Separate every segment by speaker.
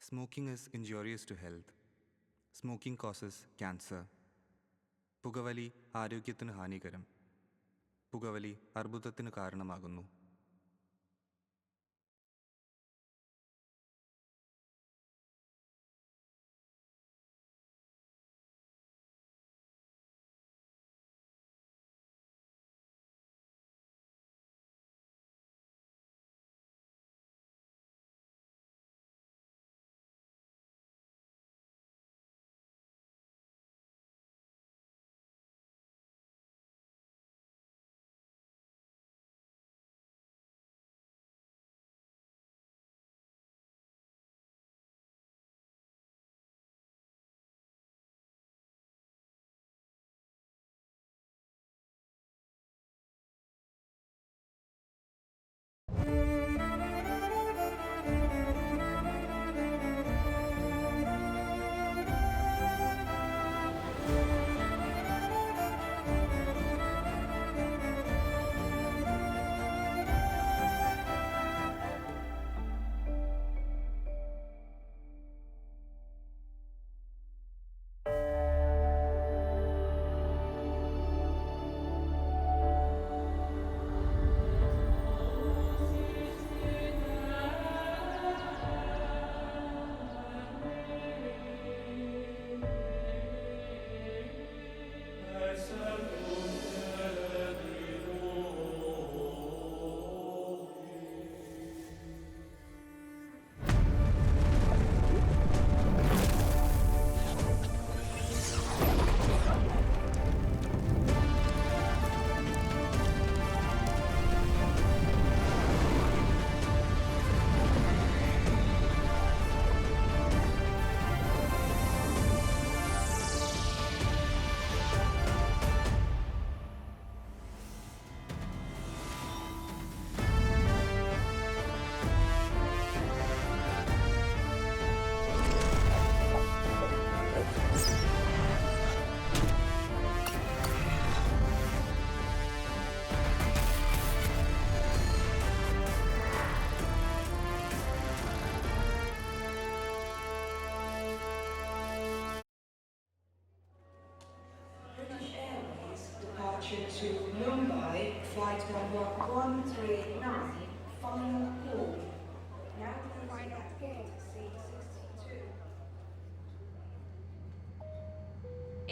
Speaker 1: Smoking is injurious to health. Smoking causes cancer. പുകവലി ആരോഗ്യത്തിന് ഹാനികരം. പുകവലി അർബുദത്തിന് കാരണമാകുന്നു.
Speaker 2: To Mumbai, flight number 139, final call. Now closing at gate C62.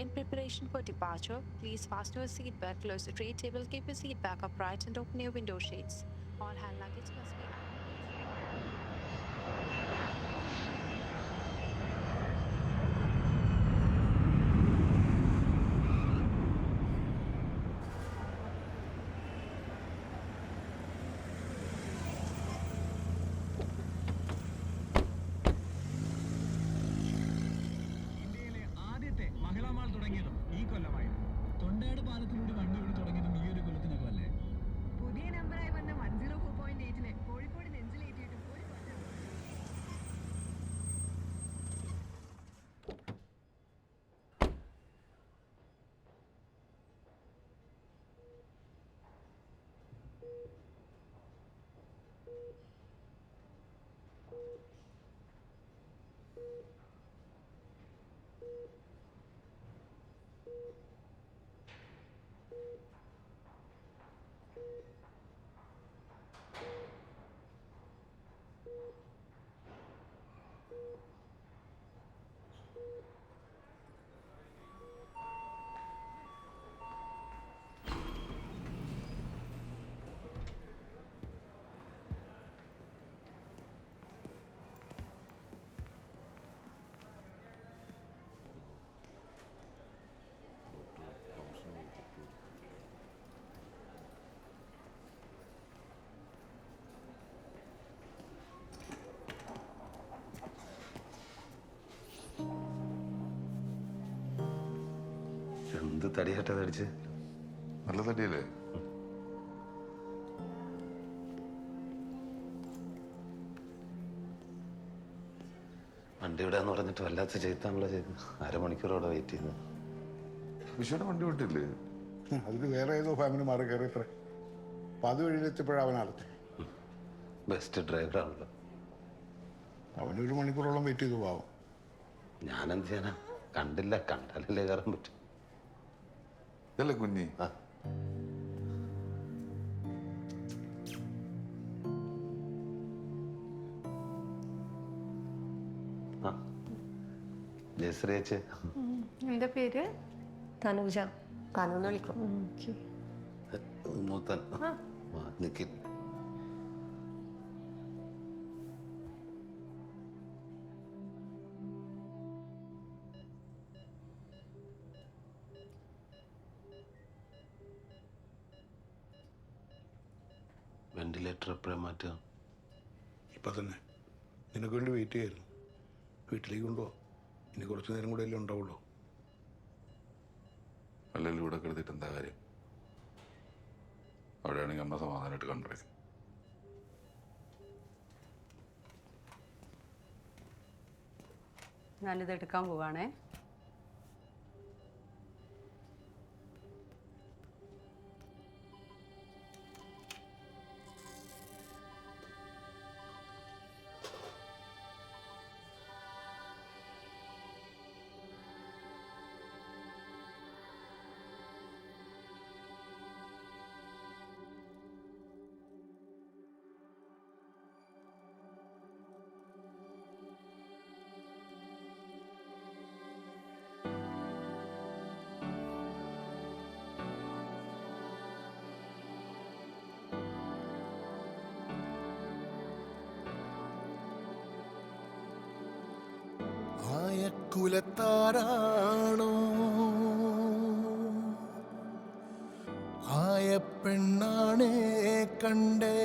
Speaker 3: In preparation for departure, please fasten your seatbelt, close the tray table, keep your seat back upright and open your window shades. All hand luggage must be
Speaker 4: എന്ത് തടിയാട്ടതടിച്ച്
Speaker 5: നല്ല തടിയല്ലേ?
Speaker 4: വണ്ടി വിടാന്ന് പറഞ്ഞിട്ട് വല്ലാത്ത ചെയ്താണല്ലോ ചെയ്ത്. അരമണിക്കൂറോടെ wait ചെയ്യുന്നത്.
Speaker 5: വിഷുവിന്റെ വണ്ടി വിട്ടില്ലേ?
Speaker 6: അതിന് വേറെ ഏതോ ഫാമിലി മാറി കയറിയത്രേ. അപ്പൊ അത് വഴിയിലെത്തിയപ്പോഴാണ് അവൻ അടുത്ത്.
Speaker 4: ബെസ്റ്റ് ഡ്രൈവറാണല്ലോ.
Speaker 6: അവനൊരു മണിക്കൂറോളം വെയിറ്റ് ചെയ്തു പാവം.
Speaker 4: ഞാനെന്ത് ചെയ്യാനാ? കണ്ടില്ല, കണ്ടാലല്ലേ കയറാൻ പറ്റും.
Speaker 5: ഇതല്ലേ കുഞ്ഞി?
Speaker 4: ആ ആ ജയശ്രീ ചേച്ചി.
Speaker 7: എൻ്റെ പേര്
Speaker 8: തനുജ. തനുന്ന് വിളിക്കും.
Speaker 4: മൂത്തൻ നിഖിൽ. വെന്റിലേറ്റർ എപ്പോഴാണ് മാറ്റുക?
Speaker 6: ഇപ്പം തന്നെ നിനക്ക് വേണ്ടി വെയിറ്റ് ചെയ്യായിരുന്നു. വീട്ടിലേക്ക് കൊണ്ടുപോകാം. ഇനി കുറച്ച് നേരം കൂടെ അല്ലേ ഉണ്ടാവുള്ളൂ.
Speaker 5: അല്ലെങ്കിൽ ഇവിടെ കിടത്തിട്ട് എന്താ കാര്യം? അവിടെയാണെങ്കിൽ അമ്മ സമാധാനമായിട്ട് കണ്ടിരിക്കും.
Speaker 7: ഞാനിത് എടുക്കാൻ പോവാണേ.
Speaker 9: കുലത്താരാണോ ആയ പെണ്ണാണേ കണ്ടേ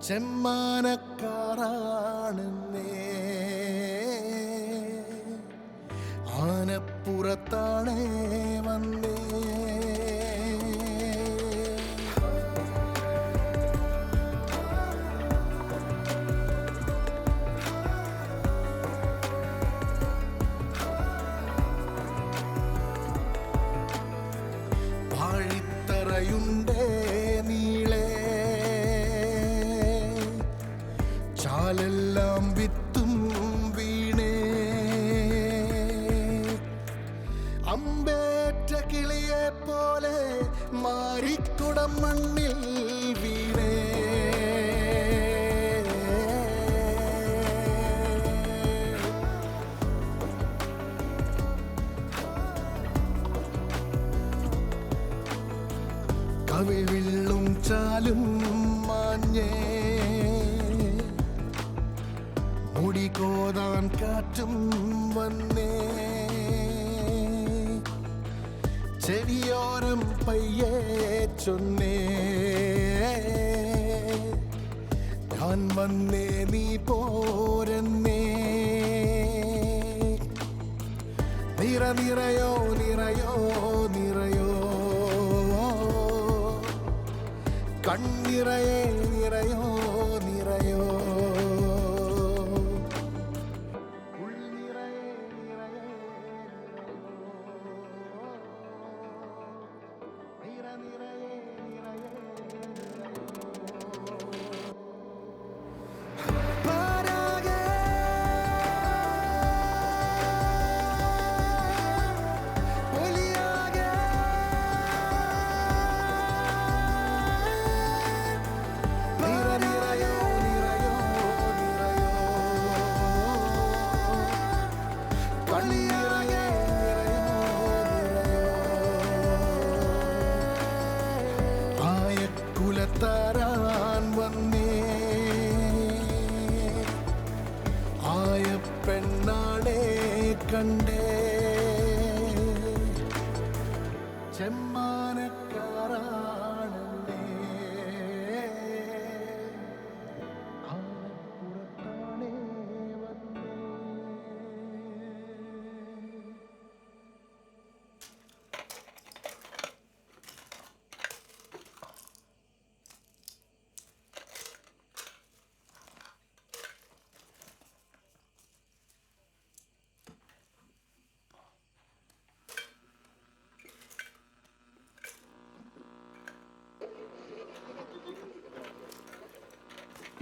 Speaker 9: ചെമ്മാനക്കാരാണെന്നേ ആനപ്പുറത്താണേ വന്നേ യുണ്ടേ നീളേ ചാലെല്ലാം വിത്തും വീണേ അമ്പേറ്റ കിളിയെ പോലെ മാറിക്കുടം മണ്ണിൽ വീണേ കവിളിലും ചാലും മാഞ്ഞേ മുടി കോതാൻ കാറ്റും വന്നേ ചെവിയോരം പയ്യേ ചൊന്നേ ഞാൻ വന്നേ നീ പോരെന്നേ നിറ നിറയോ നിറയോ നിറയോ കണ്ണിറയെ നിറയോ നിറയോ ഉൾനിറയെ നിറയെ നിറ നിറയെ നിറയെ പാരാകെ ഒലിയാകെ കുലത്താരാൻ വന്നേ ആയ പെണ്ണാണേ കണ്ടേ ചെമ്മാനക്കാരാണെന്നേ ആനപ്പുറത്താണേ വന്നേ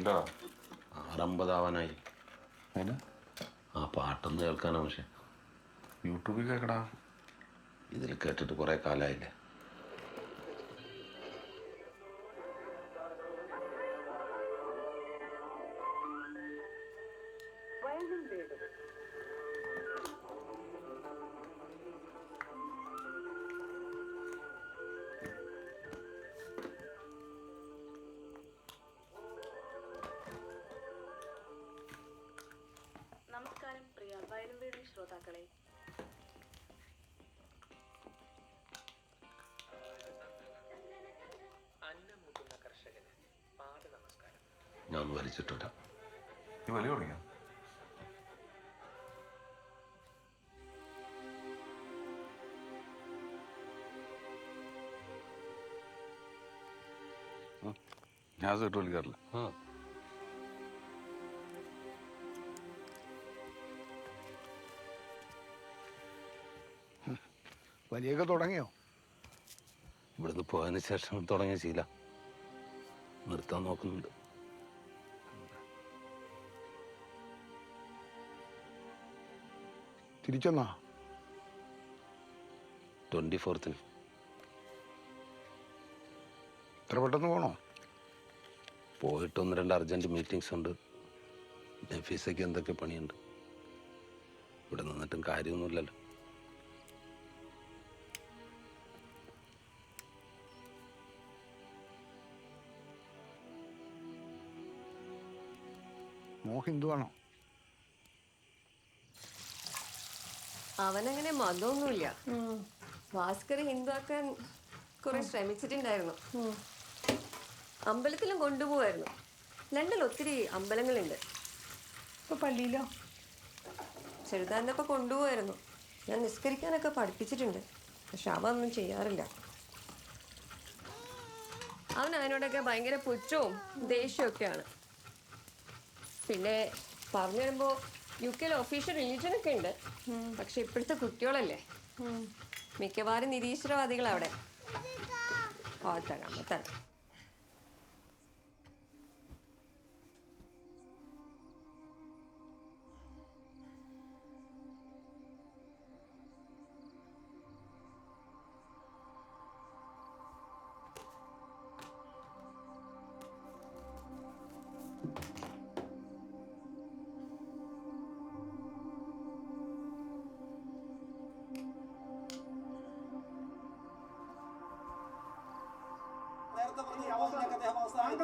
Speaker 5: എന്താ
Speaker 4: 6:50 ആവാനായി.
Speaker 5: അതിന്
Speaker 4: ആ പാട്ടൊന്ന് കേൾക്കാനാ. പക്ഷെ
Speaker 5: യൂട്യൂബിൽ കേൾക്കടാ.
Speaker 4: ഇതിൽ കേട്ടിട്ട് കുറേ കാലമായില്ലേ.
Speaker 10: നമസ്കാരം പ്രിയ വയലും വീടും ശ്രോതാക്കളെ.
Speaker 4: ഞാൻ ഒന്ന് വലിച്ചിട്ടില്ല.
Speaker 5: നീ വലിയ തുടങ്ങിയോ? ഞാൻ സിഗരറ്റ് വലിക്കാറില്ല.
Speaker 6: വലിയൊക്കെ തുടങ്ങിയോ?
Speaker 4: ഇവിടുന്ന് പോയതിന് ശേഷം തുടങ്ങിയ ശീല നിർത്താൻ നോക്കുന്നുണ്ട്.
Speaker 6: തിരിച്ചെന്നാ?
Speaker 4: 24th
Speaker 6: ഇത്ര പെട്ടെന്ന് പോകണോ?
Speaker 4: പോയിട്ട് 1-2 അർജൻറ്റ് മീറ്റിങ്സ് ഉണ്ട്. നഫീസയ്ക്ക് എന്തൊക്കെ പണിയുണ്ട്. ഇവിടെ നിന്നിട്ടും കാര്യമൊന്നുമില്ലല്ലോ.
Speaker 6: മോ ഹിന്ദുവാണോ?
Speaker 8: അവനങ്ങനെ മതമൊന്നുമില്ല. ഭാസ്കർ ഹിന്ദുവാക്കാൻ കുറെ ശ്രമിച്ചിട്ടുണ്ടായിരുന്നു. അമ്പലത്തിലും കൊണ്ടുപോവായിരുന്നു. ലണ്ടനിൽ ഒത്തിരി അമ്പലങ്ങളുണ്ട്.
Speaker 7: ഇപ്പൊ പള്ളിയിലോ?
Speaker 8: ചെറുതാന്നൊക്കെ കൊണ്ടുപോവായിരുന്നു. ഞാൻ നിസ്കരിക്കാനൊക്കെ പഠിപ്പിച്ചിട്ടുണ്ട്. പക്ഷെ അവ ഒന്നും ചെയ്യാറില്ല. അവൻ അതിനോടൊക്കെ ഭയങ്കര പുച്ഛവും ദേഷ്യമൊക്കെയാണ്. പിന്നെ പറഞ്ഞു വരുമ്പോൾ UK ഒഫീഷ്യൽ റിലീജിയനൊക്കെ ഉണ്ട്. പക്ഷെ ഇപ്പോഴത്തെ കുട്ടികളല്ലേ, മിക്കവാറും നിരീശ്വരവാദികളവിടെ. തരാം.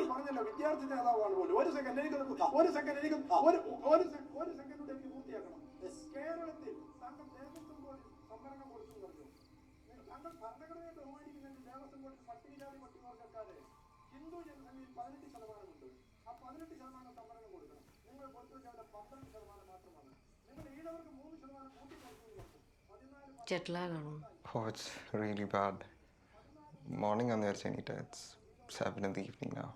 Speaker 11: പറഞ്ഞല്ലോ വിദ്യാർത്ഥി നേതാവാണ് പോലും. ഒരു സെക്കൻഡ് എനിക്ക് പൂർത്തിയാക്കണം. കേരളത്തിൽ താങ്കൾ ദേവസ്വം ബോർഡ് സംവരണം കൊടുത്തു പറഞ്ഞു. താങ്കൾ ഭരണഘടനയെ ബഹുമാനിക്കുന്നതിന് ദേവസ്വം ബോർഡിൽ പട്ടികജാതി പട്ടികവർഗക്കാരെ ഹിന്ദു ജനസംഖ്യയിൽ 18% ഉണ്ട്. ആ 18% സംവരണം കൊടുക്കണം. നിങ്ങൾ കൊടുത്തു വെച്ചാൽ 12% മാത്രമാണ്. നിങ്ങൾ ഈഴവർക്ക് 3% കൂട്ടി കൊടുത്തു കൊടുക്കും. 14
Speaker 12: Oh, it's really bad. Morning on the Arsenita. It's 7 in the evening now.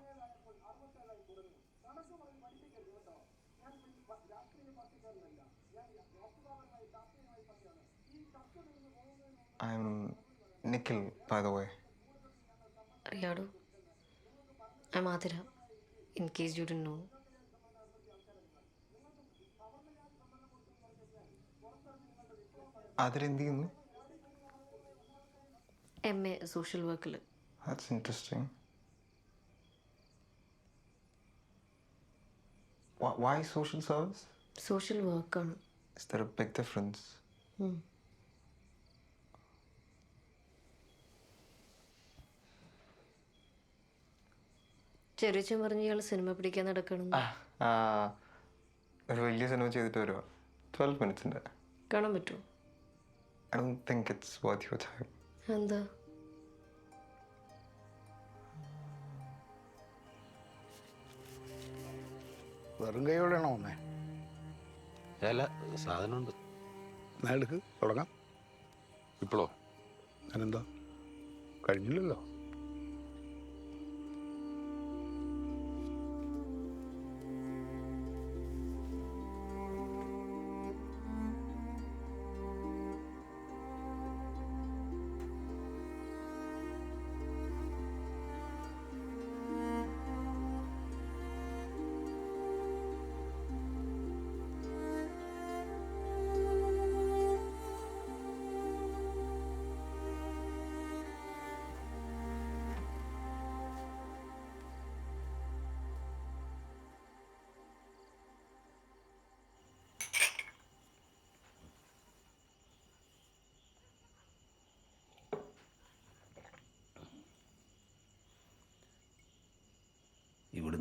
Speaker 12: I'm Nikhil, by the way.
Speaker 8: Riyadu, I'm Adira. In case you didn't know.
Speaker 12: Adira എന്ത് ചെയ്യുന്നു?
Speaker 8: MA social work.
Speaker 12: That's interesting. Why social service?
Speaker 8: Social work.
Speaker 12: Is there a big difference?
Speaker 8: ചെറിയ പറഞ്ഞ ഇയാൾ cinema പിടിക്കാൻ നടക്കണം.
Speaker 12: ഒരു വലിയ cinema ചെയ്തിട്ട് വരുവാ. 12 minutes
Speaker 8: കാണാൻ പറ്റുമോ?
Speaker 12: I don't think it's worth your time.
Speaker 8: എന്താ?
Speaker 6: വെറും കൈയോടെയാണോ വന്നേ?
Speaker 4: അല്ല, സാധനമുണ്ട്.
Speaker 6: എടുക്ക്, തുടങ്ങാം.
Speaker 5: ഇപ്പോഴോ?
Speaker 6: ഞാനെന്താ കഴിഞ്ഞില്ലല്ലോ.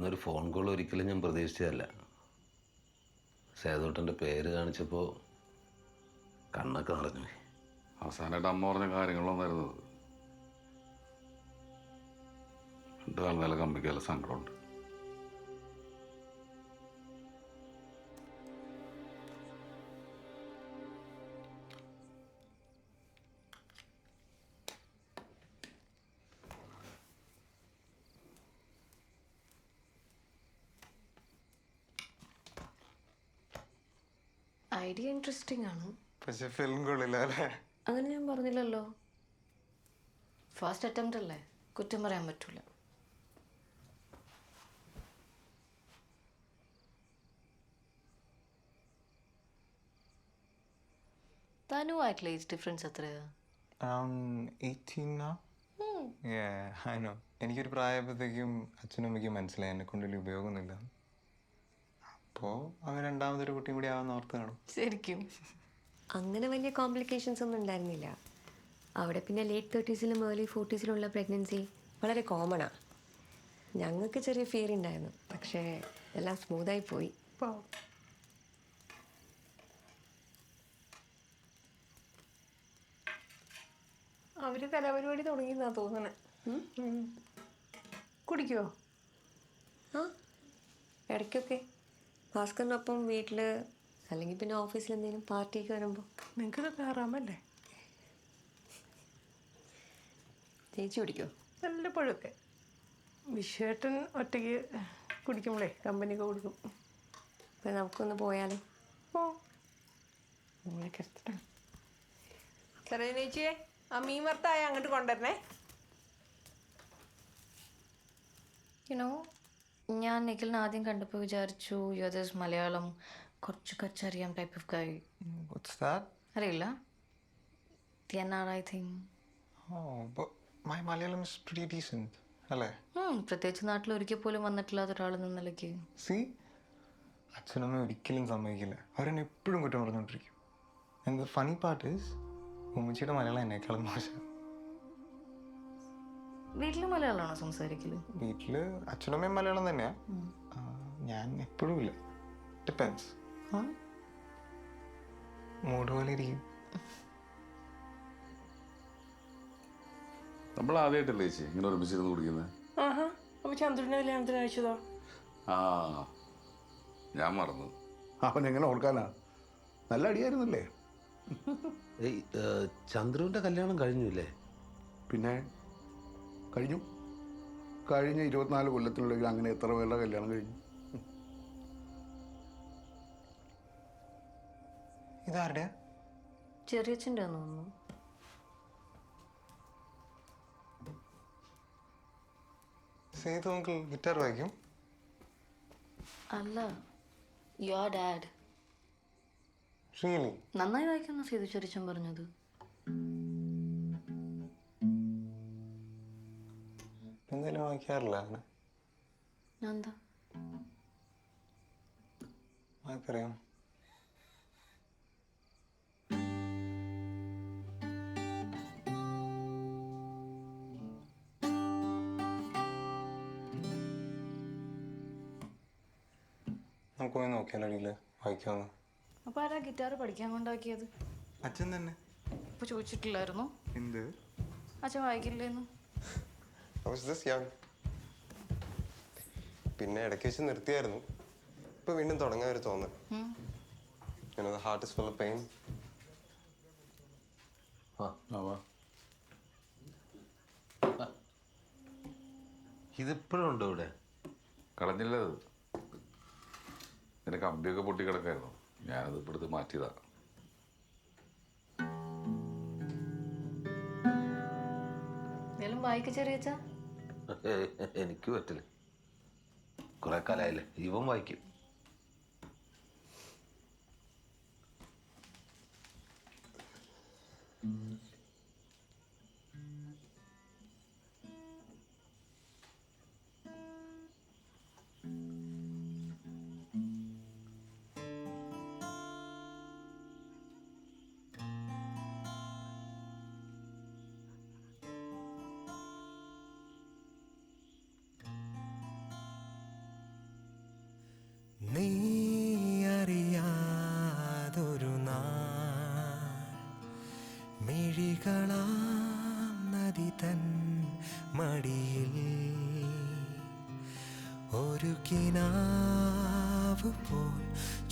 Speaker 4: വരുന്നൊരു ഫോൺ കോൾ ഒരിക്കലും ഞാൻ പ്രതീക്ഷിച്ചതല്ല. സേതുട്ടൻ്റെ പേര് കാണിച്ചപ്പോൾ കണ്ണൊക്കെ നിറഞ്ഞു.
Speaker 5: അവസാനമായിട്ട് അമ്മ പറഞ്ഞ കാര്യങ്ങളൊന്നായിരുന്നു അത്. 2 കാലം നില കമ്പിക്കല്ല സങ്കടമുണ്ട്.
Speaker 8: ഐഡിയ ഇൻട്രസ്റ്റിംഗ് ആണ്.
Speaker 12: പക്ഷെ ഫിലിം കൊള്ളില്ല അല്ലേ?
Speaker 8: അങ്ങനെ ഞാൻ പറഞ്ഞില്ലല്ലോ. ഫസ്റ്റ് അറ്റംപ്റ്റ് അല്ലേ, കുറ്റം പറയാൻ പറ്റൂല. തനുവായിട്ടുള്ള ഏജ് ഡിഫറൻസ് എത്രയാ?
Speaker 12: Around 18 now? Yeah, I know. എനിക്കൊരു പ്രായപ്പോഴത്തേക്കും അച്ഛനും അമ്മയ്ക്കും മനസ്സിലായി എന്നെ കൊണ്ട് വലിയ ഉപയോഗമൊന്നുമില്ല. അപ്പോൾ അവൻ രണ്ടാമതൊരു കുട്ടിയും കൂടി ആവാൻ ഓർത്ത് കാണും.
Speaker 8: ശരിക്കും
Speaker 13: അങ്ങനെ വലിയ കോംപ്ലിക്കേഷൻസ് ഒന്നും ഉണ്ടായിരുന്നില്ല അവിടെ. പിന്നെ late 30s early 40s pregnancy വളരെ കോമണാണ്. ഞങ്ങൾക്ക് ചെറിയ ഫിയർ ഉണ്ടായിരുന്നു, പക്ഷേ എല്ലാം സ്മൂത്തായി പോയി.
Speaker 7: അവര് കലാപരിപാടി തുടങ്ങിയെന്നാ തോന്നണേ. കുടിക്കുവോ?
Speaker 13: ആ, ഇടയ്ക്കൊക്കെ ഭാസ്കറിനൊപ്പം വീട്ടിൽ അല്ലെങ്കിൽ പിന്നെ ഓഫീസിൽ എന്തെങ്കിലും പാർട്ടിയൊക്കെ വരുമ്പോൾ.
Speaker 7: നിങ്ങൾക്കിതൊക്കെ ആറാമല്ലേ?
Speaker 13: ചേച്ചി കുടിക്കുമോ?
Speaker 7: വല്ലപ്പോഴൊക്കെ. വിശ്വേട്ടൻ ഒറ്റയ്ക്ക് കുടിക്കുമ്പോഴേ കമ്പനിയൊക്കെ കൊടുക്കും.
Speaker 13: അപ്പം നമുക്കൊന്ന് പോയാലോ?
Speaker 7: ഓ, നമ്മളൊക്കെ ചെറിയ ചേച്ചിയെ ആ മീൻ വറുത്തായ അങ്ങോട്ട് കൊണ്ടുവരണേ.
Speaker 8: യുനോ, ഞാൻ നിഖിലിനെ ആദ്യം കണ്ടപ്പോൾ വിചാരിച്ചു യുവർ മലയാളം കുറച്ച് കച്ചറിയാം type of guy.
Speaker 12: What's that?
Speaker 8: അറിയില്ല, TNR I think.
Speaker 12: Oh, but my Malayalam is pretty decent. അല്ലേ?
Speaker 8: പ്രത്യേകിച്ച് നാട്ടിൽ ഒരിക്കൽ പോലും വന്നിട്ടില്ലാത്ത ഒരാളെന്ന നിലയ്ക്ക്.
Speaker 12: സി, അച്ഛനമ്മ ഒരിക്കലും സമ്മതിക്കില്ല. അവരെന്നെ എപ്പോഴും കുറ്റം പറഞ്ഞുകൊണ്ടിരിക്കും. And the funny part is ഉമ്മച്ചിയുടെ മലയാളം എന്നേക്കാളും മോശം.
Speaker 8: വീട്ടിൽ മലയാളമാണോ സംസാരിക്കല്?
Speaker 12: വീട്ടിൽ അച്ഛനമ്മയും മലയാളം തന്നെയാ. ഞാൻ എപ്പോഴും ഇല്ല. ഡിപ്പെൻസ്. മൂഡ് പോലെ ഇരിക്കും.
Speaker 5: നമ്മൾ ആദ്യമായിട്ടല്ലേ ചേച്ചി ഇങ്ങനെ ഒരുമിച്ചിരുന്ന് കുടിക്കുന്നത്?
Speaker 7: ആഹാ, അപ്പോൾ ചന്ദ്രൻ്റെ കല്യാണത്തിന് അയച്ചതോ?
Speaker 5: ആ, ഞാൻ മറന്നു.
Speaker 6: അവൻ എങ്ങനെ ഓർക്കാനാ? നല്ല അടിയായിരുന്നല്ലേ?
Speaker 4: ചന്ദ്രുവിൻ്റെ കല്യാണം കഴിഞ്ഞില്ലേ?
Speaker 6: പിന്നെ കഴിഞ്ഞു. കഴിഞ്ഞ 24 കൊല്ലത്തിനുള്ളിൽ അങ്ങനെ എത്ര പേരുടെ കല്യാണം കഴിഞ്ഞു?
Speaker 12: ഇതാരുടെ?
Speaker 8: ചെറിയച്ഛൻ്റെ തോന്നുന്നു.
Speaker 12: സേതു അങ്കിൾ ഗിറ്റാർ വായിക്കും?
Speaker 8: അല്ല, യുവർ ഡാഡ്.
Speaker 12: റിയലി?
Speaker 8: നന്നായി വായിക്കുന്ന സേതു ചെറിയച്ഛൻ പറഞ്ഞത്.
Speaker 12: എന്തായാലും വായിക്കാറില്ല അങ്ങനെ.
Speaker 8: എന്താ
Speaker 12: വായിക്കറിയാം? നമുക്ക് പോയി നോക്കിയാലോ അടിയില് വായിക്കാമെന്ന്.
Speaker 8: അപ്പൊ ആരാ ഗിറ്റാർ പഠിക്കാൻ കൊണ്ടാക്കിയത്?
Speaker 12: അച്ഛൻ തന്നെ.
Speaker 8: ഇപ്പൊ ചോദിച്ചിട്ടില്ലായിരുന്നു
Speaker 12: എന്ത്?
Speaker 8: അച്ഛൻ വായിക്കില്ലേന്ന്?
Speaker 12: പിന്നെ ഇടയ്ക്ക് വെച്ച് നിർത്തിയായിരുന്നു. ഇപ്പൊ വീണ്ടും തുടങ്ങാൻ ഒരു തോന്നൽ. Heart is full of pain.
Speaker 4: ഇതിപ്പോഴും ഉണ്ടോ ഇവിടെ?
Speaker 5: കളഞ്ഞില്ല അത്. നിനക്ക് കമ്പിയൊക്കെ പൊട്ടി കിടക്കായിരുന്നു, ഞാനത് ഇപ്പോഴത്തെ മാറ്റിയതാ.
Speaker 8: വായിക്ക ചെറിയച്ച.
Speaker 4: എനിക്ക് പറ്റില്ല, കുറെ കാലമായില്ലേ. ഇവൻ വായിക്കും.
Speaker 9: മിഴികളാം നദി തൻ മടിയിൽ ഒരു കിനാവ് പോൽ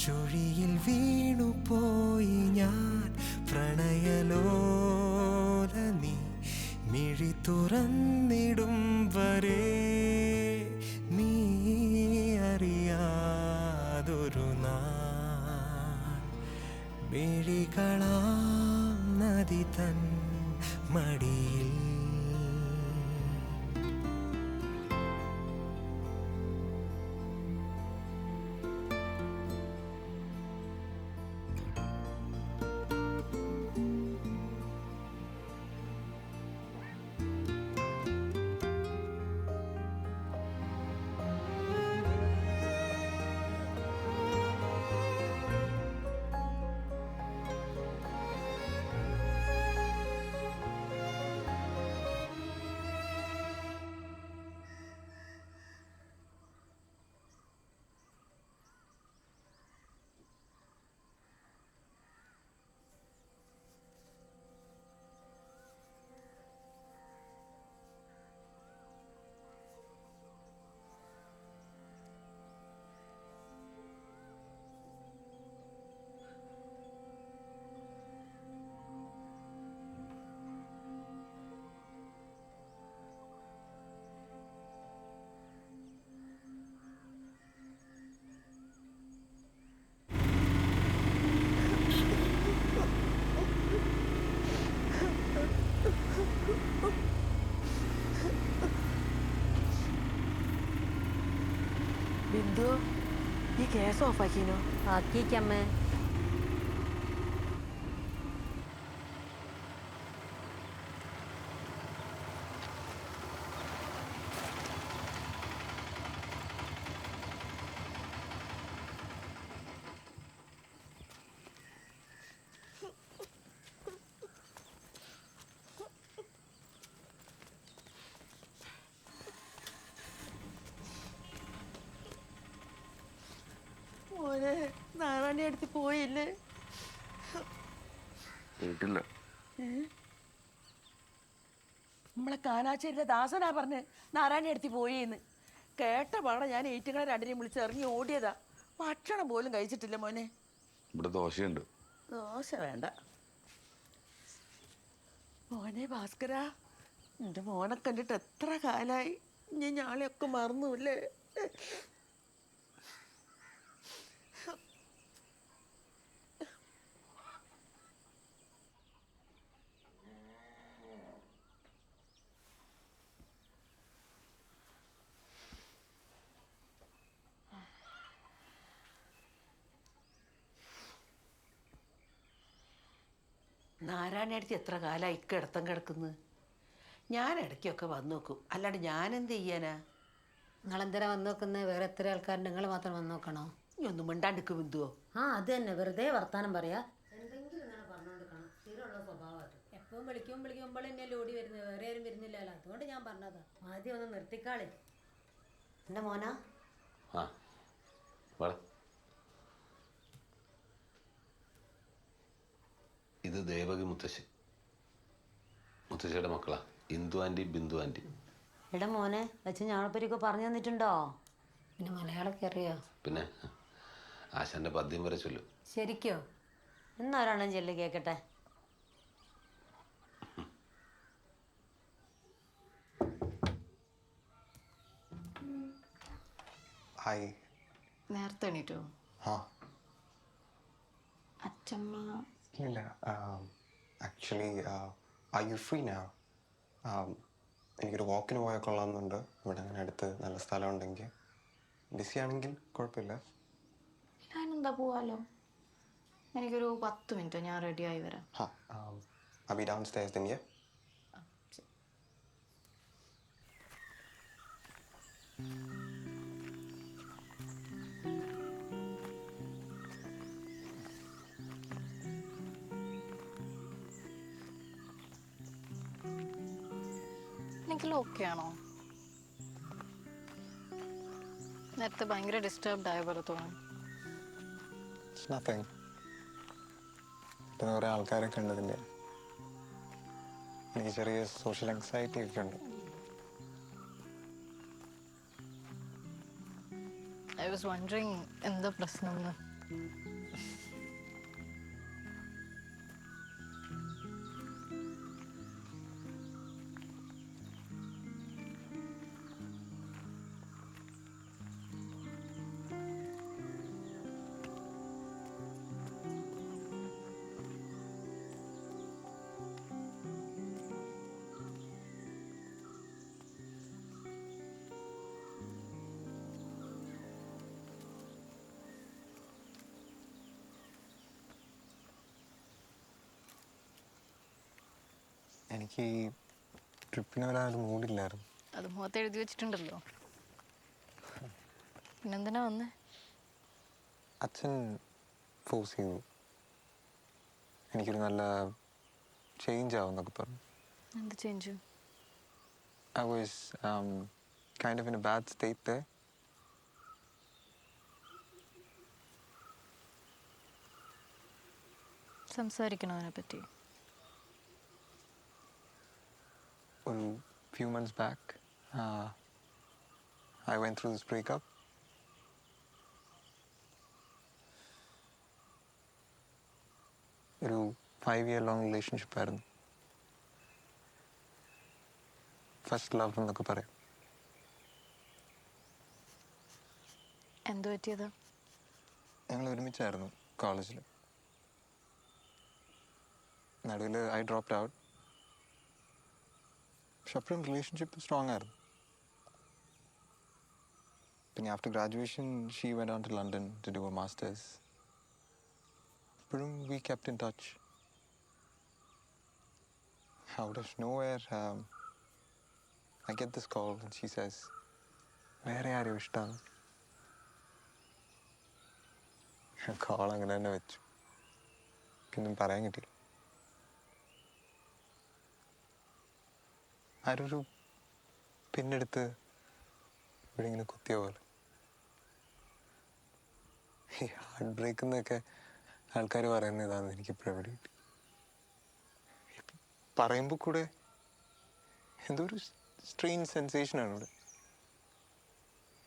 Speaker 9: ചുഴിയിൽ വീണുപോയി ഞാൻ. പ്രണയലോല നീ മിഴി തുറന്നിടും വരെ നീ അറിയാതൊരു നാൾ മിഴികളാം നദി തൻ മടിയിൽ.
Speaker 7: ബിന്ദു, ഈ കേസ് ഓഫാക്കിനോ?
Speaker 13: ആക്കിക്കമ്മേ.
Speaker 7: മോനെ നാരായണി അടുത്ത് പോയില്ലേ?
Speaker 5: കേട്ടില്ല.
Speaker 7: നമ്മളെ കാനാച്ചേരിയുടെ ദാസനാ പറഞ്ഞ് നാരായണി അടുത്ത് പോയിന്ന്. കേട്ട പാടെ ഞാൻ ഏറ്റുകളെ രണ്ടിനെയും വിളിച്ച് ഇറങ്ങി ഓടിയതാ. ഭക്ഷണം പോലും കഴിച്ചിട്ടില്ല മോനെ.
Speaker 5: ഇവിടെ ദോശയുണ്ട്.
Speaker 7: ദോശ വേണ്ട മോനെ. ഭാസ്കര, എൻ്റെ മോനെ കണ്ടിട്ട് എത്ര കാലായി. ഞാൻ ഞാളെയൊക്കെ മറന്നുല്ലേ? നാരായണടുത്ത് എത്ര കാലമായി കിടത്തം കിടക്കുന്നത്. ഞാൻ ഇടയ്ക്കൊക്കെ വന്നു നോക്കും, അല്ലാണ്ട് ഞാൻ എന്ത് ചെയ്യാനാ?
Speaker 13: നിങ്ങളെന്തിനാ വന്ന് നോക്കുന്നത്? വേറെ എത്ര ആൾക്കാരുണ്ട്, നിങ്ങൾ മാത്രം വന്ന് നോക്കണോ?
Speaker 7: നീ ഒന്നും മിണ്ടാണ്ടിക്ക് ബിന്ദുവോ?
Speaker 13: അത് തന്നെ, വെറുതെ വർത്താനം പറയാ. എന്തെങ്കിലും ഇങ്ങനെ പറഞ്ഞുകൊടുക്കണം, സ്ഥിരമുള്ള സ്വഭാവം. എപ്പോഴും വിളിക്കുമ്പോൾ എന്നെ ഓടി വരുന്നത്, വേറെ ആരും വരുന്നില്ലല്ലോ. അതുകൊണ്ട് ഞാൻ പറഞ്ഞതാ, ആദ്യം ഒന്ന് നിർത്തിക്കാളി. എൻ്റെ മോനാ?
Speaker 4: ആ വാ. ഇത് ദേവകി മുത്തശ്ശി, മുത്തശ്ശിയുടെ മക്കളാ ഇന്ദു ആൻറ്റി, ബിന്ദു ആൻറ്റി.
Speaker 13: എടാ മോനെ, അച്ഛൻ ഞാളപ്പരിയൊക്കെ പറഞ്ഞു തന്നിട്ടുണ്ടോ? പിന്നെ മലയാളമൊക്കെ അറിയോ?
Speaker 4: പിന്നെ ആശാന്റെ പദ്യം വരെ ചൊല്ലും.
Speaker 13: ശരിക്കോ? എന്നാരാണെന്ന് ചെല്ലു കേക്കട്ടെ.
Speaker 12: ഹായ്.
Speaker 8: നേരത്തെ എണീറ്റോ?
Speaker 12: ആ
Speaker 8: അച്ഛമ്മ
Speaker 12: ഇല്ല. Actually are you free now? എനിക്കൊരു വാക്കിന് പോയാൽ കൊള്ളാമെന്നുണ്ട്. ഇവിടെ അങ്ങനെ അടുത്ത് നല്ല സ്ഥലം ഉണ്ടെങ്കിൽ. ബിസി ആണെങ്കിൽ കുഴപ്പമില്ല.
Speaker 8: ഞാനെന്താ പോവാലോ? എനിക്കൊരു 10 മിനിറ്റ്, ഞാൻ റെഡിയായി വരാം.
Speaker 12: I'll be downstairs then, yeah?
Speaker 8: എനിക്കെല്ലാം ഓക്കെ ആണോ? നേരത്തെ ഭയങ്കര ഡിസ്റ്റർബ്ഡ് ആയ പോലെ തോന്നി.
Speaker 12: It's nothing. പിന്നെ കുറേ ആൾക്കാരൊക്കെ ഉണ്ടതിൻ്റെ. എനിക്ക് ചെറിയ സോഷ്യൽ ആങ്സൈറ്റി ഒക്കെ ഉണ്ട്.
Speaker 8: ഐ വാസ് വണ്ടറിങ് എന്താ പ്രശ്നം എന്ന്.
Speaker 12: എനിക്ക് ഈ ട്രിപ്പിന് വരാനൊരു മൂഡില്ലായിരുന്നു.
Speaker 8: അത് മുഖത്ത് എഴുതി വെച്ചിട്ടുണ്ടല്ലോ. പിന്നെന്തിനാ വന്നേ?
Speaker 12: അച്ഛൻ ഫോഴ്സ് ചെയ്തു. എനിക്കൊരു നല്ല ചേഞ്ച് ആവുമെന്നൊക്കെ പറഞ്ഞു.
Speaker 8: എന്ത് change?
Speaker 12: I was kind of in a bad state there.
Speaker 8: സംസാരിക്കണോ അതിനെപ്പറ്റി?
Speaker 12: A few months back, I went through this breakup. ഒരു 5-year long relationship ആയിരുന്നു. ഫസ്റ്റ് ലവ് എന്നൊക്കെ പറയാം.
Speaker 8: എന്ത് പറ്റിയത്?
Speaker 12: ഞങ്ങൾ ഒരുമിച്ചായിരുന്നു കോളേജിൽ. നടുവിൽ ഐ ഡ്രോപ്ഡ് ഔട്ട്. പക്ഷെ അപ്പോഴും റിലേഷൻഷിപ്പ് സ്ട്രോങ് ആയിരുന്നു. പിന്നെ after graduation she went on to London to do a master's. അപ്പോഴും we kept in touch. Out of nowhere I get this call and she says, വേറെ ആരെയോ ഇഷ്ടമാണ്. കോൾ അങ്ങനെ തന്നെ വെച്ചു. ഒന്നും പറയാൻ കിട്ടിയില്ല. ആരൊരു പിന്നെടുത്ത് ഇവിടെ ഇങ്ങനെ കുത്തിയ പോലെ. ഈ ഹാർട്ട് ബ്രേക്ക് എന്നൊക്കെ ആൾക്കാർ പറയുന്നത് ഇതാണെന്ന് എനിക്കിപ്പോഴും എവിടെ കിട്ടി. പറയുമ്പോൾ കൂടെ എന്തോ ഒരു strange sensation ആണ് ഇവിടെ.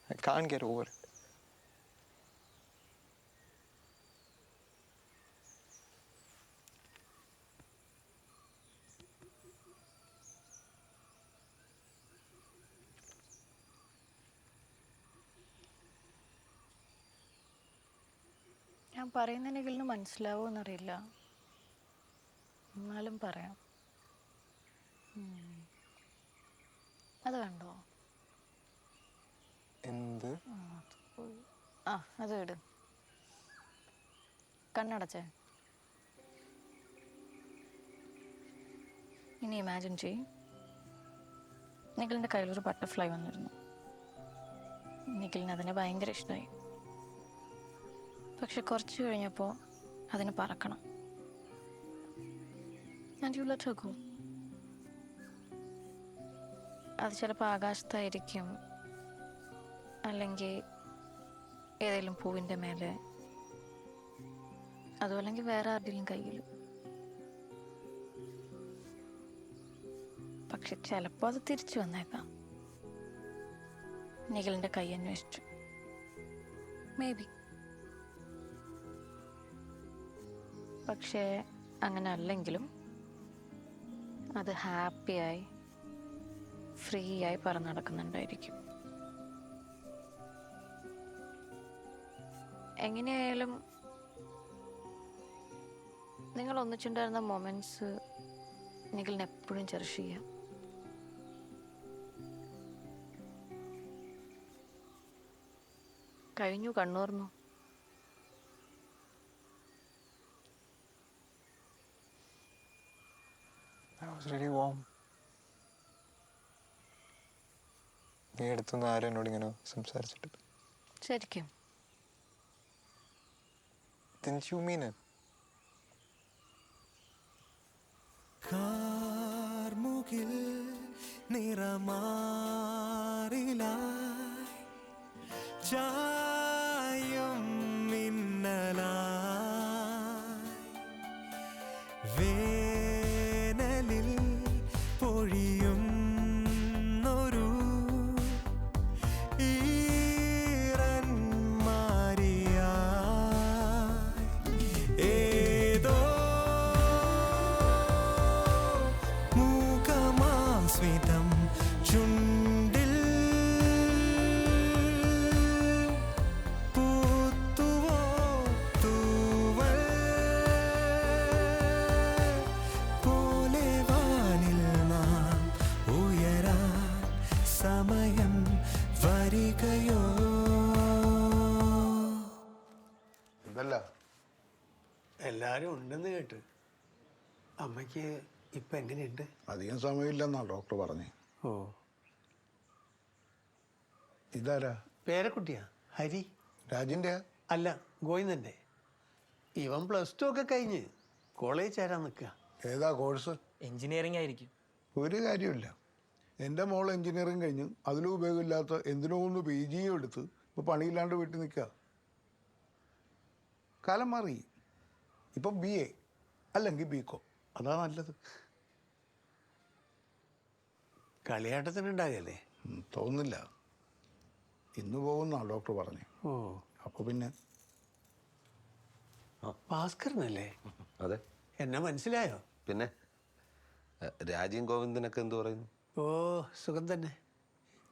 Speaker 12: I can't get over it.
Speaker 8: ഞാൻ പറയുന്നതിനെങ്കിലും മനസ്സിലാവോ എന്നറിയില്ല, എന്നാലും പറയാം. അത് കണ്ടോ?
Speaker 12: എന്ത്?
Speaker 8: അത് ഇട്. കണ്ണടച്ചേ. ഇനി ഇമാജിൻ ചെയ്യും, നിഖിലിൻ്റെ കയ്യിലൊരു ബട്ടർഫ്ലൈ വന്നിരുന്നു. നിഖിലിന് അതിനെ ഭയങ്കര ഇഷ്ടമായി. പക്ഷെ കുറച്ച് കഴിഞ്ഞപ്പോൾ അതിന് പറക്കണം. And you let her go. അത് ചിലപ്പോൾ ആകാശത്തായിരിക്കും, അല്ലെങ്കിൽ ഏതെങ്കിലും പൂവിൻ്റെ മേലെ, അതും അല്ലെങ്കിൽ വേറെ ആരുടെയും കയ്യിൽ. പക്ഷെ ചിലപ്പോൾ അത് തിരിച്ചു വന്നേക്കാം. നിഖിലിൻ്റെ കൈ അന്വേഷിച്ചു. May be. പക്ഷേ അങ്ങനെ അല്ലെങ്കിലും അത് ഹാപ്പിയായി ഫ്രീ ആയി പറന്ന് നടക്കുന്നുണ്ടായിരിക്കും. എങ്ങനെയായാലും നിങ്ങൾ ഒന്നിച്ചുണ്ടായിരുന്ന മൊമെന്റ്സ് നിഖിലിന് എപ്പോഴും ചെറിഷ് ചെയ്യാം. കഴിഞ്ഞു, കണ്ണൂർന്നു.
Speaker 12: That was really warm. നീ അടുത്തുനിന്ന് ആരും എന്നോട് ഇങ്ങനെ സംസാരിച്ചിട്ടില്ല.
Speaker 8: ശരിക്കും?
Speaker 12: Didn't you mean it?
Speaker 9: കാർമുകിൽ നിറമാറിലായി ചായം മിന്നലായി വേനലിൽ
Speaker 14: എല്ലാവരും ഉണ്ടെന്ന് കേട്ട്. അമ്മയ്ക്ക് ഇപ്പം എങ്ങനെയുണ്ട്?
Speaker 6: അധികം സമയമില്ലെന്നാണ് ഡോക്ടർ പറഞ്ഞേ.
Speaker 14: ഓ,
Speaker 6: ഇതാരാ?
Speaker 14: പേരക്കുട്ടിയാ ഹരി.
Speaker 6: രാജിൻ്റെ?
Speaker 14: അല്ല, ഗോവിന്ദൻ്റെ. ഇവൻ +2 ഒക്കെ കഴിഞ്ഞ് കോളേജ് ചേരാൻ നിൽക്കുക.
Speaker 6: ഏതാ കോഴ്സ്?
Speaker 15: എഞ്ചിനീയറിംഗ് ആയിരിക്കും.
Speaker 6: ഒരു കാര്യമില്ല. എൻ്റെ മോൾ എഞ്ചിനീയറിംഗ് കഴിഞ്ഞ് അതിലും ഉപയോഗമില്ലാത്ത എന്തിനോ ഒന്ന് PG എടുത്ത് ഇപ്പോൾ പണിയില്ലാണ്ട് വീട്ടിൽ നിൽക്കുക. കാലം മാറി. ഇപ്പം BA അല്ലെങ്കിൽ BCom, അതാ നല്ലത്.
Speaker 14: കളിയാട്ടത്തിനുണ്ടാകല്ലേ?
Speaker 6: തോന്നുന്നില്ല. ഇന്ന് പോകുന്നാണ് ഡോക്ടർ പറഞ്ഞു.
Speaker 14: ഓ,
Speaker 6: അപ്പോൾ പിന്നെ
Speaker 14: ഭാസ്കരനല്ലേ?
Speaker 4: അതെ.
Speaker 14: എന്നെ മനസ്സിലായോ?
Speaker 4: പിന്നെ രാജീവ് ഗോവിന്ദനൊക്കെ എന്ത് പറയുന്നു?
Speaker 14: ഓ, സുഖം തന്നെ.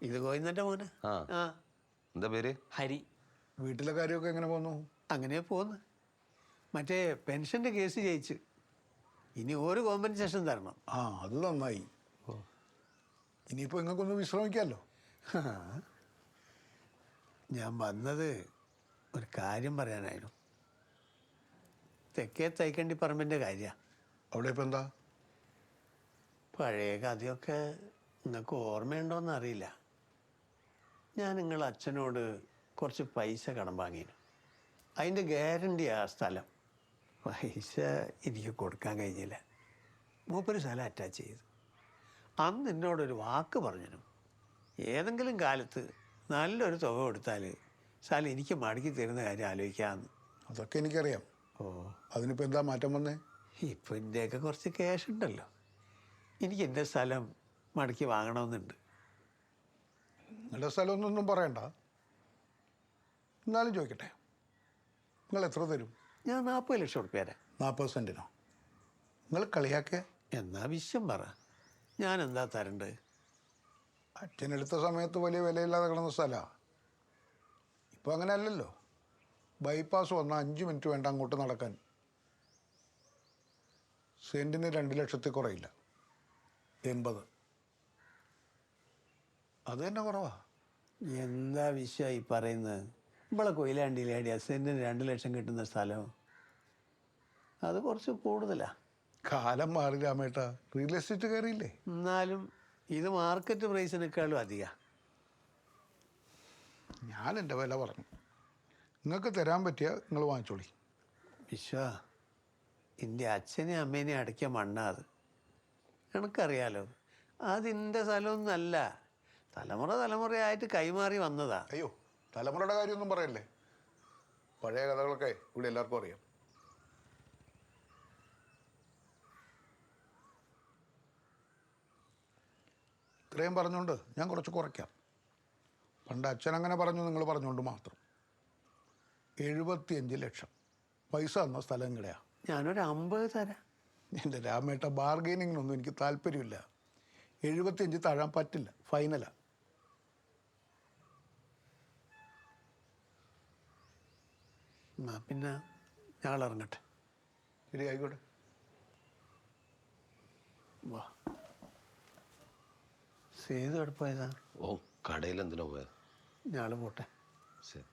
Speaker 14: ഇത് ഗോവിന്ദൻ്റെ മോന്.
Speaker 4: ആ,
Speaker 14: ആ,
Speaker 4: എന്താ പേര്?
Speaker 15: ഹരി.
Speaker 6: വീട്ടിലെ കാര്യമൊക്കെ എങ്ങനെ പോകുന്നു?
Speaker 14: അങ്ങനെ പോന്ന്. മറ്റേ പെൻഷൻ്റെ കേസ് ജയിച്ച് ഇനി ഒരു കോമ്പൻസേഷൻ തരണം.
Speaker 6: ആ, അത് നന്നായി. ഇനിയിപ്പോൾ നിങ്ങൾക്കൊന്ന് വിശ്രമിക്കാമല്ലോ.
Speaker 14: ഞാൻ വന്നത് ഒരു കാര്യം പറയാനായിരുന്നു. തെക്കേ തൈക്കണ്ടി പറമ്പിൻ്റെ കാര്യമാണ്.
Speaker 6: അവിടെ ഇപ്പം എന്താ?
Speaker 14: പഴയ കഥയൊക്കെ നിങ്ങൾക്ക് ഓർമ്മയുണ്ടോയെന്ന് അറിയില്ല. ഞാൻ നിങ്ങളെ അച്ഛനോട് കുറച്ച് പൈസ കടം വാങ്ങിയിരുന്നു. അതിൻ്റെ ഗ്യാരണ്ടിയാ സ്ഥലം. പൈസ എനിക്ക് കൊടുക്കാൻ കഴിഞ്ഞില്ല. മൂപ്പര് സ്ഥലം അറ്റാച്ച് ചെയ്തു. അന്ന് എന്നോടൊരു വാക്ക് പറഞ്ഞു, ഏതെങ്കിലും കാലത്ത് നല്ലൊരു തുക കൊടുത്താൽ സ്ഥലം എനിക്ക് മടക്കി തരുന്ന കാര്യം ആലോചിക്കാമെന്ന്.
Speaker 6: അതൊക്കെ എനിക്കറിയാം.
Speaker 14: ഓ,
Speaker 6: അതിനിപ്പോൾ എന്താ മാറ്റം വന്നേ?
Speaker 14: ഇപ്പം എൻ്റെയൊക്കെ കുറച്ച് ക്യാഷ് ഉണ്ടല്ലോ. എനിക്ക് എൻ്റെ സ്ഥലം മടക്കി വാങ്ങണമെന്നുണ്ട്.
Speaker 6: നിങ്ങളുടെ സ്ഥലമൊന്നും പറയണ്ട. എന്നാലും ചോദിക്കട്ടെ, നിങ്ങൾ എത്ര തരും?
Speaker 14: ഞാൻ 40 ലക്ഷം ഉറുപ്പ്യ തരാം.
Speaker 6: 40 സെൻറ്റിനോ? നിങ്ങൾ കളിയാക്കിയ?
Speaker 14: എന്നാ വിശ്വം പറ, ഞാൻ എന്താ തരേണ്ടത്?
Speaker 6: അച്ഛനെടുത്ത സമയത്ത് വലിയ വിലയില്ലാതെ കിടന്ന സ്ഥലമാണ്. ഇപ്പോൾ അങ്ങനെ അല്ലല്ലോ. ബൈപ്പാസ് വന്നാൽ 5 മിനിറ്റ് വേണ്ട അങ്ങോട്ട് നടക്കാൻ. സെൻറ്റിന് 2 ലക്ഷത്തിൽ കുറയില്ല. 80. അത് തന്നെ കുറവാ.
Speaker 14: എന്താ വിശ്വം ഈ പറയുന്നത്? നമ്മളെ കൊയിലാണ്ടിയിലേടിയ സെൻറ്റിന് 2 ലക്ഷം കിട്ടുന്ന സ്ഥലം അത് കുറച്ച് കൂടുതലാണ്.
Speaker 6: കാലം മാറി രാമേട്ട. Real estate കയറിയില്ലേ?
Speaker 14: എന്നാലും ഇത് മാർക്കറ്റ് പ്രൈസിനേക്കാളും അധികമാണ്.
Speaker 6: ഞാൻ എൻ്റെ വില പറഞ്ഞു. നിങ്ങൾക്ക് തരാൻ പറ്റിയ നിങ്ങൾ വാങ്ങിച്ചോളി.
Speaker 14: വിശ്വ, എൻ്റെ അച്ഛനെയും അമ്മേനെയും അടയ്ക്കിയ മണ്ണാ അത്. എനിക്കറിയാലോ, അതിൻ്റെ സ്ഥലമൊന്നുമല്ല. തലമുറയായിട്ട് കൈമാറി വന്നതാ.
Speaker 6: അയ്യോ, തലമുറയുടെ കാര്യമൊന്നും പറയല്ലേ. പഴയ കഥകളൊക്കെ ഇവിടെ എല്ലാവർക്കും അറിയാം. ഇത്രയും പറഞ്ഞുകൊണ്ട് ഞാൻ കുറച്ച് കുറയ്ക്കാം. പണ്ട് അച്ഛൻ അങ്ങനെ പറഞ്ഞു, നിങ്ങൾ പറഞ്ഞുകൊണ്ട് മാത്രം. 75 ലക്ഷം പൈസ തന്ന സ്ഥലം എങ്ങനെയാണ്?
Speaker 14: ഞാനൊരു 50 തരാം.
Speaker 6: എൻ്റെ രാമേട്ട, ബാർഗെയിനിങ്ങിനൊന്നും എനിക്ക് താല്പര്യമില്ല. 75 താഴാൻ പറ്റില്ല, ഫൈനലാണ്.
Speaker 14: എന്നാ പിന്നെ ഞങ്ങൾ ഇറങ്ങട്ടെ.
Speaker 6: ശരി, ആയിക്കോട്ടെ.
Speaker 14: വാ. സേതു എടുപ്പോയതാ?
Speaker 4: ഓ, കടയിൽ എന്തിനാ പോയത്?
Speaker 14: ഞങ്ങൾ പോട്ടെ.
Speaker 4: ശരി.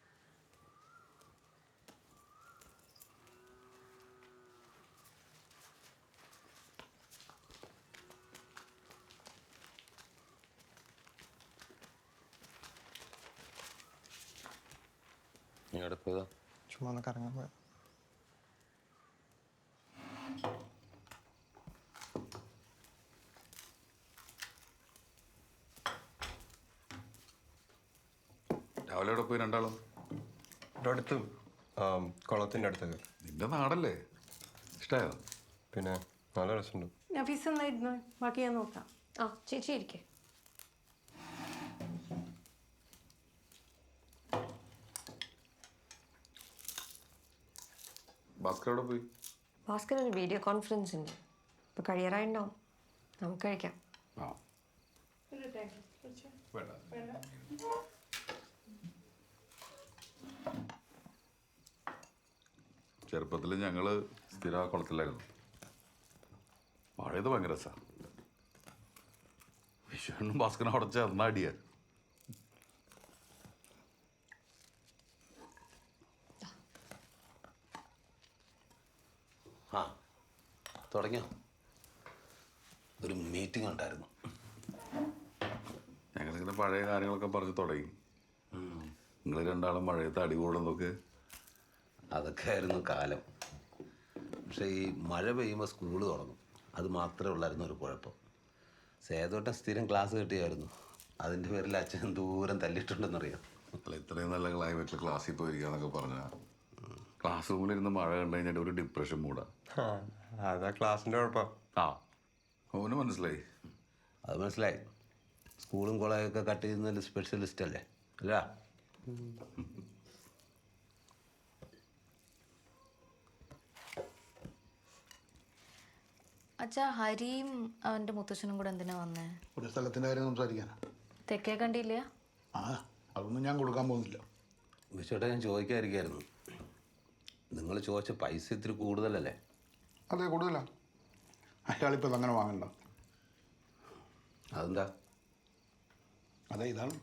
Speaker 4: നീ എവിടെ പോയതാ?
Speaker 12: ചുമ്മാ ഒന്ന് കറങ്ങാൻ പോയത്.
Speaker 5: രാവിലെ എവിടെ പോയി രണ്ടാളും?
Speaker 12: ഇവിടെ അടുത്ത് കുളത്തിൻ്റെ അടുത്തൊക്കെ.
Speaker 5: നിന്റെ നാടല്ലേ? ഇഷ്ടമായോ?
Speaker 12: പിന്നെ നല്ല രസമുണ്ട്.
Speaker 13: നഫീസ് എന്നായിരുന്നു, ബാക്കി ഞാൻ നോക്കാം. ആ, ചേച്ചി ഇരിക്കേ.
Speaker 5: ഭാസ്കർ എവിടെ പോയി?
Speaker 13: ഭാസ്കർ ഒരു വീഡിയോ കോൺഫറൻസ് ഉണ്ട്. ഇപ്പോൾ കഴിയാറായിട്ടുണ്ടാവും. നമുക്ക് കഴിക്കാം.
Speaker 5: ആ, വേണ്ട. ചെറുപ്പത്തിൽ ഞങ്ങള് സ്ഥിര കുളത്തിലായിരുന്നു. മഴയത് ഭയങ്കര രസമാണ്. വിഷുവിനും ഭാസ്കരനും അവിടെ ചേർന്നടിയാ.
Speaker 4: തുടങ്ങിയോ? ഒരു മീറ്റിംഗ് ഉണ്ടായിരുന്നു.
Speaker 5: ഞങ്ങളിങ്ങനെ പഴയ കാര്യങ്ങളൊക്കെ പറഞ്ഞ് തുടങ്ങി. നിങ്ങൾ രണ്ടാളും മഴയത്ത് അടികൂടുന്നതൊക്കെ
Speaker 4: അതൊക്കെ ആയിരുന്നു കാലം. പക്ഷേ ഈ മഴ പെയ്യുമ്പോൾ സ്കൂൾ തുടങ്ങും. അത് മാത്രമേ ഉള്ളായിരുന്നു ഒരു കുഴപ്പം. സേതോട്ടം സ്ഥിരം ക്ലാസ് കിട്ടിയായിരുന്നു. അതിൻ്റെ പേരിൽ അച്ഛൻ ദൂരം തല്ലിയിട്ടുണ്ടെന്നറിയാം.
Speaker 5: അല്ല, ഇത്രയും നല്ല ക്ലൈമറ്റിൽ ക്ലാസ്സിൽ പോയിരിക്കാന്നൊക്കെ പറഞ്ഞാൽ ക്ലാസ് റൂമിലിരുന്ന് മഴ കണ്ടു കഴിഞ്ഞാൽ ഒരു ഡിപ്രഷൻ മൂടാ.
Speaker 12: അതാ ക്ലാസ്സിൻ്റെ കുഴപ്പം.
Speaker 5: ആ, ഓന് മനസ്സിലായി.
Speaker 4: അത് മനസ്സിലായി. സ്കൂളും കോളേജൊക്കെ കട്ട് ചെയ്യുന്നതിൽ സ്പെഷ്യലിസ്റ്റ് അല്ലേ അല്ല?
Speaker 8: അച്ഛാ, ഹരിയും അവൻ്റെ മുത്തശ്ശനും കൂടെ എന്തിനാ വന്നേ?
Speaker 6: ഒരു സ്ഥലത്തിൻ്റെ കാര്യം സംസാരിക്കാനാ.
Speaker 8: തെക്കേ കണ്ടില്ല?
Speaker 6: ആ, അതൊന്നും ഞാൻ കൊടുക്കാൻ പോകുന്നില്ല.
Speaker 4: വിശ്വട്ടെ, ഞാൻ ചോദിക്കാതിരിക്കായിരുന്നു. നിങ്ങൾ ചോദിച്ച പൈസ ഇത്തിരി കൂടുതലല്ലേ?
Speaker 6: അതെ, കൂടുതലാണ്. അയാളിപ്പോൾ അങ്ങനെ വാങ്ങണ്ട.
Speaker 4: അതെന്താ?
Speaker 6: അതെ, ഇതാണ്.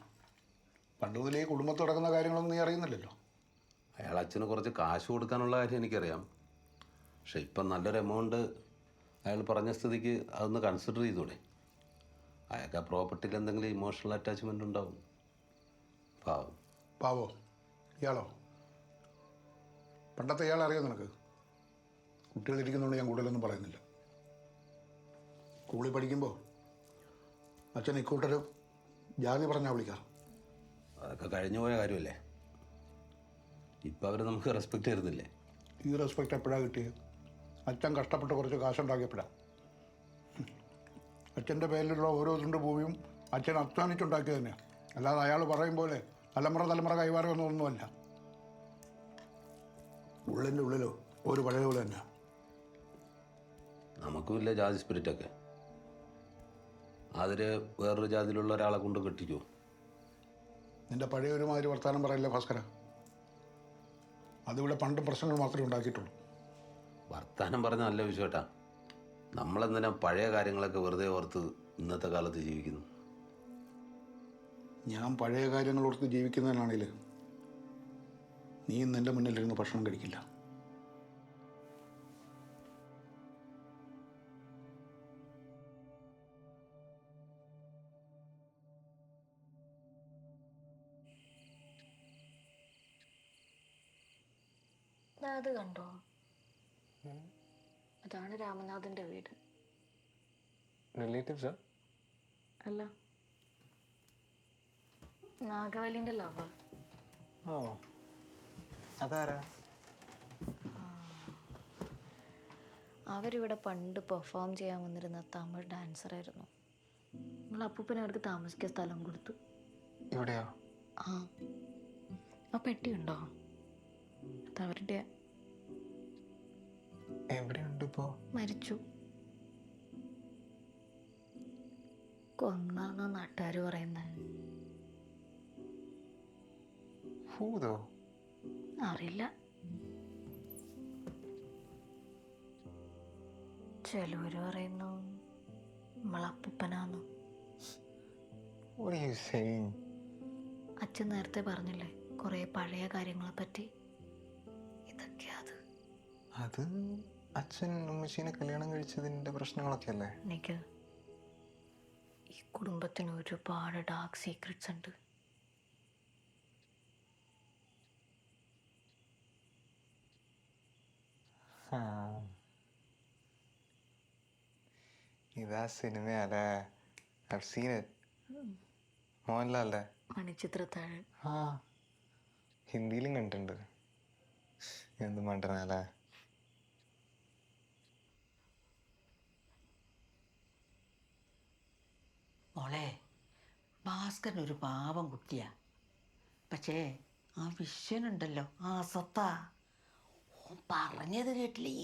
Speaker 6: പണ്ട് മുതലേ കുടുംബത്ത് നടക്കുന്ന കാര്യങ്ങളൊന്നും നീ അറിയുന്നില്ലല്ലോ.
Speaker 4: അയാൾ അച്ഛന് കുറച്ച് കാശ് കൊടുക്കാനുള്ള കാര്യം എനിക്കറിയാം. പക്ഷെ ഇപ്പം നല്ലൊരു എമൗണ്ട് അയാൾ പറഞ്ഞ സ്ഥിതിക്ക് അതൊന്ന് കൺസിഡർ ചെയ്തൂടെ? അയാൾക്ക് ആ പ്രോപ്പർട്ടിയിൽ എന്തെങ്കിലും ഇമോഷണൽ അറ്റാച്ച്മെൻ്റ് ഉണ്ടാവും. പാവം.
Speaker 6: പാവോ? ഇയാളോ? പണ്ടത്തെ ഇയാളെ അറിയാം നിനക്ക്? കുട്ടികളിരിക്കുന്നതുകൊണ്ട് ഞാൻ കൂടുതലൊന്നും പറയുന്നില്ല. സ്കൂളിൽ പഠിക്കുമ്പോൾ അച്ഛൻ ഇക്കൂട്ടരും ജാതി പറഞ്ഞാൽ വിളിക്കാം.
Speaker 4: അതൊക്കെ കഴിഞ്ഞു പോയ കാര്യമല്ലേ. ഇപ്പം അവർ നമുക്ക് റെസ്പെക്റ്റ് തരുന്നില്ലേ?
Speaker 6: ഈ റെസ്പെക്റ്റ് എപ്പോഴാണ് കിട്ടിയത്? അച്ഛൻ കഷ്ടപ്പെട്ട് കുറച്ച് കാശുണ്ടാക്കിയപ്പോഴാണ്. അച്ഛൻ്റെ പേരിലുള്ള ഓരോ തുണ്ട് ഭൂമിയും അച്ഛൻ അധ്വാനിച്ചുണ്ടാക്കിയത് തന്നെയാണ്. അല്ലാതെ അയാൾ പറയും പോലെ തലമുറ കൈമാറുമെന്നൊന്നുമല്ല. ഉള്ളിൻ്റെ ഉള്ളിലോ ഒരു പഴയ പോലെ തന്നെയാണ്.
Speaker 4: നമുക്കുമില്ല ജാതി സ്പിരിറ്റൊക്കെ. അതിൽ വേറൊരു ജാതിയിലുള്ള ഒരാളെ കൊണ്ട് കെട്ടിക്കുമോ?
Speaker 6: നിൻ്റെ പഴയ ഒരുമാതിരി വർത്തമാനം പറയില്ല ഭാസ്കര. അതിവിടെ പണ്ട് പ്രശ്നങ്ങൾ മാത്രമേ ഉണ്ടാക്കിയിട്ടുള്ളൂ.
Speaker 4: വർത്താനം പറഞ്ഞ നല്ല വിഷയട്ടാ. നമ്മളെന്തിനാ പഴയ കാര്യങ്ങളൊക്കെ വെറുതെ ഓർത്ത് ഇന്നത്തെ കാലത്ത് ജീവിക്കുന്നു?
Speaker 6: ഞാൻ പഴയ കാര്യങ്ങൾ ഓർത്ത് ജീവിക്കുന്നതിനാണെങ്കിൽ നീ നിൻ്റെ മുന്നിലിരുന്ന് ഭക്ഷണം കഴിക്കില്ല.
Speaker 8: അത് കണ്ടോ? അതാണ് രാമനാഥന്റെ വീട്.
Speaker 12: റിലേറ്റീവ്സാ?
Speaker 8: അല്ല, നാഗവല്ലിന്റെ ലവർ.
Speaker 12: ഓ, അതാരാ?
Speaker 8: അവരിവിടെ പണ്ട് പെർഫോം ചെയ്യാൻ വന്നിരുന്ന തമിഴ് ഡാൻസറായിരുന്നു. നമ്മൾ അപ്പൂപ്പനെ അവർക്ക് താമസിക്കാൻ സ്ഥലം കൊടുത്തു.
Speaker 12: ഇവിടെയോ?
Speaker 8: ആ പെട്ടിയുണ്ടോ? അതവരുടെ.
Speaker 12: എവിടെയുണ്ട് ഇപ്പോ?
Speaker 8: മരിച്ചു. കൊന്നാന്ന നാട്ടുകാർ പറയുന്നത്.
Speaker 12: ഭൂതോ?
Speaker 8: അറിയില്ല. ചിലവര് പറയുന്നു നമ്മളപ്പൂപ്പനാന്നു. അച്ഛൻ നേരത്തെ പറഞ്ഞില്ലേ കുറെ പഴയ കാര്യങ്ങളെ പറ്റി. ഇതൊക്കെയാ അത്.
Speaker 12: അത് അച്ഛൻ ഉമ്മച്ചീനെ കല്യാണം കഴിച്ചതിന്റെ പ്രശ്നങ്ങളൊക്കെ അല്ലേ?
Speaker 8: എനിക്ക് ഈ കുടുംബത്തിന് ഒരുപാട് ഡാർക്ക് സീക്രറ്റ്സ് ഉണ്ട്.
Speaker 12: ഇതാ സിനിമയല്ലേ? I've seen it. മോഹൻലാലിന്റെ
Speaker 8: മണിച്ചിത്രത്താഴ്.
Speaker 12: ആ, ഹിന്ദിയിലും കണ്ടിട്ടുണ്ട്. എന്ത് മണ്ടനല്ലേ?
Speaker 7: മോളെ, ഭാസ്കരൻ ഒരു പാവം കുട്ടിയാ. പക്ഷേ ആ വിശ്വനുണ്ടല്ലോ, ആ സത്താ പറഞ്ഞത് കേട്ടില്ലേ?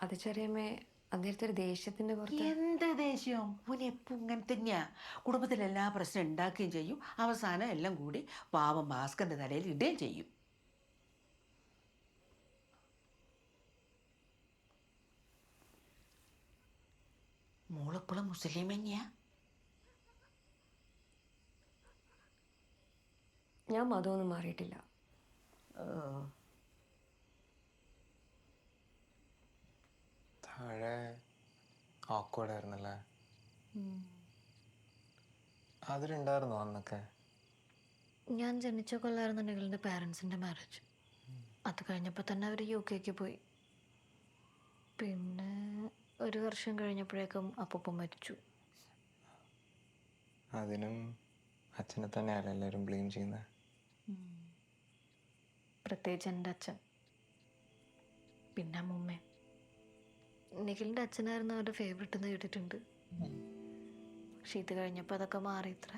Speaker 13: അത് ചെറിയമ്മേ, അദ്ദേഹത്തെ ഒരു ദേഷ്യത്തിന്റെ പുറത്ത്.
Speaker 7: എന്ത് ദേഷ്യം? ഓന് എപ്പോൾ ഇങ്ങനെ തന്നെയാ. കുടുംബത്തിൽ എല്ലാ പ്രശ്നം ഉണ്ടാക്കുകയും ചെയ്യും. അവസാനം എല്ലാം കൂടി പാവം ഭാസ്കറിന്റെ തലയിൽ ഇടുകയും ചെയ്യും. മോളിപ്പോഴും മുസ്ലിം തന്നെയാ?
Speaker 13: ഞാൻ മതമൊന്നും മാറിയിട്ടില്ല.
Speaker 12: പഴയ ആക്വേർഡായിരുന്നല്ലേ? അതിലുണ്ടായിരുന്നോ അന്നൊക്കെ?
Speaker 8: ഞാൻ ജനിച്ച കൊല്ലായിരുന്നുണ്ടെങ്കിൽ എൻ്റെ പാരൻസിൻ്റെ മാരേജ്. അത് കഴിഞ്ഞപ്പോൾ തന്നെ അവർ UK പോയി. പിന്നെ 1 വർഷം കഴിഞ്ഞപ്പോഴേക്കും അപ്പൂപ്പൻ മരിച്ചു.
Speaker 12: അതിനും അച്ഛനെ തന്നെയല്ലേ എല്ലാവരും ബ്ലെയിം ചെയ്യുന്നത്?
Speaker 8: പ്രത്യേകിച്ച് എൻ്റെ അച്ഛൻ, പിന്നെ അമ്മൂമ്മ. നിഖിലിൻ്റെ അച്ഛനായിരുന്നു അവരുടെ ഫേവറേറ്റ് എന്ന് കേട്ടിട്ടുണ്ട്. പക്ഷെ ഇത് കഴിഞ്ഞപ്പോൾ അതൊക്കെ മാറി ഇത്ര.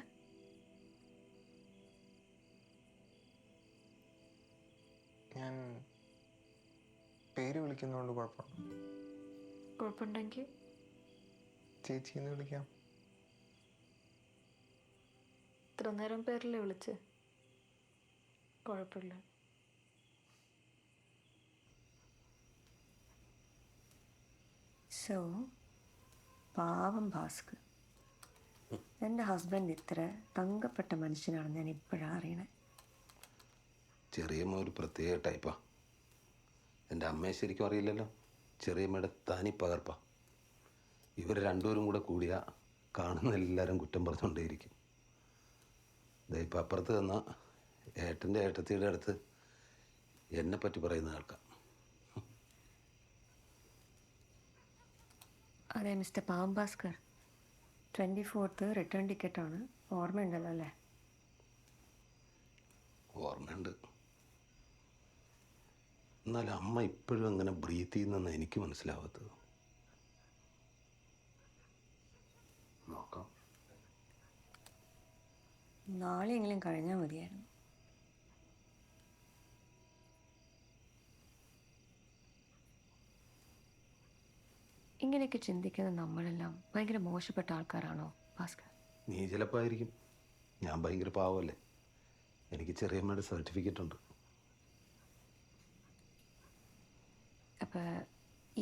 Speaker 12: ഞാൻ പേര് വിളിക്കുന്നതുകൊണ്ട് കുഴപ്പമുണ്ടോ?
Speaker 8: കുഴപ്പമുണ്ടെങ്കിൽ
Speaker 12: ചേച്ചിന്ന് വിളിക്കാം.
Speaker 8: ഇത്ര നേരം പേരില്ലേ വിളിച്ച്? കുഴപ്പമില്ല.
Speaker 13: സോ പാവം ഭാസ്കർ, എൻ്റെ ഹസ്ബൻഡ് ഇത്ര തങ്കപ്പെട്ട മനുഷ്യനാണെന്ന് ഞാൻ ഇപ്പോഴാണ് അറിയണേ.
Speaker 4: ചെറിയമ്മ ഒരു പ്രത്യേക ടൈപ്പാ. എൻ്റെ അമ്മയെ ശരിക്കും അറിയില്ലല്ലോ. ചെറിയമ്മയുടെ തനി പകർപ്പാ. ഇവർ രണ്ടുപേരും കൂടെ കൂടിയാ കാണുന്ന എല്ലാവരും കുറ്റം പറഞ്ഞുകൊണ്ടേയിരിക്കും. ഇപ്പം അപ്പുറത്ത് തന്ന ഏട്ടൻ്റെ ഏട്ടത്തിയുടെ അടുത്ത് എന്നെപ്പറ്റി പറയുന്ന കേൾക്കാം.
Speaker 13: അതെ മിസ്റ്റർ പാവം ഭാസ്കർ, 24th റിട്ടേൺ ടിക്കറ്റാണ്. ഓർമ്മയുണ്ടല്ലോ അല്ലേ?
Speaker 4: ഓർമ്മയുണ്ട്. എന്നാൽ അമ്മ ഇപ്പോഴും അങ്ങനെ ബ്രീത്ത് ചെയ്യുന്നെന്ന് എനിക്ക് മനസ്സിലാവാത്തത്. നോക്കാം.
Speaker 13: നാളെയെങ്കിലും കഴിഞ്ഞാൽ മതിയായിരുന്നു. ഇങ്ങനെയൊക്കെ ചിന്തിക്കുന്ന നമ്മളെല്ലാം ഭയങ്കര മോശപ്പെട്ട ആൾക്കാരാണോ ഭാസ്കർ?
Speaker 4: നീ ചിലപ്പോൾ ആയിരിക്കും. ഞാൻ ഭയങ്കര പാവമല്ലേ. എനിക്ക് ചെറിയമ്മയുടെ സർട്ടിഫിക്കറ്റ് ഉണ്ട്.
Speaker 13: അപ്പോൾ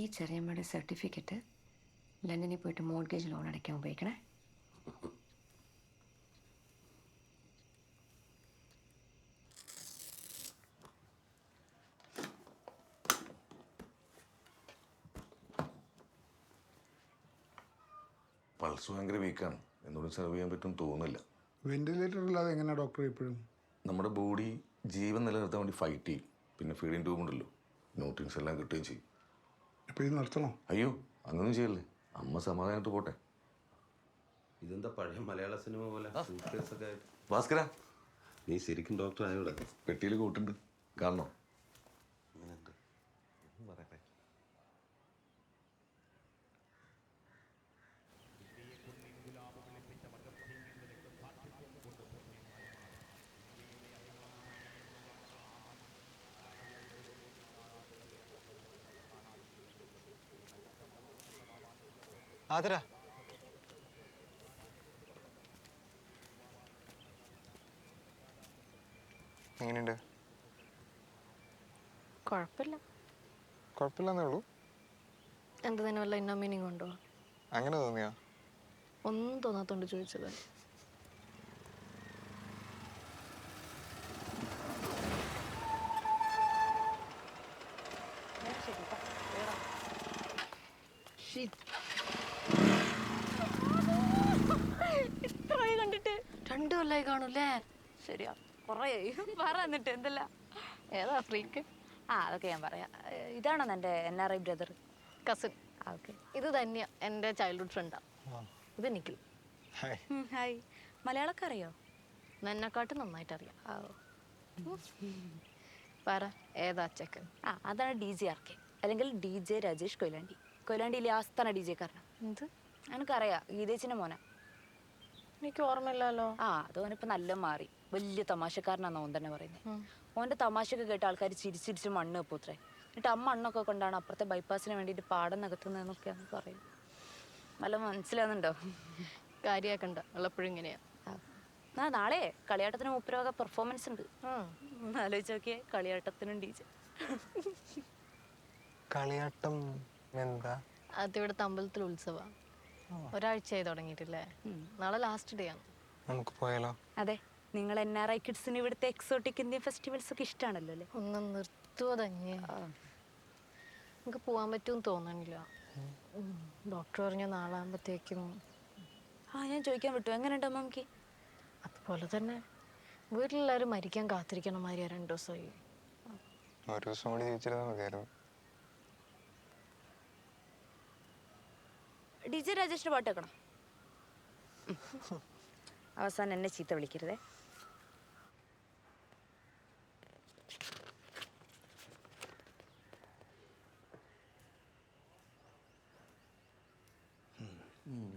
Speaker 13: ഈ ചെറിയമ്മയുടെ സർട്ടിഫിക്കറ്റ് ലണ്ടനിൽ പോയിട്ട് മോർഗേജ് ലോൺ അടയ്ക്കാൻ ഉപയോഗിക്കണേ.
Speaker 5: പൾസ് ഭയങ്കര വീക്കാണ്. എന്നോട് സെർവ് ചെയ്യാൻ പറ്റും തോന്നുന്നില്ല.
Speaker 6: വെന്റിലേറ്റർ ഇല്ലാതെ എങ്ങനെയാണ് ഡോക്ടർ ഇപ്പോഴും?
Speaker 5: നമ്മുടെ ബോഡി ജീവൻ നിലനിർത്താൻ വേണ്ടി ഫൈറ്റ് ചെയ്യും. പിന്നെ ഫീഡിങ് ട്യൂബ് ഉണ്ടല്ലോ, ന്യൂട്രിയൻസ് എല്ലാം കിട്ടുകയും ചെയ്യും.
Speaker 6: അപ്പോൾ ഇത് നിർത്തണോ?
Speaker 5: അയ്യോ, അങ്ങനൊന്നും ചെയ്യല്ലേ. അമ്മ സമാധാനമായിട്ട് പോട്ടെ.
Speaker 4: ഇതെന്താ പഴയ മലയാള സിനിമ പോലെ ഒക്കെ ആയിട്ട്?
Speaker 5: ഭാസ്കര,
Speaker 4: നീ ശരിക്കും ഡോക്ടർ ആയോടെ?
Speaker 5: പെട്ടിയിൽ കൂട്ടുണ്ട്, കാണണോ?
Speaker 4: അങ്ങനെയുണ്ട്. പറയട്ടെ.
Speaker 12: ആദര, എങ്ങനെയുണ്ട്?
Speaker 8: കുഴപ്പമില്ല.
Speaker 12: കുഴപ്പമില്ലെന്നേ ഉള്ളൂ.
Speaker 8: എന്ത് തന്നെ വല്ല ഇന്ന മീനിങ് ഉണ്ടോ?
Speaker 12: അങ്ങനെ തോന്നിയാ?
Speaker 8: ഒന്നും തോന്നാത്തോണ്ട് ചോദിച്ചത്. ഇത്രയായി കണ്ടിട്ട് 2 കൊല്ലമായി കാണൂല്ലേ? ശരിയാ, കുറേ പറ. എന്നിട്ട് എന്തല്ല, ഏതാ ഫ്രീക്ക്?
Speaker 3: അതൊക്കെ ഞാൻ പറയാം. ഇതാണോ എൻ്റെ NRI ബ്രദർ,
Speaker 8: കസിൻ?
Speaker 3: ഓക്കെ.
Speaker 8: ഇത് തന്നെയാ എൻ്റെ ചൈൽഡ്ഹുഡ് ഫ്രണ്ടാ. ഇത് നിഖിൽ.
Speaker 3: ഹായ്. മലയാളമൊക്കെ അറിയോ?
Speaker 8: എന്നെക്കാട്ടും നന്നായിട്ട് അറിയാം. പറ, ഏതാ ചെക്കൻ?
Speaker 3: അതാണ് DJ RK, അല്ലെങ്കിൽ DJ രാജേഷ് കൊയിലാണ്ടി. കൊയിലാണ്ടിയിലെ ആസ്ഥാന DJ കാരനാണ്.
Speaker 8: എന്ത്?
Speaker 3: എനിക്കറിയാം, ഗീതേച്ചിൻ്റെ മോനെ.
Speaker 8: എനിക്ക് ഓർമ്മയില്ലല്ലോ.
Speaker 3: അത് ഓനിപ്പോൾ നല്ല മാറി. വലിയ തമാശക്കാരനാണെന്ന് ഓൻ തന്നെ പറയുന്നത്. ഓൻ്റെ തമാശയൊക്കെ കേട്ട് ആൾക്കാർ ചിരിച്ചിരിച്ച് മണ്ണ് വെപ്പൂത്രേ. എന്നിട്ട് മണ്ണൊക്കെ കൊണ്ടാണ് അപ്പുറത്തെ ബൈപ്പാസിന് വേണ്ടിയിട്ട് പാടം നികത്തുന്നതെന്നൊക്കെയാണ് പറയും. നല്ല മനസ്സിലാവുന്നുണ്ടോ?
Speaker 8: കാര്യമാക്കണ്ട, ഉള്ളപ്പോഴും ഇങ്ങനെയാ.
Speaker 3: നാളെ കളിയാട്ടത്തിന് മുപ്പരവക പെർഫോമൻസ് ഉണ്ട്. ആലോചിച്ച് നോക്കിയേ, കളിയാട്ടത്തിനും DJ.
Speaker 12: കളിയാട്ടം എന്താ?
Speaker 8: അത് ഇവിടുത്തെ അമ്പലത്തിൽ ഉത്സവം. ഒരാഴ്ചയായി തുടങ്ങിയിട്ടില്ലേ? നാളെ ലാസ്റ്റ് ഡേ ആണ്.
Speaker 12: നമുക്ക് പോയാലോ?
Speaker 3: അതെ, നിങ്ങൾ NRI കിഡ്സിന് ഇവിടുത്തെ എക്സോട്ടിക് ഇന്ത്യൻ ഫെസ്റ്റിവൽസ് ഒക്കെ ഇഷ്ടമാണല്ലോ അല്ലേ?
Speaker 8: ഒന്ന് നിർത്തുവോ തന്നെ? നമുക്ക് പോകാൻ പറ്റുമെന്ന് തോന്നണില്ല. ഡോക്ടർ പറഞ്ഞു നാളാകുമ്പോഴത്തേക്കും.
Speaker 3: ഞാൻ ചോദിക്കാൻ വിട്ടു, എങ്ങനെയുണ്ട് അമ്മമ്മക്ക്?
Speaker 8: അതുപോലെ തന്നെ വീട്ടിലെല്ലാവരും മരിക്കാൻ കാത്തിരിക്കണ മാതിരിയാ 2 ദിവസമായി.
Speaker 12: ഒരു ദിവസം കൂടി ജീവിച്ചിരുന്നാൽ മതിയായിരുന്നു.
Speaker 3: DJ രാജേഷിന്റെ പാട്ട് വെക്കണം. അവസാനം എന്നെ ചീത്ത വിളിക്കരുതേ.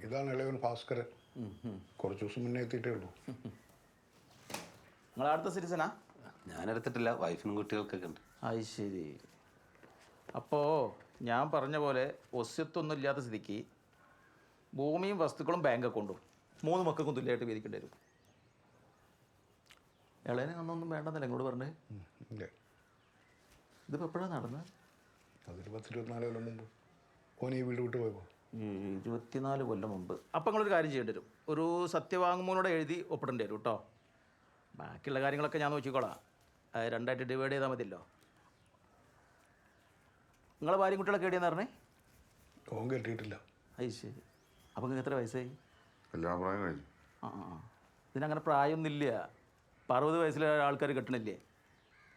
Speaker 6: ഇതാണ് ഇളയവൻ ഭാസ്കരൻ. കുറച്ച് ദിവസം മുന്നേ എത്തിയിട്ടേ ഉള്ളൂ.
Speaker 15: നിങ്ങൾ അടുത്ത സിറ്റിസനാ?
Speaker 4: ഞാനെടുത്തിട്ടില്ല, വൈഫിനും കുട്ടികൾക്കൊക്കെ ഉണ്ട്.
Speaker 15: അത് ശരി. അപ്പോൾ ഞാൻ പറഞ്ഞ പോലെ ഒസ്യത്തൊന്നും ഇല്ലാത്ത സ്ഥിതിക്ക് ഭൂമിയും വസ്തുക്കളും ബാങ്ക് അക്കൗണ്ടും 3 മക്കൾക്കും തുല്യമായിട്ട് വീതിക്കേണ്ടി വരും. ഇളയനെ അന്നൊന്നും വേണ്ടെന്നല്ല എന്നോട് പറഞ്ഞേ. ഇതിപ്പോൾ എപ്പോഴാണ് നടന്നത്?
Speaker 6: അതൊരു 10-24 കൊല്ലം മുമ്പ് ഓൻ ഈ വീട് വിട്ട് പോയപ്പോൾ.
Speaker 15: 24 കൊല്ലം മുമ്പ്. അപ്പം നിങ്ങളൊരു കാര്യം ചെയ്യേണ്ടി വരും, ഒരു സത്യവാങ്മൂലൂടെ എഴുതി ഒപ്പിടേണ്ടി വരും കേട്ടോ. ബാക്കിയുള്ള കാര്യങ്ങളൊക്കെ ഞാൻ നോക്കിക്കോളാം. അത് 2ആയിട്ട് ഡിവൈഡ് ചെയ്താൽ മതിയല്ലോ. നിങ്ങളെ ഭാര്യയും കുട്ടികളൊക്കെ എവിടെയെന്ന് പറഞ്ഞേ?
Speaker 6: ഓൻ കെട്ടിയിട്ടില്ല.
Speaker 15: അത് ശരി. അപ്പം നിങ്ങൾക്ക് എത്ര വയസ്സായി?
Speaker 5: കല്യാണ പ്രായം കഴിഞ്ഞു.
Speaker 15: ആ ഇതിനങ്ങനെ പ്രായമൊന്നുമില്ല. 60 വയസ്സിലെ ആൾക്കാർ കെട്ടണില്ലേ?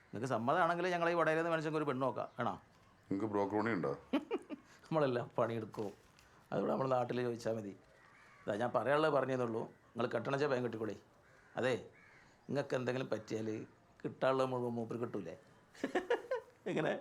Speaker 15: നിങ്ങൾക്ക് സമ്മതമാണെങ്കിൽ ഞങ്ങൾ ഈ വടകരയിൽ നിന്ന് മനുഷ്യർക്ക് ഒരു പെണ്ണ് നോക്കാം. വേണോ?
Speaker 5: നിങ്ങൾക്ക് ബ്രോക്കർ പണി ഉണ്ടോ?
Speaker 15: നമ്മളെല്ലാം പണിയെടുക്കും. അതുകൂടെ നമ്മൾ നാട്ടിൽ ചോദിച്ചാൽ മതി. അതാ ഞാൻ പറയാനുള്ളത് പറഞ്ഞതേന്നുള്ളൂ. നിങ്ങൾ കെട്ടണച്ചാൽ ഭയം കെട്ടിക്കോളേ. അതെ, നിങ്ങൾക്ക് എന്തെങ്കിലും പറ്റിയാൽ കിട്ടാനുള്ളത് മുഴുവൻ മൂപ്പർ കിട്ടൂലേ? എങ്ങനെ?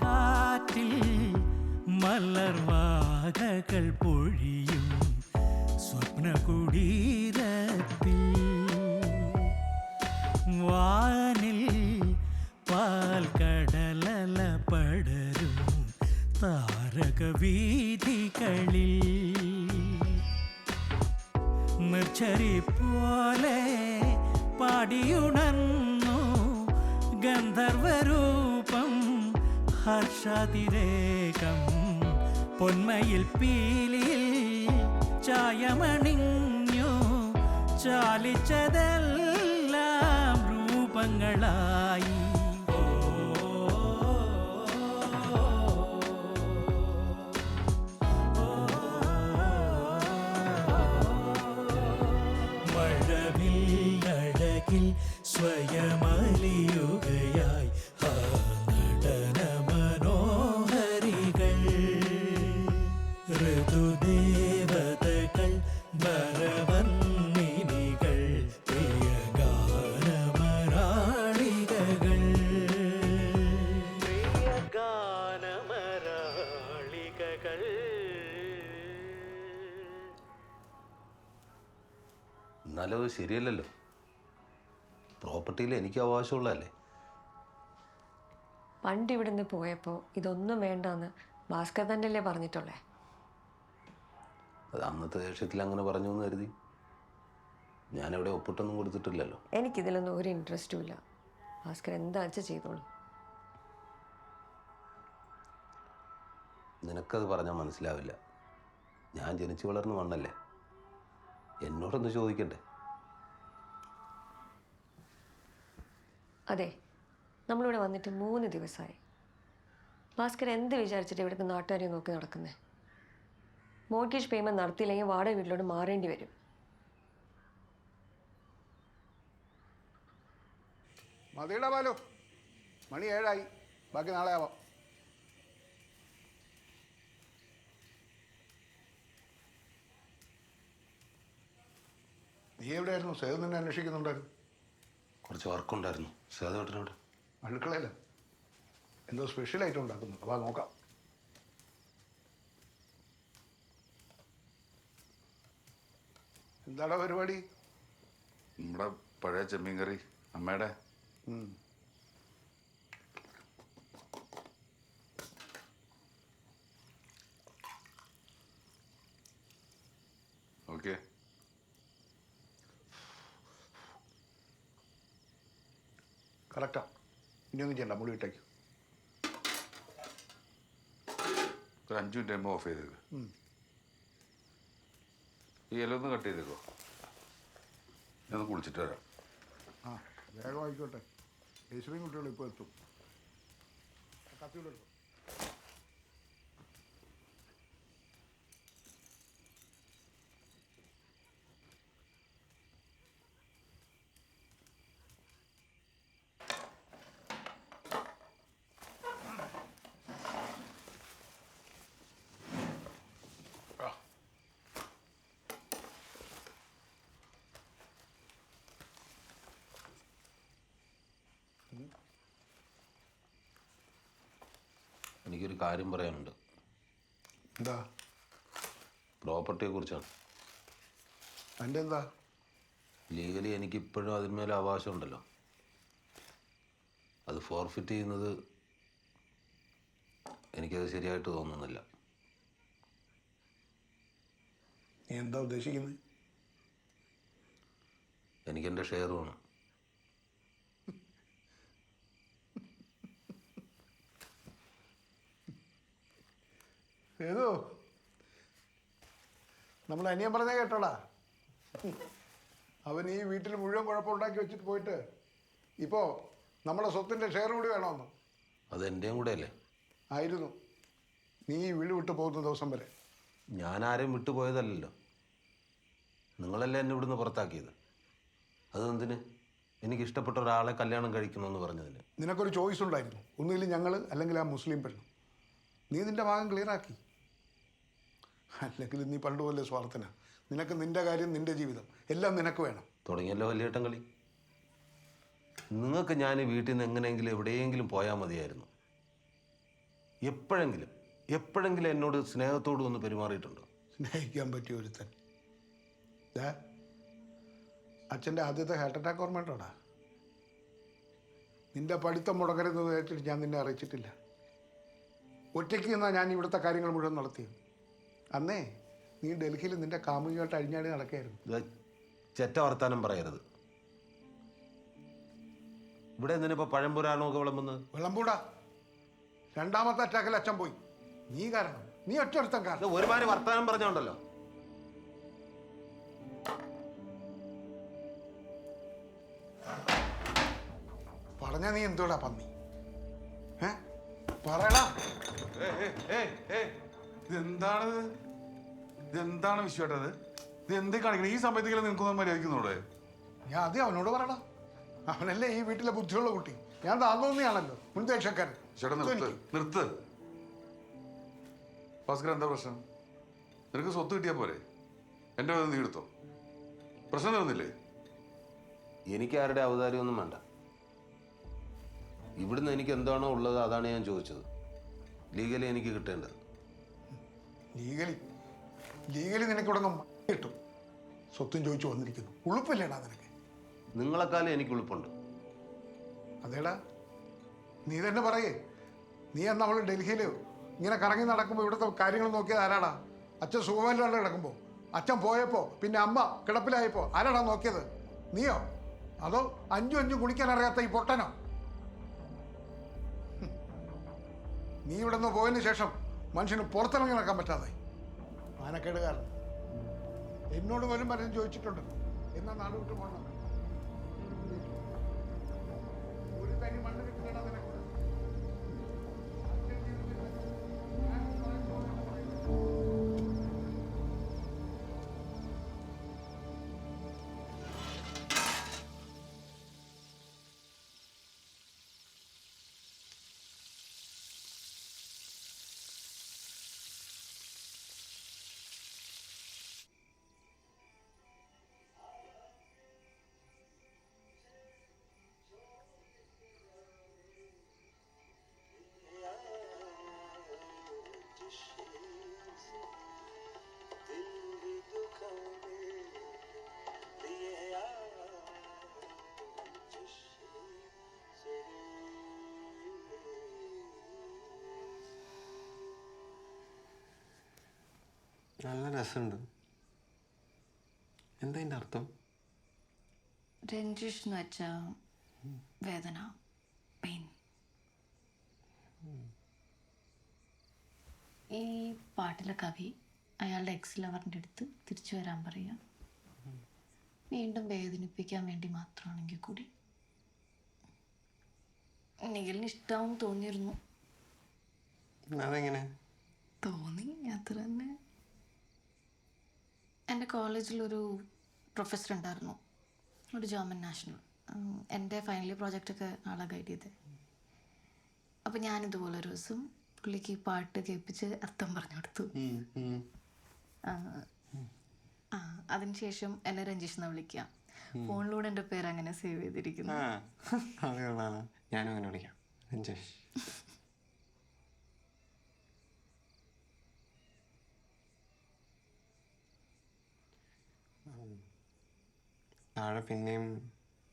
Speaker 9: കാറ്റിൽ മലർവാകകൾ പൊഴിയും സ്വപ്നകുടീരത്തിൽ വാനിൽ പാൽക്കടലല പടരും താരകവീഥികളിൽ നിർച്ചരി പോലെ പാടിയുണർന്നു ഗന്ധർവരൂപം ഹർഷാതിരേകം പൊന്മയിൽ പീലിൽ ചായമണിഞ്ഞു ചാലിച്ചതെല്ലാം രൂപങ്ങളായി. മഴവില്ലഴകിൽ സ്വയമലിയുകയായി ഋതുദേവതകൾ വരവർണ്ണിനികൾ പ്രിയഗാനമരാളികകൾ പ്രിയഗാനമരാളികകൾ.
Speaker 4: എന്നാലും അത് ശരിയല്ലല്ലോ. പ്രോപ്പർട്ടിയിൽ എനിക്ക് അവകാശമുള്ളതല്ലേ.
Speaker 13: പണ്ട് ഇവിടുന്ന് പോയപ്പോൾ ഇതൊന്നും വേണ്ടെന്ന് ഭാസ്കർ തന്നെയല്ലേ പറഞ്ഞിട്ടുള്ളേ.
Speaker 4: അത് അന്നത്തെ ദേഷ്യത്തിൽ അങ്ങനെ പറഞ്ഞു എന്ന് കരുതി ഞാനിവിടെ ഒപ്പിട്ടൊന്നും കൊടുത്തിട്ടില്ലല്ലോ.
Speaker 13: എനിക്കിതിലൊന്നും ഒരു ഇൻട്രസ്റ്റും ഇല്ല. ഭാസ്കർ എന്താ വെച്ചാൽ ചെയ്തോളൂ.
Speaker 4: നിനക്കത് പറഞ്ഞാൽ മനസ്സിലാവില്ല. ഞാൻ ജനിച്ചു വളർന്നു വന്നല്ലേ, എന്നോടൊന്ന് ചോദിക്കണ്ടേ?
Speaker 13: അതെ, നമ്മളിവിടെ വന്നിട്ട് 3 ദിവസമായി. ഭാസ്കർ എന്ത് വിചാരിച്ചിട്ട് ഇവിടുത്തെ നാട്ടുകാരെ നോക്കി നടക്കുന്നേ? മോർഗേജ് പേയ്മെൻറ്റ് നടത്തിയില്ലെങ്കിൽ വാടക വീട്ടിലോട്ട് മാറേണ്ടി വരും.
Speaker 6: മതിയുടെ ബാലു, മണി 7 ബാക്കി നാളെ ആവാം. നീ എവിടെയായിരുന്നു? സേതു നിന്നെ അന്വേഷിക്കുന്നുണ്ടായിരുന്നു.
Speaker 4: കുറച്ച് വർക്കുണ്ടായിരുന്നു. സേതുവേട്ടനോട്
Speaker 6: അടുക്കളയില്ല, എന്തോ സ്പെഷ്യലായിട്ട് ഉണ്ടാക്കുന്നു. അപ്പോൾ നോക്കാം. എന്താടാ പരിപാടി?
Speaker 5: നമ്മുടെ പഴയ ചെമ്മീൻ കറി അമ്മയുടെ. നോക്കിയേ.
Speaker 6: കറക്റ്റാ. ഇനിയൊന്നും ചെയ്യണ്ട, മുടി ഇട്ടേക്ക്.
Speaker 5: ഒരു 5 മിനിറ്റ് ആകുമ്പോൾ ഓഫ് ചെയ്തേക്ക്. ഈ ഇല ഒന്ന് കട്ട് ചെയ്തേക്കോ. ഞാൻ കുളിച്ചിട്ട് വരാം.
Speaker 6: ആ വേഗം ആയിക്കോട്ടെ. യേശുവിൻ കുട്ടികൾ ഇപ്പോൾ എത്തും. കത്തിയുടെ എടുക്കും.
Speaker 4: എനിക്കൊരു കാര്യം പറയാനുണ്ട്.
Speaker 6: എന്താ?
Speaker 4: പ്രോപ്പർട്ടിയെ കുറിച്ചാണ്.
Speaker 6: എൻ്റെ എന്താ?
Speaker 4: ലീഗലി എനിക്കിപ്പോഴും അതിന്മേലെ അവകാശമുണ്ടല്ലോ. അത് ഫോർഫിറ്റ് ചെയ്യുന്നത് എനിക്കത് ശരിയായിട്ട് തോന്നുന്നില്ല.
Speaker 6: നീ എന്താ ഉദ്ദേശിക്കുന്നത്?
Speaker 4: എനിക്കെൻ്റെ ഷെയർ വേണം.
Speaker 6: ഏതോ നമ്മൾ അനിയൻ പറഞ്ഞേ കേട്ടോടാ. അവൻ ഈ വീട്ടിൽ മുഴുവൻ കുഴപ്പമുണ്ടാക്കി വെച്ചിട്ട് പോയിട്ട് ഇപ്പോൾ നമ്മുടെ സ്വത്തിൻ്റെ ഷെയർ കൂടി വേണമെന്ന്.
Speaker 4: അത് എൻ്റെയും കൂടെ അല്ലേ?
Speaker 6: ആയിരുന്നു. നീ ഈ വീട് വിട്ടു പോകുന്ന ദിവസം വരെ.
Speaker 4: ഞാൻ ആരെയും വിട്ടുപോയതല്ലല്ലോ. നിങ്ങളല്ലേ എന്നെ ഇവിടുന്ന് പുറത്താക്കിയത്. അതെന്തിന്? എനിക്കിഷ്ടപ്പെട്ട ഒരാളെ കല്യാണം കഴിക്കണമെന്ന് പറഞ്ഞതിന്.
Speaker 6: നിനക്കൊരു ചോയ്സ് ഉണ്ടായിരുന്നു. ഒന്നുകിൽ ഞങ്ങൾ, അല്ലെങ്കിൽ ആ മുസ്ലിം പെണ്ണ്. നീ നിൻ്റെ ഭാഗം ക്ലിയറാക്കി. അല്ലെങ്കിൽ നീ പണ്ടുപോലെ സ്വാർത്ഥന. നിനക്ക് നിൻ്റെ കാര്യം, നിൻ്റെ ജീവിതം എല്ലാം നിനക്ക് വേണം.
Speaker 4: തുടങ്ങിയല്ലോ വലിയേട്ടൻ കളി. നിങ്ങൾക്ക് ഞാൻ വീട്ടിൽ നിന്ന് എങ്ങനെയെങ്കിലും എവിടെയെങ്കിലും പോയാൽ മതിയായിരുന്നു. എപ്പോഴെങ്കിലും എന്നോട് സ്നേഹത്തോട് ഒന്ന് പെരുമാറിയിട്ടുണ്ടോ?
Speaker 6: സ്നേഹിക്കാൻ പറ്റിയ ഒരുത്തൻ. അച്ഛൻ്റെ ആദ്യത്തെ ഹാർട്ട് അറ്റാക്ക് ഓർമ്മയുണ്ടോടാ? നിൻ്റെ പഠിത്തം മുടങ്ങരുതെന്ന് വെച്ചിട്ട് ഞാൻ നിന്നെ അറിയിച്ചിട്ടില്ല. ഒറ്റയ്ക്ക് നിന്നാണ് ഞാൻ ഇവിടുത്തെ കാര്യങ്ങൾ മുഴുവൻ നടത്തിയത്. അന്നേ നീ ഡൽഹിയിൽ നിൻ്റെ കാമുകിയായിട്ട് അഴിഞ്ഞാടി നടക്കുകയായിരുന്നു.
Speaker 4: ചെറ്റ വർത്താനം പറയരുത്. ഇവിടെ എന്തിനിപ്പോൾ പഴംപുരാണോ ഒക്കെ വിളമ്പുന്നത്?
Speaker 6: വിളമ്പൂടാ. രണ്ടാമത്തെ അറ്റാക്കിൽ അച്ഛൻ പോയി. നീ കാരണം. നീ ഒറ്റ കാരണം.
Speaker 4: ഒരുമാതിരി വർത്താനം പറഞ്ഞോണ്ടല്ലോ.
Speaker 6: പറഞ്ഞ നീ എന്തോടാ പന്നി? പറയടാ.
Speaker 5: ഇതെന്താണ് വിശ്വട്ടത്? ഇത് എന്തേ കാണിക്കണം? ഈ സമയത്തേക്ക് നിനക്കൊന്നും മര്യാദിക്കുന്നൂടെ?
Speaker 6: ഞാൻ ആദ്യം അവനോട് പറയടാ. അവനല്ലേ ഈ വീട്ടിലെ ബുദ്ധിയുള്ള കുട്ടി. ഞാൻ താന്നോന്നിയാണല്ലോ മുൻദേശക്കാരൻ.
Speaker 5: ചേട്ടാ നിർത്ത്. ഭാസ്കർ, എന്താ പ്രശ്നം? നിനക്ക് സ്വത്ത് കിട്ടിയാൽ പോരെ? എൻ്റെ നീ എടുത്തോ. പ്രശ്നം തീർന്നില്ലേ?
Speaker 4: എനിക്ക് ആരുടെ ഔദാര്യമൊന്നും വേണ്ട. ഇവിടുന്ന് എനിക്ക് എന്താണോ ഉള്ളത് അതാണ് ഞാൻ ചോദിച്ചത്. ലീഗലി എനിക്ക് കിട്ടേണ്ടത്.
Speaker 6: ലീഗലി നിനക്കിവിടെ കിട്ടും. സ്വത്തും ചോദിച്ചു വന്നിരിക്കുന്നു. ഉളുപ്പില്ലേടാ നിനക്ക്?
Speaker 4: നിങ്ങളെക്കാലം എനിക്ക് ഉളുപ്പുണ്ട്.
Speaker 6: അതേടാ, നീ തന്നെ പറയേ. നീ അന്ന് അവൾ ഡൽഹിയിൽ ഇങ്ങനെ കറങ്ങി നടക്കുമ്പോൾ ഇവിടുത്തെ കാര്യങ്ങൾ നോക്കിയത് ആരാടാ? അച്ഛൻ സുഖമല്ലാണ്ട് കിടക്കുമ്പോൾ, അച്ഛൻ പോയപ്പോൾ, പിന്നെ അമ്മ കിടപ്പിലായപ്പോൾ ആരാടാ നോക്കിയത്? നീയോ? അതോ അഞ്ചും കുളിക്കാൻ അറിയാത്ത ഈ പൊട്ടനോ? നീ ഇവിടെ നിന്ന് പോയതിന് ശേഷം മനുഷ്യന് പുറത്തിറങ്ങി നടക്കാൻ പറ്റാതെ മാനക്കേട് കാരണം എന്നോട് പോലും പലരും ചോദിച്ചിട്ടുണ്ട്, എന്നാ നാട് വിട്ട് പോകണം. ഒരു തനി മണ്ണ് കിട്ടില്ലടാ നിനക്ക്.
Speaker 12: നല്ല രസമുണ്ട്. എന്താ അതിൻ്റെ അർത്ഥം?
Speaker 8: രഞ്ജിഷ് എന്ന് വെച്ചാൽ വേദന, പെയിൻ. ഈ പാട്ടിലെ കവി അയാളുടെ എക്സ് ലവറിൻ്റെ അടുത്ത് തിരിച്ചു വരാൻ പറയുക, വീണ്ടും വേദനിപ്പിക്കാൻ വേണ്ടി മാത്രമാണെങ്കിൽ കൂടി. നിഖിലിന് ഇഷ്ടമാവും തോന്നിയിരുന്നു.
Speaker 12: അതെങ്ങനെ
Speaker 8: തോന്നി? അത്ര തന്നെ. എൻ്റെ കോളേജിലൊരു പ്രൊഫസർ ഉണ്ടായിരുന്നു, ഒരു ജർമ്മൻ നാഷണൽ. എൻ്റെ ഫൈനൽ പ്രോജക്റ്റൊക്കെ ആളെ ഗൈഡ് ചെയ്ത്. അപ്പോൾ ഞാനിതുപോലെ ഒരു ദിവസം പുള്ളിക്ക് ഈ പാട്ട് കേൾപ്പിച്ച് അർത്ഥം പറഞ്ഞു കൊടുത്തു. അതിനുശേഷം എന്നെ രഞ്ജിഷ് എന്നാ വിളിക്കുക. ഫോണിലൂടെ എൻ്റെ പേര് അങ്ങനെ സേവ് ചെയ്തിരിക്കുന്നു.
Speaker 12: ഞാനും അങ്ങനെ വിളിക്കാം, രഞ്ജിഷ്. താഴെ പിന്നെയും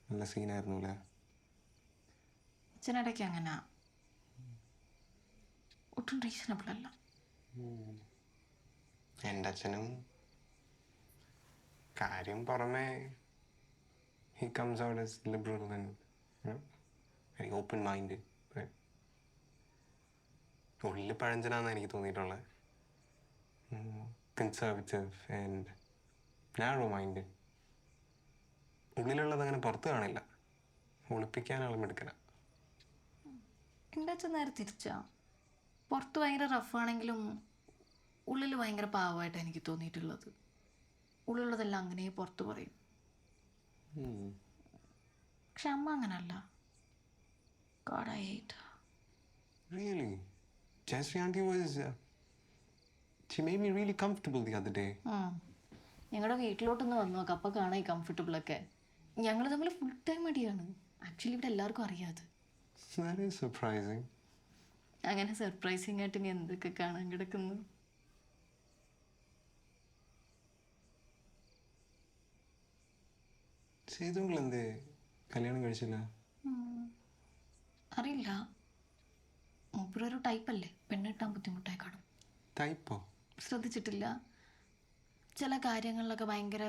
Speaker 12: നല്ല സീനായിരുന്നു അല്ലേ?
Speaker 8: അച്ഛനിടയ്ക്ക് അങ്ങനെ ഒട്ടും റീസണബിൾ അല്ല.
Speaker 12: എൻ്റെ അച്ഛനും കാര്യം പുറമെ he comes out as liberal and very open minded, but ഉള്ളിൽ പഴഞ്ചനാന്ന് എനിക്ക് തോന്നിയിട്ടുള്ളത്. Conservative and narrow minded. ഉള്ളിലുള്ളത് അങ്ങനെ പുറത്ത് കാണില്ല, ഒളിപ്പിക്കാനാളും എടുക്കണം.
Speaker 8: എൻ്റെ അച്ഛൻ നേരെ തിരിച്ചാ. പുറത്ത് ഭയങ്കര റഫാണെങ്കിലും ഉള്ളിൽ ഭയങ്കര പാവമായിട്ടാണ് എനിക്ക് തോന്നിയിട്ടുള്ളത്. ഉള്ളിലുള്ളതെല്ലാം അങ്ങനെ പുറത്ത് പറയും. പക്ഷെ അമ്മ അങ്ങനല്ല. God, I hate her.
Speaker 12: Really? Jayashree auntie was she made me really comfortable the other day.
Speaker 8: ഞങ്ങളുടെ വീട്ടിലോട്ടൊന്ന് വന്നു നോക്കാം, അപ്പം കാണാം ഈ കംഫർട്ടബിളൊക്കെ. ഞങ്ങൾ തമ്മിൽ ഫുൾ ടൈം മടിയാണ്. ആക്ച്വലി ഇവിടെ എല്ലാവർക്കും അറിയാതെ.
Speaker 12: That is surprising.
Speaker 8: അങ്ങനെ സർപ്രൈസിങ് ആയിട്ട് ഇനി എന്തൊക്കെ കാണാൻ കിടക്കുന്നു.
Speaker 12: സേതുങ്ങൾ എന്തേ കല്യാണം കഴിച്ചില്ല?
Speaker 8: അറിയില്ല, മൂപ്പരൊരു ടൈപ്പല്ലേ, പെണ്ണിട്ടാൻ ബുദ്ധിമുട്ടായി കാണും.
Speaker 12: ടൈപ്പോ?
Speaker 8: ശ്രദ്ധിച്ചിട്ടില്ല. ചില കാര്യങ്ങളിലൊക്കെ ഭയങ്കര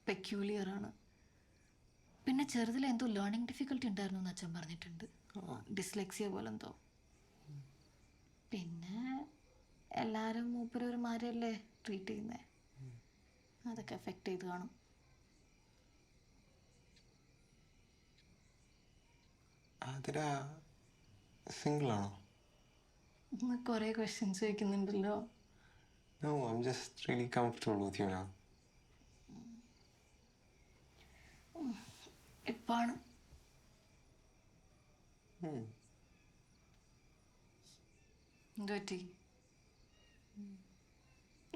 Speaker 8: പെക്യൂലിയറാണ്. പിന്നെ ചെറുതിൽ എന്തോ ലേണിംഗ് ഡിഫിക്കൽട്ടി ഉണ്ടായിരുന്നു എന്ന് അച്ഛൻ പറഞ്ഞിട്ടുണ്ട്. ഡിസ്ലെക്സിയ പോലെ എന്തോ. പിന്നെ എല്ലാവരും മൂപ്പരൊരുമാരല്ലേ ട്രീറ്റ് ചെയ്യുന്നത്, അതൊക്കെ എഫക്റ്റ് ചെയ്ത് കാണും.
Speaker 12: അതിര സിംഗിളാണോ?
Speaker 8: കുറേ ക്വസ്റ്റ്യൻസ് ചോദിക്കുന്നുണ്ടല്ലോ.
Speaker 12: No, I'm just really comfortable with you now.
Speaker 8: ഇപ്പാണ്. എന്ത് പറ്റി?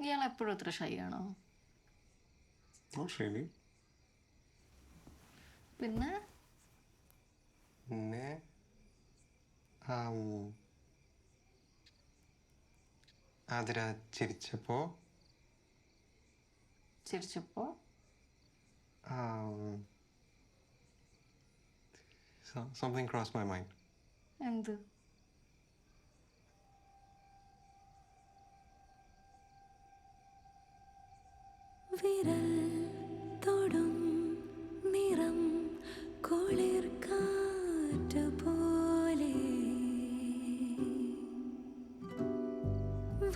Speaker 8: ഇയാൾ എപ്പോഴും അത്ര ഷൈ ആണോ?
Speaker 12: Not really.
Speaker 8: പിന്നെ
Speaker 12: Athira ചിരിച്ചപ്പോ something crossed my mind.
Speaker 8: എന്ത്?
Speaker 16: വിരൽ തൊടും നിറം കുളിർ കാറ്റ് പോലെ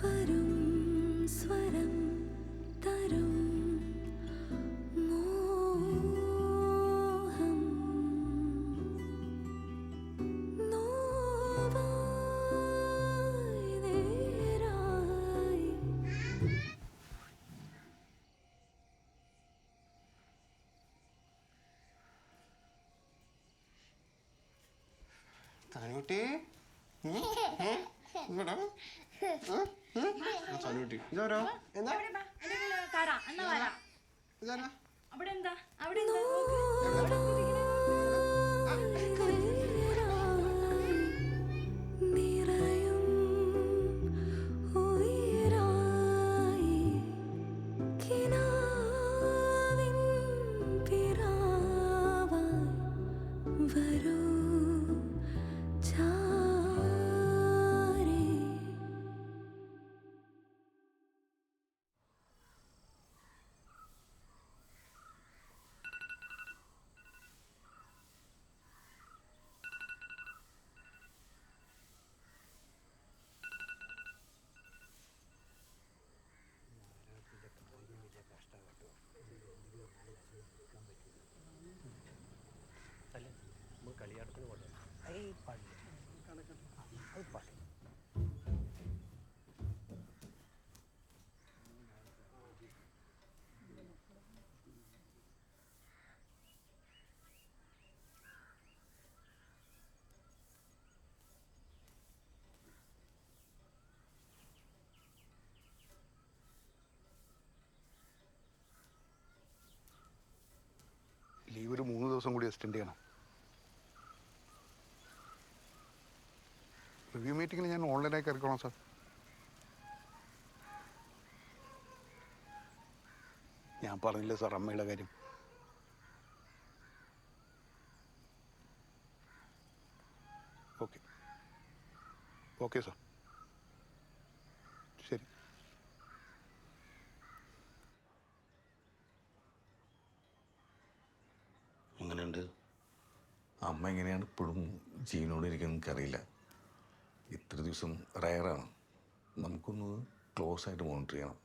Speaker 16: വരും സ്വരം തരും മോഹം നോവായി നേരായി.
Speaker 12: താനുകുട്ടി, താനുകുട്ടി ഇതാരോ? എന്താ ഇതാരാ?
Speaker 16: അവിടെ എന്താ നിറയും ഉയരായി കിനാവിൻ പിറാവായി വരൂ ചാരേ.
Speaker 6: ലീവ് ഒരു 3 ദിവസം കൂടി എക്സ്റ്റെൻഡ് ചെയ്യണം. റിവ്യൂ മീറ്റിങ്ങിൽ ഞാൻ ഓൺലൈനായി കയറിക്കോളാം സാർ. ഞാൻ പറഞ്ഞില്ലേ സാർ അമ്മയുടെ കാര്യം. ഓക്കെ ഓക്കെ സാർ, ശരി.
Speaker 5: എങ്ങനെയുണ്ട് അമ്മ? എങ്ങനെയാണ് ഇപ്പോഴും ജീവനോട് ഇരിക്കുന്നത് എനിക്കറിയില്ല. ഇത്ര ദിവസം റയറാണ്. നമുക്കൊന്ന് ക്ലോസ് ആയിട്ട് മോണിറ്റർ ചെയ്യണം.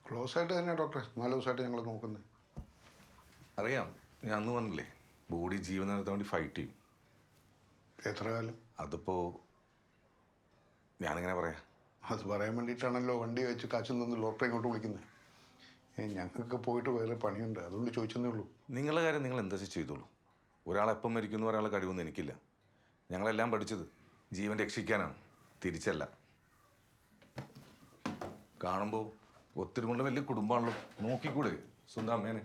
Speaker 6: ക്ലോസ് ആയിട്ട് തന്നെ ഡോക്ടറെ 4 ദിവസമായിട്ട് ഞങ്ങൾ നോക്കുന്നത്.
Speaker 5: അറിയാം, ഞാൻ അന്ന് പറഞ്ഞില്ലേ ബോഡി ജീവൻ നിലനിർത്താൻ വേണ്ടി ഫൈറ്റ് ചെയ്യും.
Speaker 6: എത്ര കാലം?
Speaker 5: അതിപ്പോൾ ഞാനെങ്ങനെ പറയാം?
Speaker 6: അത് പറയാൻ വേണ്ടിയിട്ടാണല്ലോ വണ്ടി വെച്ച് കാശിൽ നിന്ന് ഡോക്ടറെ ഇങ്ങോട്ട് വിളിക്കുന്നത്. ഞങ്ങൾക്ക് പോയിട്ട് വേറെ പണിയുണ്ട്, അതുകൊണ്ട് ചോദിച്ചെന്നേ ഉള്ളൂ.
Speaker 5: നിങ്ങളുടെ കാര്യം നിങ്ങൾ എന്താ ചെയ്തോളൂ. ഒരാളെപ്പം മരിക്കുന്നു ഒരാളെ കഴിവൊന്നും എനിക്കില്ല. ഞങ്ങളെല്ലാം പഠിച്ചത് ജീവൻ രക്ഷിക്കാനാണ്, തിരിച്ചല്ല. കാണുമ്പോൾ ഒത്തിരി കൊണ്ട് വലിയ കുടുംബമാണല്ലോ, നോക്കിക്കൂടെ സ്വന്തം അമ്മേനെ?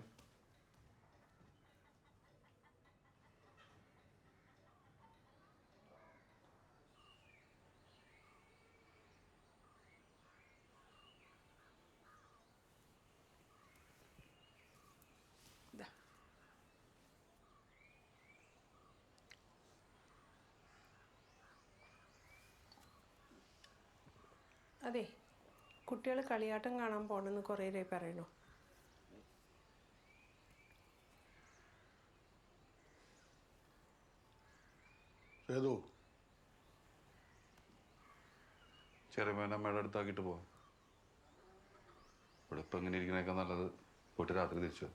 Speaker 17: അതെ, കുട്ടികൾ കളിയാട്ടം കാണാൻ പോകണമെന്ന് കുറേ പറയണു.
Speaker 6: ഏതോ
Speaker 5: ചെറുമേനമ്മയുടെ അടുത്താക്കിയിട്ട് പോവാം. ഇവിടെ ഇപ്പം എങ്ങനെ ഇരിക്കണേക്കാൾ നല്ലത് പോയിട്ട് രാത്രി തിരിച്ചു.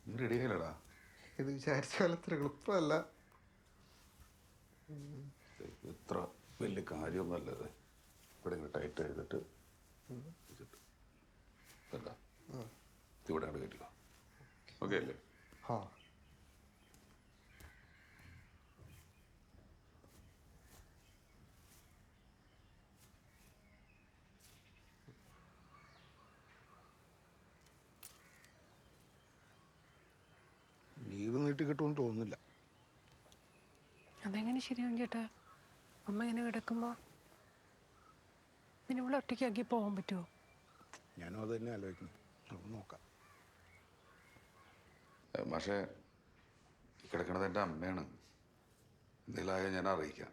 Speaker 5: നീ റെഡി ആയില്ലടാ?
Speaker 12: ഇത് വിചാരിച്ച കാലത്ര എളുപ്പമല്ല.
Speaker 5: ഇത്ര വലിയ കാര്യമൊന്നുമല്ലത്. ഇവിടെ ടൈറ്റ് ചെയ്തിട്ട് എന്താ ഇവിടെ അങ്ങോട്ട് കയറ്റിക്കോ. ഓക്കെ അല്ലേ?
Speaker 12: ആ
Speaker 6: ലീവ് നീട്ടി കിട്ടുമെന്ന് തോന്നുന്നില്ല.
Speaker 17: അതെങ്ങനെ ശരിയാവും ചേട്ടാ? അമ്മ ഇങ്ങനെ കിടക്കുമ്പോൾ പിന്നെ ഇവിടെ ഒറ്റയ്ക്കാക്കി പോകാൻ പറ്റുമോ?
Speaker 6: ഞാനും അത് തന്നെ ആലോചിക്കുന്നു. നമുക്ക് നോക്കാം.
Speaker 5: പക്ഷേ കിടക്കണത് എൻ്റെ അമ്മയാണ്. എന്തെങ്കിലുമായ ഞാൻ അറിയിക്കാം.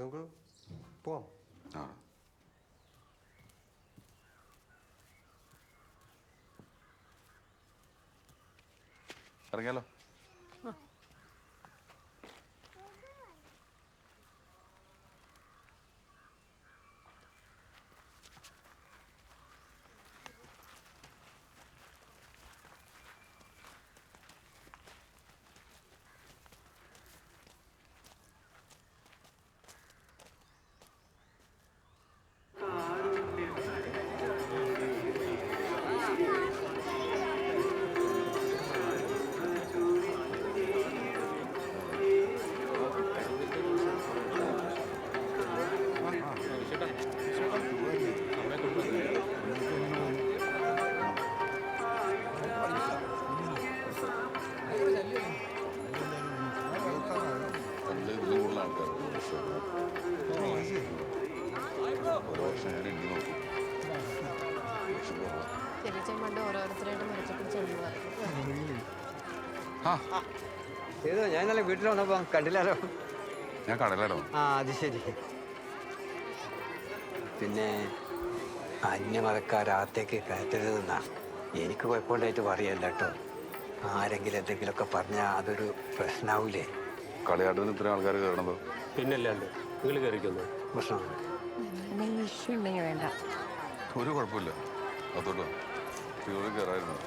Speaker 12: നമുക്ക് പോവാം.
Speaker 5: ആ ഇറങ്ങിയാലോ?
Speaker 18: ഏതോ ഞാൻ ഇന്നലെ വീട്ടിൽ വന്നപ്പോ കണ്ടില്ലാലോ.
Speaker 5: ഞാൻ കടലാടോ.
Speaker 18: ആ അത് ശരി. പിന്നെ അന്യമതക്കാരകത്തേക്ക് കയറ്റരുതെന്നാ. എനിക്ക് കുഴപ്പമുണ്ടായിട്ട് പറയല്ല കേട്ടോ. ആരെങ്കിലും എന്തെങ്കിലുമൊക്കെ പറഞ്ഞാൽ അതൊരു പ്രശ്നമാവൂലേ?
Speaker 5: കളിയാട്ടത്തിന് ഇത്രയും ആൾക്കാർ കയറണതോ?
Speaker 18: പിന്നല്ലാണ്ട് നിങ്ങൾ കയറിക്കുന്നു ഭക്ഷണം.
Speaker 13: എന്തെങ്കിലും ഇഷ്യൂ ഉണ്ടെങ്കിൽ വേണ്ട.
Speaker 5: ഒരു കുഴപ്പമില്ല, അതോട്ട് കയറായിരുന്നു.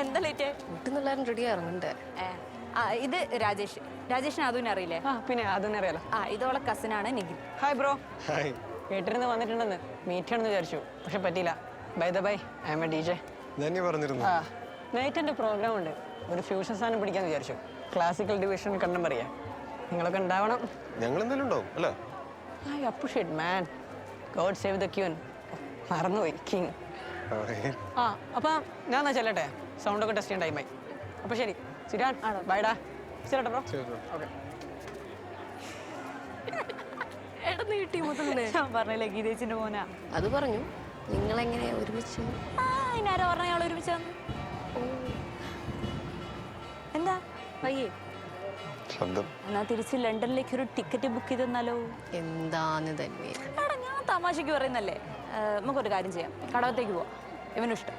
Speaker 3: എന്താ ലേറ്റ്?
Speaker 13: വീട്ടിൽ റെഡി ആറുന്നുണ്ട്.
Speaker 3: ഇത് രാജേഷ്. രാജേഷിന് അതുവിനെ അറിയില്ലേ?
Speaker 19: പിന്നെ അതൊന്നും അറിയാലോ.
Speaker 3: ഇതോളെ കസിനാണ് നിഖിൽ.
Speaker 19: Hi bro. ഹായ്. വീട്ടിൽ വന്നിട്ടുണ്ടെന്ന് മീറ്റ് ആണെന്ന് വിചാരിച്ചു, പക്ഷെ പറ്റിയില്ല. By the way, I am a DJ.
Speaker 12: പറഞ്ഞിരുന്നു.
Speaker 19: നൈറ്റ് എൻ്റെ പ്രോഗ്രാം ഉണ്ട്, ഒരു ഫ്യൂഷൻ സാധനം പിടിക്കാന്ന് വിചാരിച്ചു. ക്ലാസിക്കൽ ഡിവിഷൻ കണ്ടംപററിയാ. നിങ്ങളൊക്കെ ഉണ്ടാവണം.
Speaker 12: ഞങ്ങൾ എന്തായാലും ഉണ്ടാവും അല്ലേ?
Speaker 19: I appreciate man. God save the queen. മറന്നുപോയി കിങ്. അപ്പം ഞാൻ എന്നാ ചെല്ലട്ടെ, സൗണ്ടൊക്കെ ടെസ്റ്റ് ചെയ്യാൻ ടൈമായി. അപ്പോൾ ശരി, സിരാൻ ബൈഡാ. ശരിട്ടോ ബ്രോ. ഓക്കെ.
Speaker 3: ഞാൻ പറഞ്ഞില്ലേ ഗീതേച്ചിന്റെ മോനാ.
Speaker 13: അത് പറഞ്ഞു. നിങ്ങളെങ്ങനെ ഒരുമിച്ച്?
Speaker 3: ഇന്നാരോ പറഞ്ഞ ഞങ്ങൾ ഒരുമിച്ച്. എന്താ വയ്യേ? എന്നാ തിരിച്ച് ലണ്ടനിലേക്ക് ഒരു ടിക്കറ്റ് ബുക്ക് ചെയ്ത് തന്നാലോ?
Speaker 13: എന്താന്ന് തന്നെ.
Speaker 3: എടാ ഞാൻ തമാശക്ക് പറയുന്നല്ലേ. നമുക്കൊരു കാര്യം ചെയ്യാം, കടവത്തേക്ക് പോവാം. ഇവനും ഇഷ്ടം.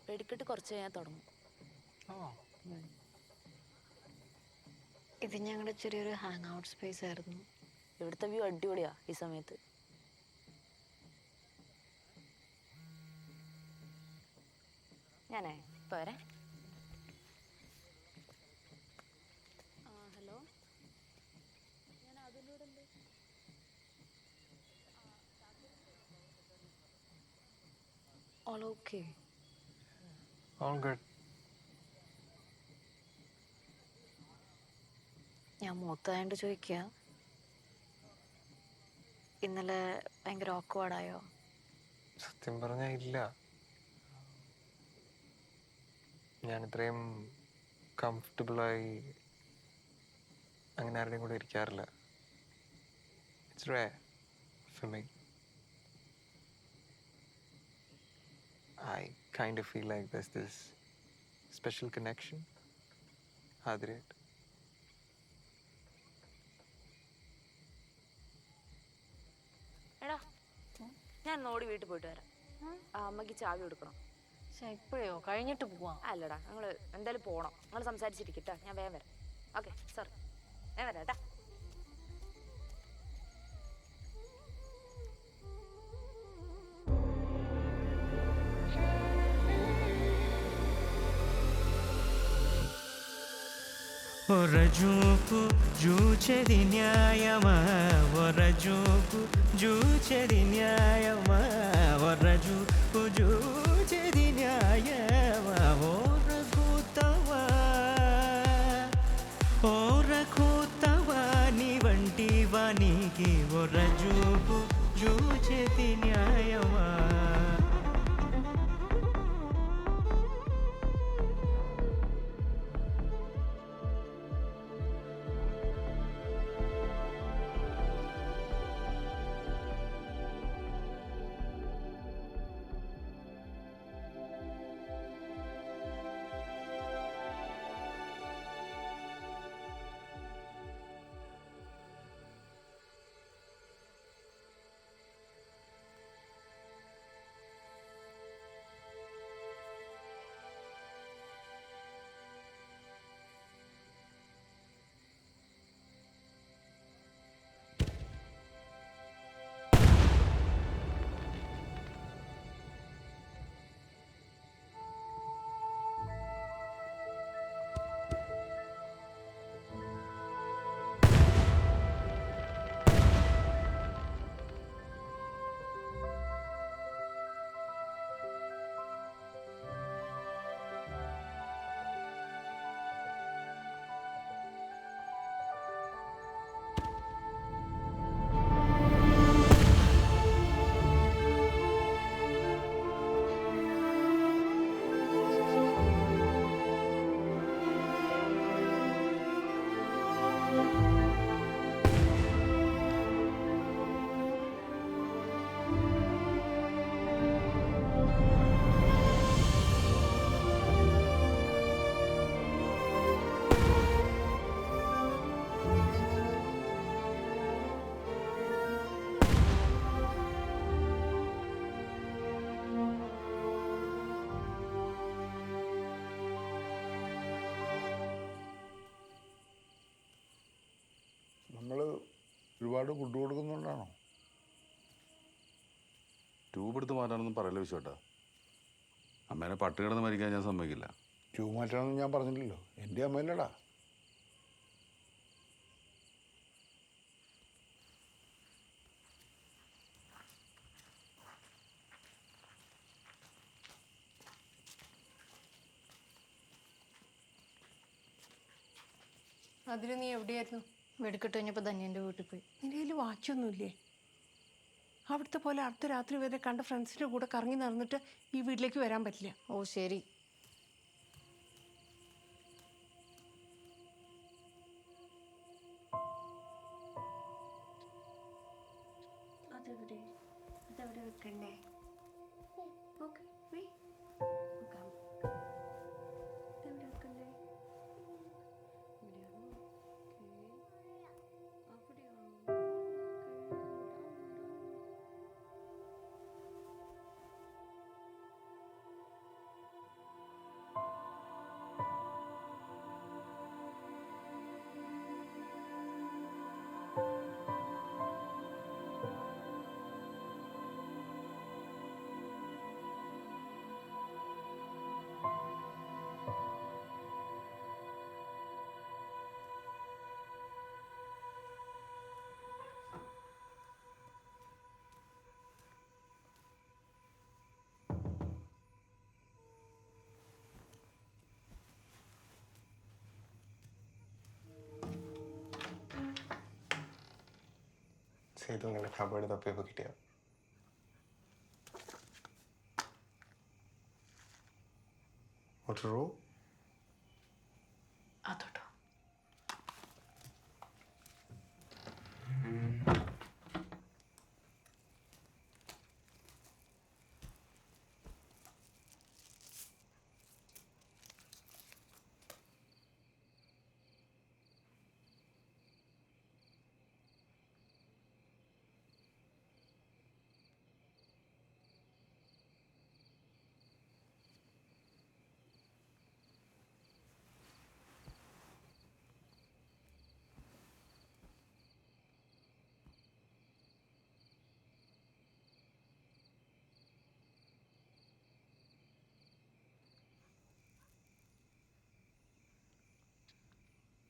Speaker 3: വെടിക്കെട്ട് കുറച്ച് കഴിഞ്ഞാൽ തുടങ്ങും.
Speaker 8: ഇത് ഞങ്ങളുടെ ചെറിയൊരു ഹാങ് ഔട്ട് സ്പേസ് ആയിരുന്നു.
Speaker 3: ഇവിടുത്തെ വ്യൂ അടിപൊളിയാ ഈ സമയത്ത്. ഞാനേ ഇപ്പൊ വരെ. ഹലോ, ഞാൻ അതിലൂടെ
Speaker 8: ഓൾ ഓക്കെ.
Speaker 12: All good.
Speaker 8: ഞാൻ മൂത്തതായോണ്ട് ചോദിക്കുക, ഇന്നലെ ഭയങ്കര ഓക്വേർഡായോ?
Speaker 12: സത്യം പറഞ്ഞാൽ ഇല്ല. ഞാൻ ഇത്രയും കംഫർട്ടബിളായി അങ്ങനെ ആരുടെയും കൂടെ ഇരിക്കാറില്ല. It's rare for me. I kind of feel like there's this special connection. Adrit.
Speaker 3: എടാ ഞാൻ നോടി വീട്ടിൽ പോയിട്ട് വരാം. അമ്മക്ക് ചാവി കൊടുക്കണം.
Speaker 8: ഇപ്പോഴോ? കഴിഞ്ഞിട്ട് പോവാം.
Speaker 3: അല്ലടാ, ഞങ്ങൾ എന്തായാലും പോകണം. നിങ്ങൾ സംസാരിച്ചിരിക്കട്ടാ, ഞാൻ വേഗം വരാം. ഓക്കെ സോറി, വേഗം വരാം കേട്ടാ.
Speaker 9: ఒరజూపు జూచెది న్యాయమా, ఒరజూపు జూచెది న్యాయమా, ఒరజూపు జూచెది న్యాయమా, ఓరకూతవా ఓరకూతవా నీ వంటి వానికి ఒరజూపు జూచెది న్యాయమా.
Speaker 6: ഒരുപാട് ഫുഡ് കൊടുക്കുന്നുണ്ടാണോ?
Speaker 5: ട്യൂബ് എടുത്ത് മാറ്റാനൊന്നും പറയല്ലോ വിശ്വട്ടാ. അമ്മേനെ പട്ടി കിടന്ന് മരിക്കാൻ ഞാൻ സമ്മതിക്കില്ല.
Speaker 6: ട്യൂബ് മാറ്റാനൊന്നും ഞാൻ പറഞ്ഞില്ലല്ലോ. എൻ്റെ അമ്മയല്ലടാ.
Speaker 17: അതിന് നീ എവിടെയായിരുന്നു?
Speaker 8: വെടിക്കെട്ട് കഴിഞ്ഞപ്പോൾ ധന്യൻ്റെ വീട്ടിൽ പോയി.
Speaker 17: നിന്റെ കയ്യിൽ വാച്ചൊന്നുമില്ലേ? അവിടുത്തെ പോലെ അർദ്ധരാത്രി വരെ കണ്ട ഫ്രണ്ട്സിൻ്റെ കൂടെ കറങ്ങി നടന്നിട്ട് ഈ വീട്ടിലേക്ക് വരാൻ പറ്റില്ല.
Speaker 8: ഓ ശരി.
Speaker 13: അതെവിടെ വെക്കണ്ടേ? ഓക്കെ എവിടെ വെക്കണ്ടേ?
Speaker 12: സേതു നിങ്ങളുടെ കബേർഡ് തപ്പിയപ്പോൾ കിട്ടിയ ഒരു റോ
Speaker 8: അതോട്ടോ.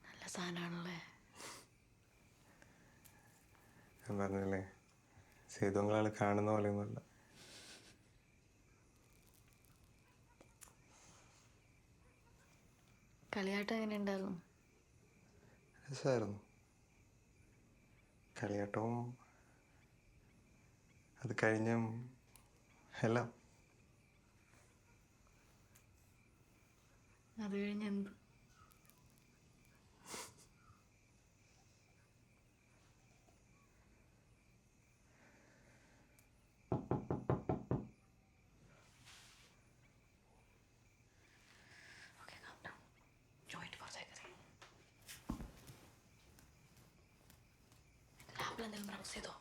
Speaker 8: നല്ല സാധനമാണല്ലേ.
Speaker 12: ഞാൻ പറഞ്ഞല്ലേ, സേതു നിങ്ങളാൾ കാണുന്ന പോലെയൊന്നുമല്ല.
Speaker 8: കളിയാട്ടം എങ്ങനെ ഉണ്ടായിരുന്നു?
Speaker 12: രസമായിരുന്നു. കളിയാട്ടവും അത് കഴിഞ്ഞും എല്ലാം.
Speaker 8: അത് കഴിഞ്ഞ് എന്ത്? ലാപ്പിലെന്തെങ്കിലും ബ്രൗസ് ചെയ്തോ?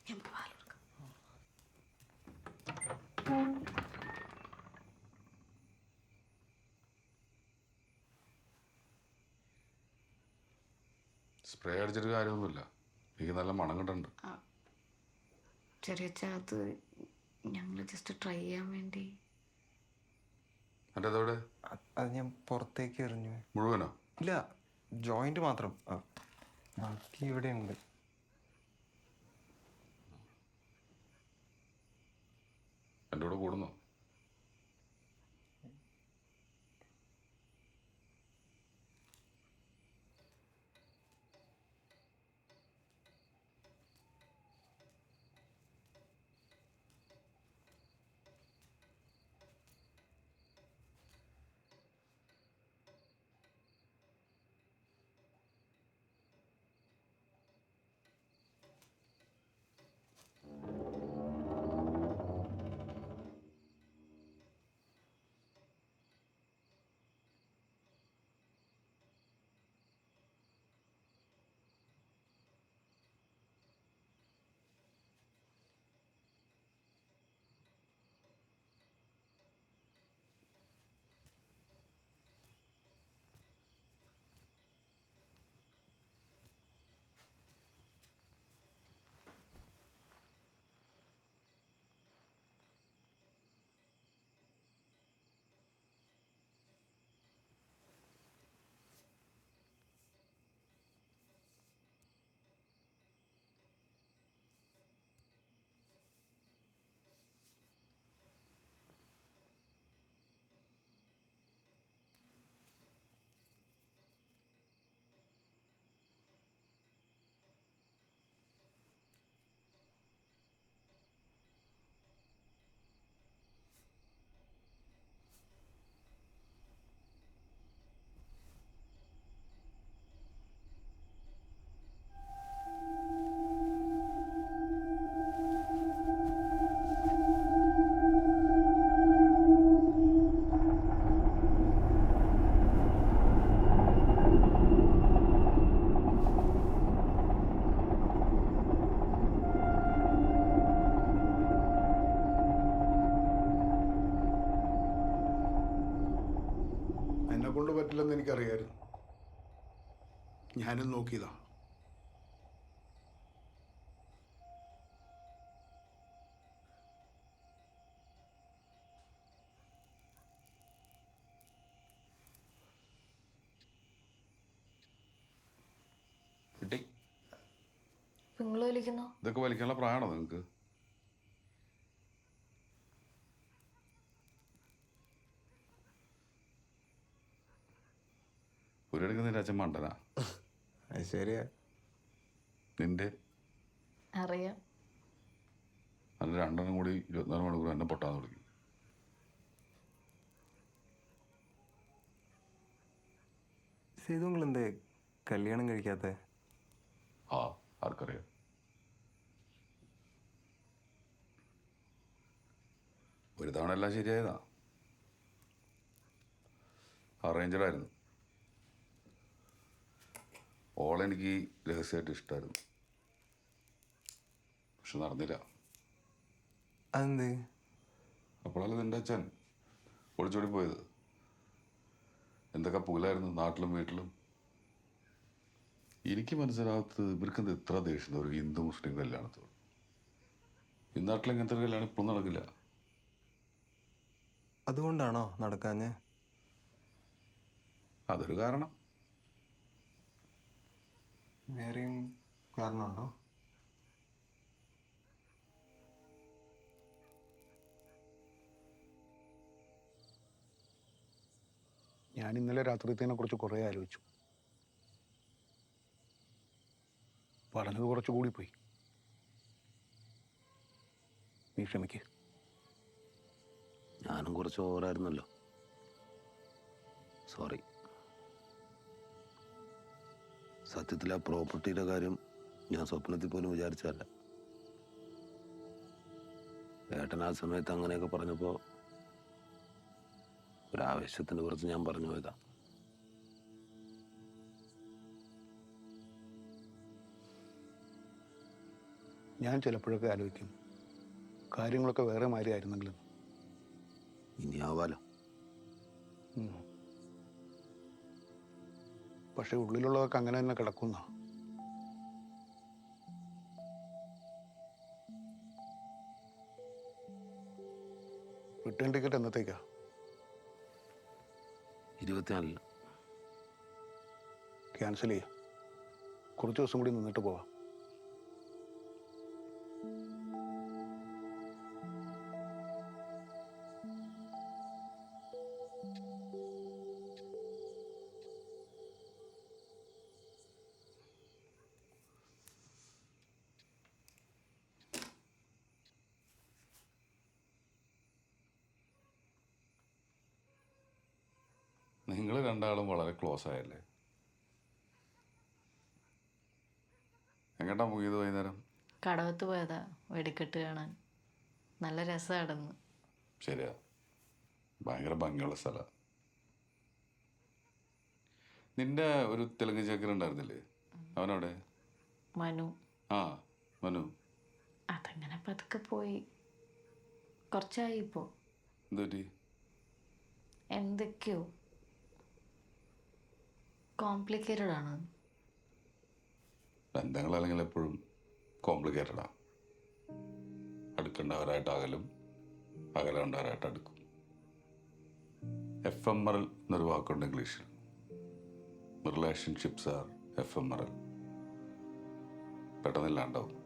Speaker 8: നമുക്ക് പാലെടുക്കാം.
Speaker 5: സ്പ്രേ അടിച്ചിട്ട് കാര്യമൊന്നുമില്ല. എനിക്ക് നല്ല മണം കിട്ടുന്നുണ്ട്.
Speaker 8: ചെറിയ അത് ഞങ്ങൾ ജസ്റ്റ് ട്രൈ ചെയ്യാൻ വേണ്ടി.
Speaker 5: മറ്റേതോടെ
Speaker 12: അത് ഞാൻ പുറത്തേക്ക് എറിഞ്ഞു.
Speaker 5: മുഴുവനോ?
Speaker 12: ഇല്ല, ജോയിന്റ് മാത്രം. ബാക്കി ഇവിടെ ഉണ്ട്.
Speaker 5: എൻ്റെ കൂടെ കൂടുന്നോ?
Speaker 6: കൊണ്ട് പറ്റില്ലെന്ന് എനിക്കറിയായിരുന്നു. ഞാനും നോക്കിയതാ.
Speaker 5: കിട്ടി.
Speaker 8: നിങ്ങൾ വലിക്കുന്നോ?
Speaker 5: ഇതൊക്കെ വലിക്കാനുള്ള പ്രായമാണോ നിങ്ങൾക്ക്? ഒരെടുക്കുന്നതിൻ്റെ അച്ഛൻ മണ്ടനാ.
Speaker 12: അത് ശരിയാ.
Speaker 5: നിന്റെ
Speaker 8: അറിയാം.
Speaker 5: അത് രണ്ടെണ്ണം കൂടി 24 മണിക്കൂർ എന്നെ പൊട്ടാന്ന് വിളിക്കും.
Speaker 12: സേതു നിങ്ങൾ എന്തേ കല്യാണം കഴിക്കാത്ത?
Speaker 5: ആ, ആർക്കറിയാം. ഒരു തവണ എല്ലാം ശരിയായതാ. അറേഞ്ചഡായിരുന്നു. ഓളെനിക്ക് രഹസ്യമായിട്ട് ഇഷ്ടമായിരുന്നു. പക്ഷെ നടന്നില്ല.
Speaker 12: അതെന്ത്?
Speaker 5: അപ്പോഴല്ലേ നിന്റെ അച്ഛൻ ഒളിച്ചോടി പോയത്. എന്തൊക്കെ പുകലായിരുന്നു നാട്ടിലും വീട്ടിലും. എനിക്ക് മനസ്സിലാകത്ത് ഇവർക്കെന്ത് ഇത്ര ദേഷ്യം ഒരു ഹിന്ദു മുസ്ലിം കല്യാണത്തോട്. ഈ നാട്ടിൽ ഇങ്ങനത്തെ ഒരു കല്യാണം ഇപ്പോഴും നടക്കില്ല.
Speaker 12: അതുകൊണ്ടാണോ നടക്കാഞ്ഞ്?
Speaker 5: അതൊരു കാരണം.
Speaker 12: വേറെയും കാരണമുണ്ടോ?
Speaker 6: ഞാൻ ഇന്നലെ രാത്രിത്തേനെ കുറിച്ച് കുറേ ആലോചിച്ചു. പറഞ്ഞത് കുറച്ച് കൂടിപ്പോയി. നീ ക്ഷമിക്ക്.
Speaker 4: ഞാനും കുറച്ച് ഓവറായിരുന്നല്ലോ. സോറി. സത്യത്തിൽ ആ പ്രോപ്പർട്ടിയുടെ കാര്യം ഞാൻ സ്വപ്നത്തിൽ പോലും വിചാരിച്ചതല്ല. ഏട്ടൻ ആ സമയത്ത് അങ്ങനെയൊക്കെ പറഞ്ഞപ്പോൾ ഒരാവേശത്തിന് കുറച്ച് ഞാൻ പറഞ്ഞു പോയതാ.
Speaker 6: ഞാൻ ചിലപ്പോഴൊക്കെ ആലോചിക്കും കാര്യങ്ങളൊക്കെ വേറെ മാതിരി ആയിരുന്നെങ്കിലും.
Speaker 4: ഇനി ആവാലോ.
Speaker 6: പക്ഷെ ഉള്ളിലുള്ളതൊക്കെ അങ്ങനെ തന്നെ കിടക്കുന്ന. Return ticket എന്നത്തേക്കാ?
Speaker 4: 24
Speaker 6: ക്യാൻസൽ ചെയ്യാം. കുറച്ച് ദിവസം കൂടി നിന്നിട്ട് പോവാം.
Speaker 5: നിങ്ങൾ രണ്ടാളും വളരെ ക്ലോസ് ആയല്ലേ? എങ്ങോട്ടാ പോയത് വൈകുന്നേരം?
Speaker 8: കടവത്ത് പോയതാ വെടിക്കെട്ട് കാണാൻ. നല്ല രസമായിരുന്നു.
Speaker 5: ശരിയാ, ഭയങ്കര ഭംഗിയുള്ള സ്ഥലമാണ്. നിന്റെ ഒരു തെലുങ്ക് ചേക്കനുണ്ടായിരുന്നില്ലേ, അവനവിടെ?
Speaker 8: മനു.
Speaker 5: ആ, മനു.
Speaker 8: അതങ്ങനെ പതുക്കെ പോയി. കുറച്ചായി ഇപ്പോ.
Speaker 5: എന്തുപറ്റി?
Speaker 8: എന്തൊക്കെയോ കോംപ്ലിക്കേറ്റഡ് ആണ്.
Speaker 5: ബന്ധങ്ങളല്ലെങ്കിൽ എപ്പോഴും കോംപ്ലിക്കേറ്റഡാ. അടുക്കേണ്ടവരായിട്ട് അകലും, അകലേണ്ടവരായിട്ട് അടുക്കും. എഫെമറൽ എന്നൊരു വാക്കുണ്ട് ഇംഗ്ലീഷിൽ. Relationships R എഫെമറൽ. പെട്ടെന്നില്ലാണ്ടാവും.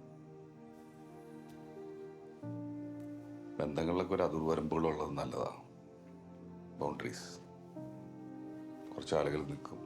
Speaker 5: ബന്ധങ്ങളിലൊക്കെ ഒരു അതിർവരമ്പുകളുള്ളത് നല്ലതാണ്. ബൗണ്ടറീസ്. കുറച്ച് ആളുകൾ നിൽക്കും.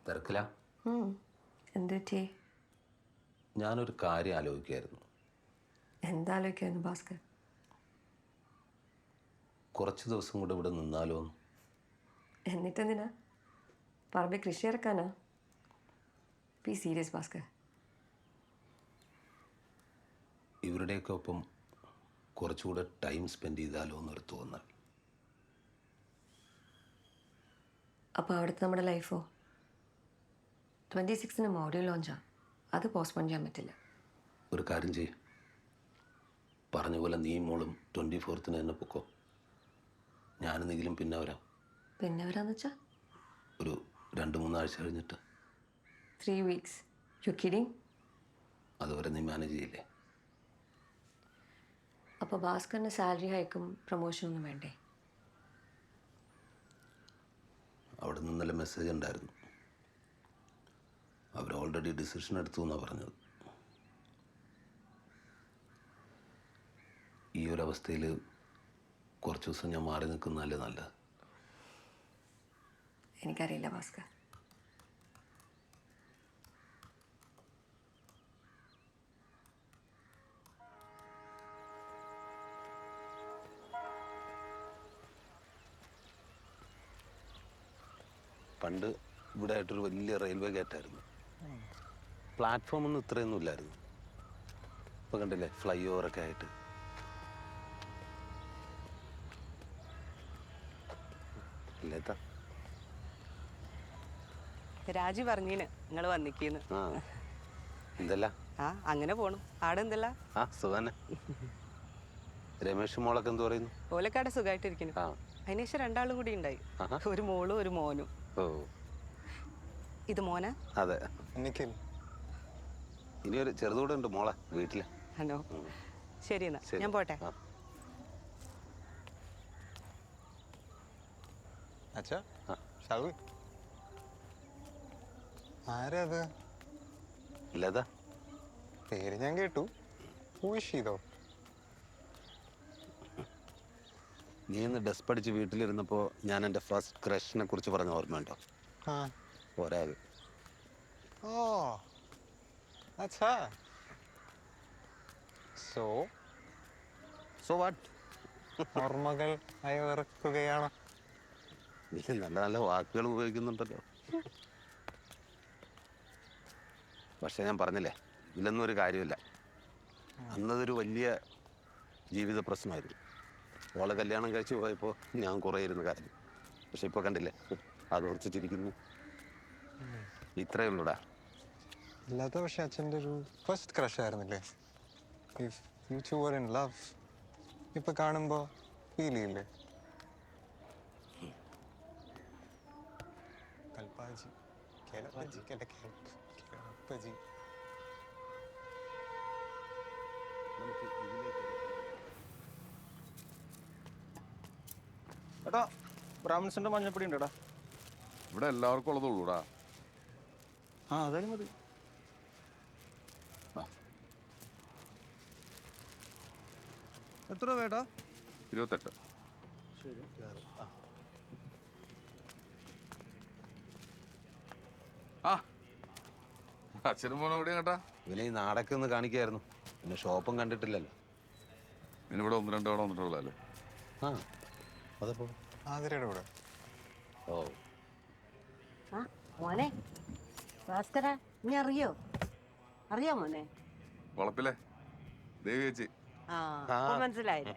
Speaker 4: തിരക്കില?
Speaker 13: എന്തുപറ്റി?
Speaker 4: ഞാനൊരു കാര്യം ആലോചിക്കായിരുന്നു.
Speaker 13: എന്താലോചിക്കായിരുന്നു ഭാസ്കർ?
Speaker 4: കുറച്ച് ദിവസം കൂടെ ഇവിടെ നിന്നാലോ?
Speaker 13: എന്നിട്ടെന്തിനാ? പറമ്പിൽ കൃഷി ഇറക്കാനാ? Be serious Bhaskar.
Speaker 4: ഇവരുടെയൊക്കെ ഒപ്പം കുറച്ചുകൂടെ ടൈം സ്പെൻഡ് ചെയ്താലോ എന്നൊരു തോന്നൽ.
Speaker 13: അപ്പോൾ അവിടുത്തെ നമ്മുടെ ലൈഫോ? 26 മോഡ്യൂൾ ലോഞ്ചാ. അത് പോസ്റ്റ്പോൺ ചെയ്യാൻ പറ്റില്ല.
Speaker 4: ഒരു കാര്യം ചെയ്യും, പറഞ്ഞ പോലെ നീ മോളും 24th തന്നെ പൊക്കോ. ഞാനെന്തെങ്കിലും പിന്നെ വരാം.
Speaker 13: പിന്നെ വരാന്ന് വെച്ചാ
Speaker 4: ഒരു 2-3 ആഴ്ച കഴിഞ്ഞിട്ട്.
Speaker 13: 3 weeks. U kidding?
Speaker 4: അതുവരെ നീ മാനേജ് ചെയ്യില്ലേ?
Speaker 13: അപ്പോൾ ഭാസ്കറിന് സാലറി ഹൈക്കും പ്രൊമോഷനൊന്നും വേണ്ടേ?
Speaker 4: അവിടെ നിന്ന് നല്ല മെസ്സേജ് ഉണ്ടായിരുന്നു. അവർ ഓൾറെഡി ഡിസിഷൻ എടുത്തു എന്നാണ് പറഞ്ഞത്. ഈ ഒരു അവസ്ഥയിൽ കുറച്ച് ദിവസം ഞാൻ മാറി നിൽക്കുന്നതല്ലേ നല്ലത്.
Speaker 13: എനിക്കറിയില്ല ഭാസ്കർ.
Speaker 4: പണ്ട് ഇവിടെ ആയിട്ടൊരു വലിയ റെയിൽവേ ഗേറ്റായിരുന്നു. പ്ലാറ്റ്ഫോമൊന്നും ഇത്രയൊന്നും ഇല്ലായിരുന്നു. ഇപ്പം കണ്ടില്ലേ ഫ്ലൈ ഓവറൊക്കെ ആയിട്ട്. ഇല്ലേത്താ
Speaker 19: രാജി പറഞ്ഞീന് നിങ്ങൾ വന്നിക്കീന്ന്.
Speaker 4: ആ എന്തല്ല?
Speaker 19: ആ അങ്ങനെ പോണു. ആടെ എന്തല്ല?
Speaker 4: ആ സുഖന്നെ. രമേഷ് മോളൊക്കെ എന്ത് പറയുന്നു?
Speaker 19: ഓലക്കാടെ സുഖമായിട്ടിരിക്കുന്നു. അതിനുശേഷം 2 ആളും കൂടി ഉണ്ടായി, ഒരു മോളും ഒരു മോനും.
Speaker 4: ഓ
Speaker 19: ഇത് മോനാ?
Speaker 4: അതെ. ഇനി ഒരു ചെറുതൂടെ ഉണ്ട് മോളെ വീട്ടില്.
Speaker 19: ഹലോ, ശരി എന്നാ ഞാൻ പോട്ടെ.
Speaker 12: അച്ഛാ ഷാവു ആരാ അത്?
Speaker 4: ഇല്ലതാ
Speaker 12: പേര് ഞാൻ കേട്ടു. ചെയ്തോ?
Speaker 4: നീ ഇന്ന് ഡെസ്ക് പഠിച്ച് വീട്ടിലിരുന്നപ്പോൾ ഞാൻ എൻ്റെ ഫസ്റ്റ് ക്രഷിനെ കുറിച്ച് പറഞ്ഞ ഓർമ്മയുണ്ടോ? ഒരാൾ.
Speaker 12: ഓ അച്ഛാ. So
Speaker 4: what?
Speaker 12: ഓർമ്മകൾ അയവിറക്കുകയാണ്.
Speaker 4: നീ നല്ല നല്ല വാക്കുകൾ ഉപയോഗിക്കുന്നുണ്ടല്ലോ. പക്ഷെ ഞാൻ പറഞ്ഞില്ലേ, ഇതിലൊന്നും ഒരു കാര്യമില്ല. അന്നതൊരു വലിയ ജീവിത പ്രശ്നമായിരുന്നു. ഓളെ കല്യാണം കഴിച്ച് പോയപ്പോൾ ഞാൻ കുറേ ഇരുന്ന് കാര്യം. പക്ഷെ ഇപ്പോൾ കണ്ടില്ലേ, അത് ഓർച്ചിട്ടിരിക്കുന്നു. ഇത്രയേ ഉള്ളൂടാ.
Speaker 12: അല്ലാത്ത പക്ഷെ അച്ഛൻ്റെ ഒരു ഫസ്റ്റ് ക്രഷ് ആയിരുന്നില്ലേ? If you two were in love, ഇപ്പൊ കാണുമ്പോൾ ഫീൽ ചെയ്യില്ലേ? കൽപ്പാജി കേളപ്പാജി കേളപ്പാജി.
Speaker 20: എടാ ബ്രാഹ്മിൻസിന്റെ മഞ്ഞപ്പൊടി ഉണ്ടടാ.
Speaker 5: ഇവിടെ എല്ലാവർക്കും ഉള്ളതുള്ളൂടാ.
Speaker 20: ആ അതായാലും മതി. എത്ര വേട്ടാ?
Speaker 5: 28.
Speaker 20: ശരി.
Speaker 5: ആ അച്ഛനും മോനും എവിടെയാ കേട്ടാ?
Speaker 4: ഇവനെ ഈ നാടൊക്കെ ഒന്ന് കാണിക്കായിരുന്നു. പിന്നെ ഷോപ്പും കണ്ടിട്ടില്ലല്ലോ.
Speaker 5: ഇനിയിവിടെ 1-2 തവണ വന്നിട്ടുള്ളതല്ലേ?
Speaker 4: ആ അതപ്പോ
Speaker 12: ആതിരയുടെ കൂടെ.
Speaker 4: ഓ
Speaker 21: ആ മോനെ ഭാസ്കര, നീ അറിയോ? അറിയോ മോനെ?
Speaker 5: വളപ്പിലെ ദേവി ചേച്ചി.
Speaker 21: ആ മനസ്സിലായില്ലേ?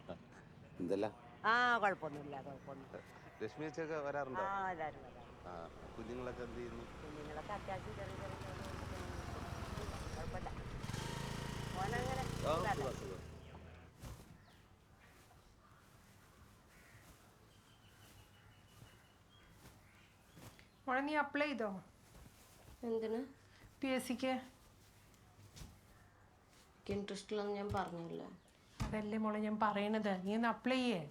Speaker 4: എന്തല്ല?
Speaker 21: ആ കുഴപ്പമൊന്നുമില്ല, കുഴപ്പമൊന്നും.
Speaker 4: ലക്ഷ്മി ചേച്ചിയൊക്കെ വരാറുണ്ടോ?
Speaker 21: ആ എല്ലാവരും വരാം.
Speaker 4: ആ കുഞ്ഞുങ്ങളൊക്കെ എന്ത് ചെയ്യുന്നു?
Speaker 21: കുഞ്ഞുങ്ങളൊക്കെ അത്യാവശ്യം ചെറിയ ചെറിയ കുഴപ്പമില്ല. മോനങ്ങനെ
Speaker 17: മോളെ നീ അപ്ലൈ ചെയ്തോ?
Speaker 13: എന്തിന്?
Speaker 17: PSCക്ക്.
Speaker 13: ഇൻട്രസ്റ്റ് ഇല്ലെന്ന് ഞാൻ പറഞ്ഞില്ലേ.
Speaker 17: അതല്ലേ മോളെ ഞാൻ പറയണത്, നീ ഒന്ന് അപ്ലൈ ചെയ്യേ.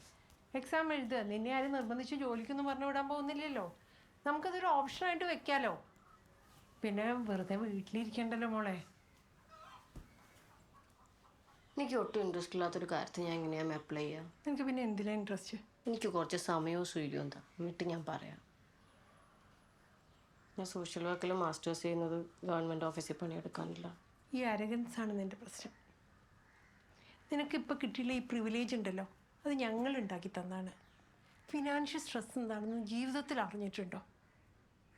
Speaker 17: എക്സാം എഴുതുക. നിന്നെ ആരും നിർബന്ധിച്ച് ജോലിക്കൊന്നും പറഞ്ഞു വിടാൻ പോകുന്നില്ലല്ലോ. നമുക്കതൊരു ഓപ്ഷനായിട്ട് വെക്കാലോ. പിന്നെ വെറുതെ വീട്ടിലിരിക്കണ്ടല്ലോ മോളെ.
Speaker 13: എനിക്ക് ഒട്ടും ഇൻട്രസ്റ്റ് ഇല്ലാത്തൊരു കാര്യത്തിൽ ഞാൻ എങ്ങനെയാണ് അപ്ലൈ ചെയ്യാം?
Speaker 17: എനിക്ക് പിന്നെ എന്തിനാ ഇൻട്രസ്റ്റ്?
Speaker 13: എനിക്ക് കുറച്ച് സമയവും സ്വീര്യവും എന്താ എന്നിട്ട് ഞാൻ പറയാം. ഞാൻ സോഷ്യൽ വർക്കിൽ മാസ്റ്റേഴ്സ് ചെയ്യുന്നത് ഗവൺമെൻറ് ഓഫീസിൽ പണിയെടുക്കാനില്ല.
Speaker 17: ഈ അരഗൻസ് ആണ് നിൻ്റെ പ്രശ്നം. നിനക്കിപ്പോൾ കിട്ടിയുള്ള ഈ പ്രിവിലേജ് ഉണ്ടല്ലോ, അത് ഞങ്ങൾ ഉണ്ടാക്കി തന്നാണ്. ഫിനാൻഷ്യൽ സ്ട്രെസ് എന്താണെന്ന് ജീവിതത്തിൽ അറിഞ്ഞിട്ടുണ്ടോ?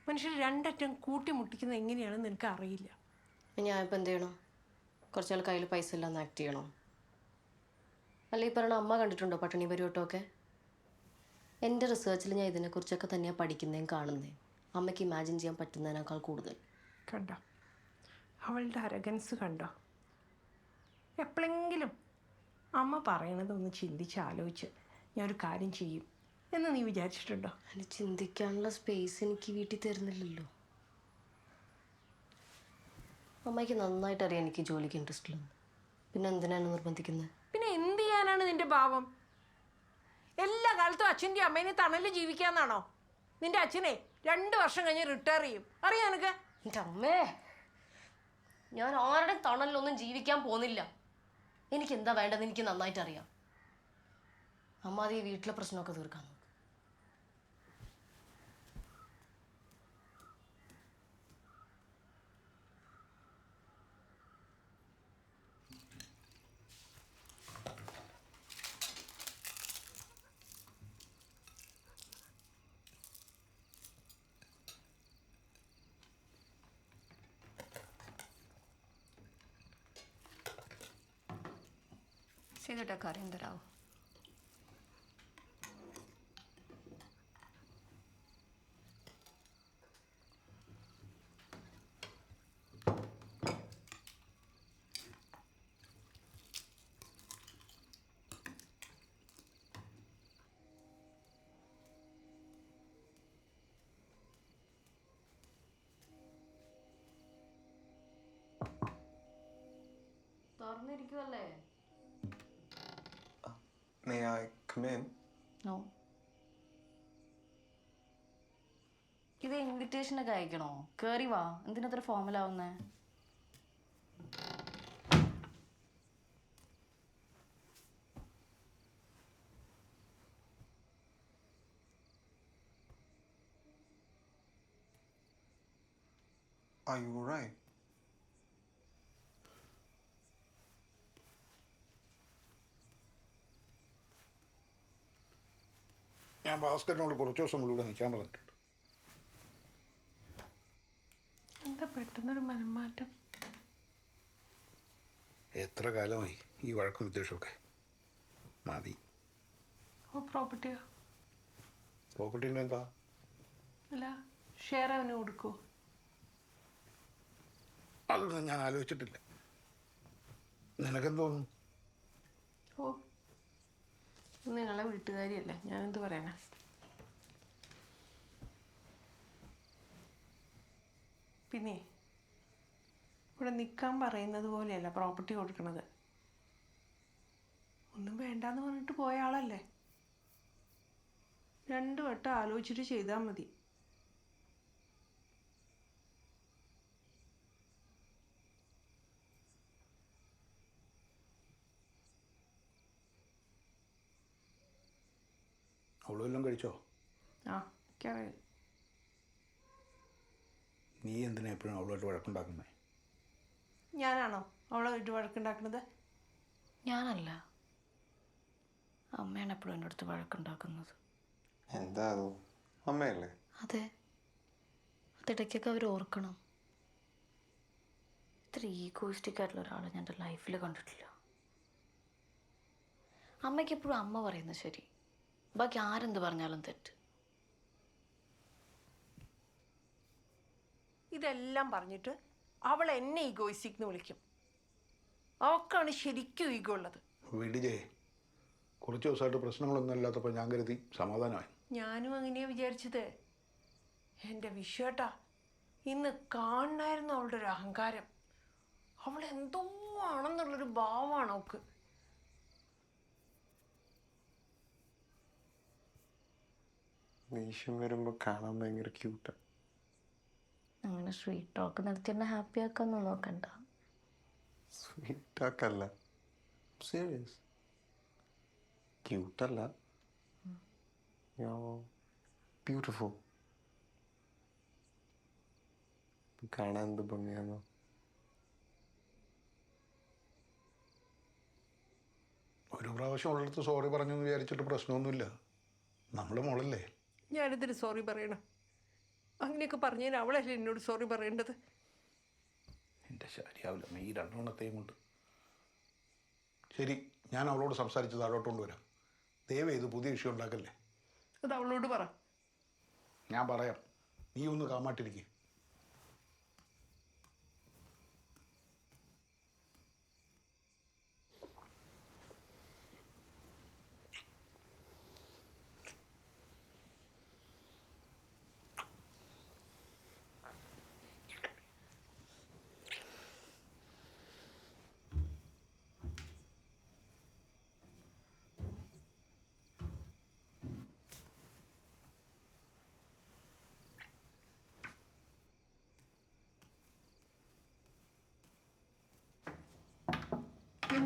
Speaker 17: മനുഷ്യർ രണ്ടറ്റം കൂട്ടിമുട്ടിക്കുന്നത് എങ്ങനെയാണെന്ന് എനിക്ക് അറിയില്ല.
Speaker 13: ഞാനിപ്പോൾ എന്ത് ചെയ്യണം? കുറച്ചാൾ കയ്യിൽ പൈസ ഇല്ലാന്ന് ആക്ട് ചെയ്യണോ? അല്ല ഈ പറയണ അമ്മ കണ്ടിട്ടുണ്ടോ പട്ടിണി പരിവട്ടമൊക്കെ? എൻ്റെ റിസർച്ചിൽ ഞാൻ ഇതിനെക്കുറിച്ചൊക്കെ തന്നെയാണ് പഠിക്കുന്നതും കാണുന്നതും. അമ്മയ്ക്ക് ഇമാജിൻ ചെയ്യാൻ പറ്റുന്നതിനേക്കാൾ കൂടുതൽ.
Speaker 17: കണ്ടോ അവളുടെ അരഗൻസ് കണ്ടോ? എപ്പോഴെങ്കിലും അമ്മ പറയണതൊന്ന് ചിന്തിച്ചാലോചിച്ച് ഞാൻ ഒരു കാര്യം ചെയ്യും എന്ന് നീ വിചാരിച്ചിട്ടുണ്ടോ?
Speaker 13: അതിന് ചിന്തിക്കാനുള്ള സ്പേസ് എനിക്ക് വീട്ടിൽ തരുന്നില്ലല്ലോ. അമ്മയ്ക്ക് നന്നായിട്ട് അറിയാം എനിക്ക് ജോലിക്ക് ഇൻട്രസ്റ്റ് ഇല്ലെന്ന്. പിന്നെ എന്തിനാണ് നിർബന്ധിക്കുന്നത്?
Speaker 17: പിന്നെ എന്ത് ചെയ്യാനാണ് നിന്റെ ഭാവം? എല്ലാ കാലത്തും അച്ഛൻ്റെ അമ്മേനെ തണലിൽ ജീവിക്കാന്നാണോ? നിന്റെ അച്ഛനെ 2 വർഷം കഴിഞ്ഞ് റിട്ടയർ ചെയ്യും, അറിയാം എനിക്ക്.
Speaker 13: എൻ്റെ അമ്മേ, ഞാൻ ആരുടെ തണലിലൊന്നും ജീവിക്കാൻ പോകുന്നില്ല. എനിക്ക് എന്താ വേണ്ടതെന്ന് എനിക്ക് നന്നായിട്ട് അറിയാം. അമ്മ അത് ഈ വീട്ടിലെ പ്രശ്നമൊക്കെ തീർക്കാൻ നോക്ക്.
Speaker 8: ചെയ്തിട്ട് കാര്യം തരാമോ?
Speaker 13: തുറന്നിരിക്കുവല്ലേ?
Speaker 12: May I come in?
Speaker 13: No. ഇത് ഇൻവിറ്റേഷനൊക്കെ അയക്കണോ? കേറി വാ. എന്തിനത്ര ഫോമലാവുന്നേ?
Speaker 12: Are you alright?
Speaker 6: ഞാൻ ഭാസ്കരനോട് കുറച്ച് ദിവസം ഇവിടെ നിൽക്കാൻ പറഞ്ഞിട്ടുണ്ട്.
Speaker 17: എന്താ പെട്ടെന്നൊരു മനംമാറ്റം?
Speaker 6: എത്ര കാലമായി ഈ വഴക്കും വിദ്വേഷമൊക്കെ? മതി.
Speaker 17: പ്രോപ്പർട്ടിയോ?
Speaker 6: പ്രോപ്പർട്ടീൻ്റെ എന്താ?
Speaker 17: അല്ല, ഷെയർ അവന് കൊടുക്കുമോ?
Speaker 6: അതൊന്നും ഞാൻ ആലോചിച്ചിട്ടില്ല. നിനക്കെന്തോ?
Speaker 17: ഓ, നിങ്ങളെ വീട്ടുകാരിയല്ലേ, ഞാനെന്ത് പറയാനാ. പിന്നെ ഇവിടെ നിൽക്കാൻ പറയുന്നത് പോലെയല്ല പ്രോപ്പർട്ടി കൊടുക്കണത്. ഒന്നും വേണ്ടാന്ന് പറഞ്ഞിട്ട് പോയ ആളല്ലേ. 2 വട്ടം ആലോചിച്ചിട്ട് ചെയ്താൽ മതി.
Speaker 6: അവള് വല്ലതും കഴിച്ചോ?
Speaker 17: ആ, എനിക്കറിയാം.
Speaker 6: നീ എന്തിനാ എപ്പോഴും അവളുമായിട്ട് വഴക്കുണ്ടാക്കുന്നത്?
Speaker 17: ഞാനാണോ അവളെ വീട്ടിൽ വഴക്കുണ്ടാക്കുന്നത്?
Speaker 13: ഞാനല്ല, അമ്മയാണ് എപ്പോഴും എൻ്റെ അടുത്ത് വഴക്കുണ്ടാക്കുന്നത്.
Speaker 12: എന്താ അത്? അമ്മയല്ലേ?
Speaker 13: അതെ, അതിടയ്ക്കൊക്കെ അവർ ഓർക്കണം. ഇത്ര ഈഗോയിസ്റ്റിക് ആയിട്ടുള്ള ഒരാളെ ഞാൻ എൻ്റെ ലൈഫിൽ കണ്ടിട്ടില്ല. അമ്മയ്ക്ക് എപ്പോഴും അമ്മ പറയുന്നത് ശരി, ബാക്കി ആരെന്ത് പറഞ്ഞാലും തെറ്റ്.
Speaker 17: ഇതെല്ലാം പറഞ്ഞിട്ട് അവൾ എന്നെ ഈഗോയിസ്റ്റിക് എന്ന് വിളിക്കും. അവൾക്കാണ് ശരിക്കും ഈഗോ ഉള്ളത്.
Speaker 6: വിടിജേ, കുറച്ച് ദിവസമായിട്ട് പ്രശ്നങ്ങളൊന്നും ഇല്ലാത്തപ്പോൾ ഞാൻ കരുതി സമാധാനമായി.
Speaker 17: ഞാനും അങ്ങനെയാണ് വിചാരിച്ചത്. എൻ്റെ വിശ്വേട്ടാ, ഇന്ന് കാണണമായിരുന്നു അവളുടെ ഒരു അഹങ്കാരം. അവൾ എന്തോ ആണെന്നുള്ളൊരു ഭാവമാണ് അവൾക്ക്.
Speaker 12: ദേഷ്യം വരുമ്പോൾ കാണാൻ ഭയങ്കര ക്യൂട്ടാ.
Speaker 13: അങ്ങനെ സ്വീറ്റ് ടോക്ക് നടത്തി എന്നെ ഹാപ്പി ആക്കാനൊന്നും നോക്കണ്ട.
Speaker 12: സ്വീറ്റ് ടോക്കല്ല, സീരിയസ്. ക്യൂട്ടല്ല, ബ്യൂട്ടിഫുൾ. കാണാൻ എന്ത് ഭംഗിയാണോ.
Speaker 6: ഒരു പ്രാവശ്യം അവളുടെ സോറി പറഞ്ഞു എന്ന് വിചാരിച്ചിട്ട് പ്രശ്നമൊന്നുമില്ല. നമ്മുടെ മോളല്ലേ.
Speaker 17: ഞാനിതിന് സോറി പറയണം? അങ്ങനെയൊക്കെ പറഞ്ഞതിന് അവളല്ലേ എന്നോട് സോറി പറയേണ്ടത്.
Speaker 6: എൻ്റെ ശരിയാവില്ല ഈ രണ്ടെണ്ണത്തെയും കൊണ്ട്. ശരി, ഞാൻ അവളോട് സംസാരിച്ച് താഴോട്ട് കൊണ്ടുവരാം. ദയവേ ഇത് പുതിയ വിഷയം ഉണ്ടാക്കല്ലേ.
Speaker 17: അത് അവളോട് പറ.
Speaker 6: ഞാൻ പറയാം, നീ ഒന്ന് കാമാട്ടിരിക്കുക.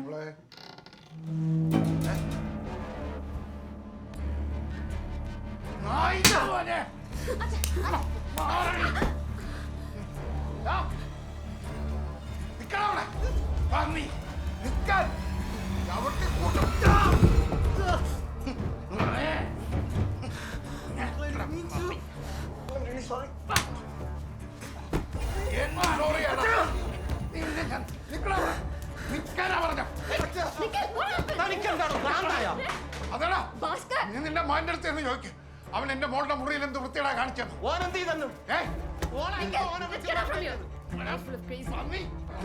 Speaker 6: മോളെ നീ നിന്റെ മോന്റെ അടുത്ത് എന്ന് ചോദിക്കും. അവൻ എന്റെ മോളുടെ മുറിയിൽ എന്ത് വൃത്തിയാ കാണിച്ചത്?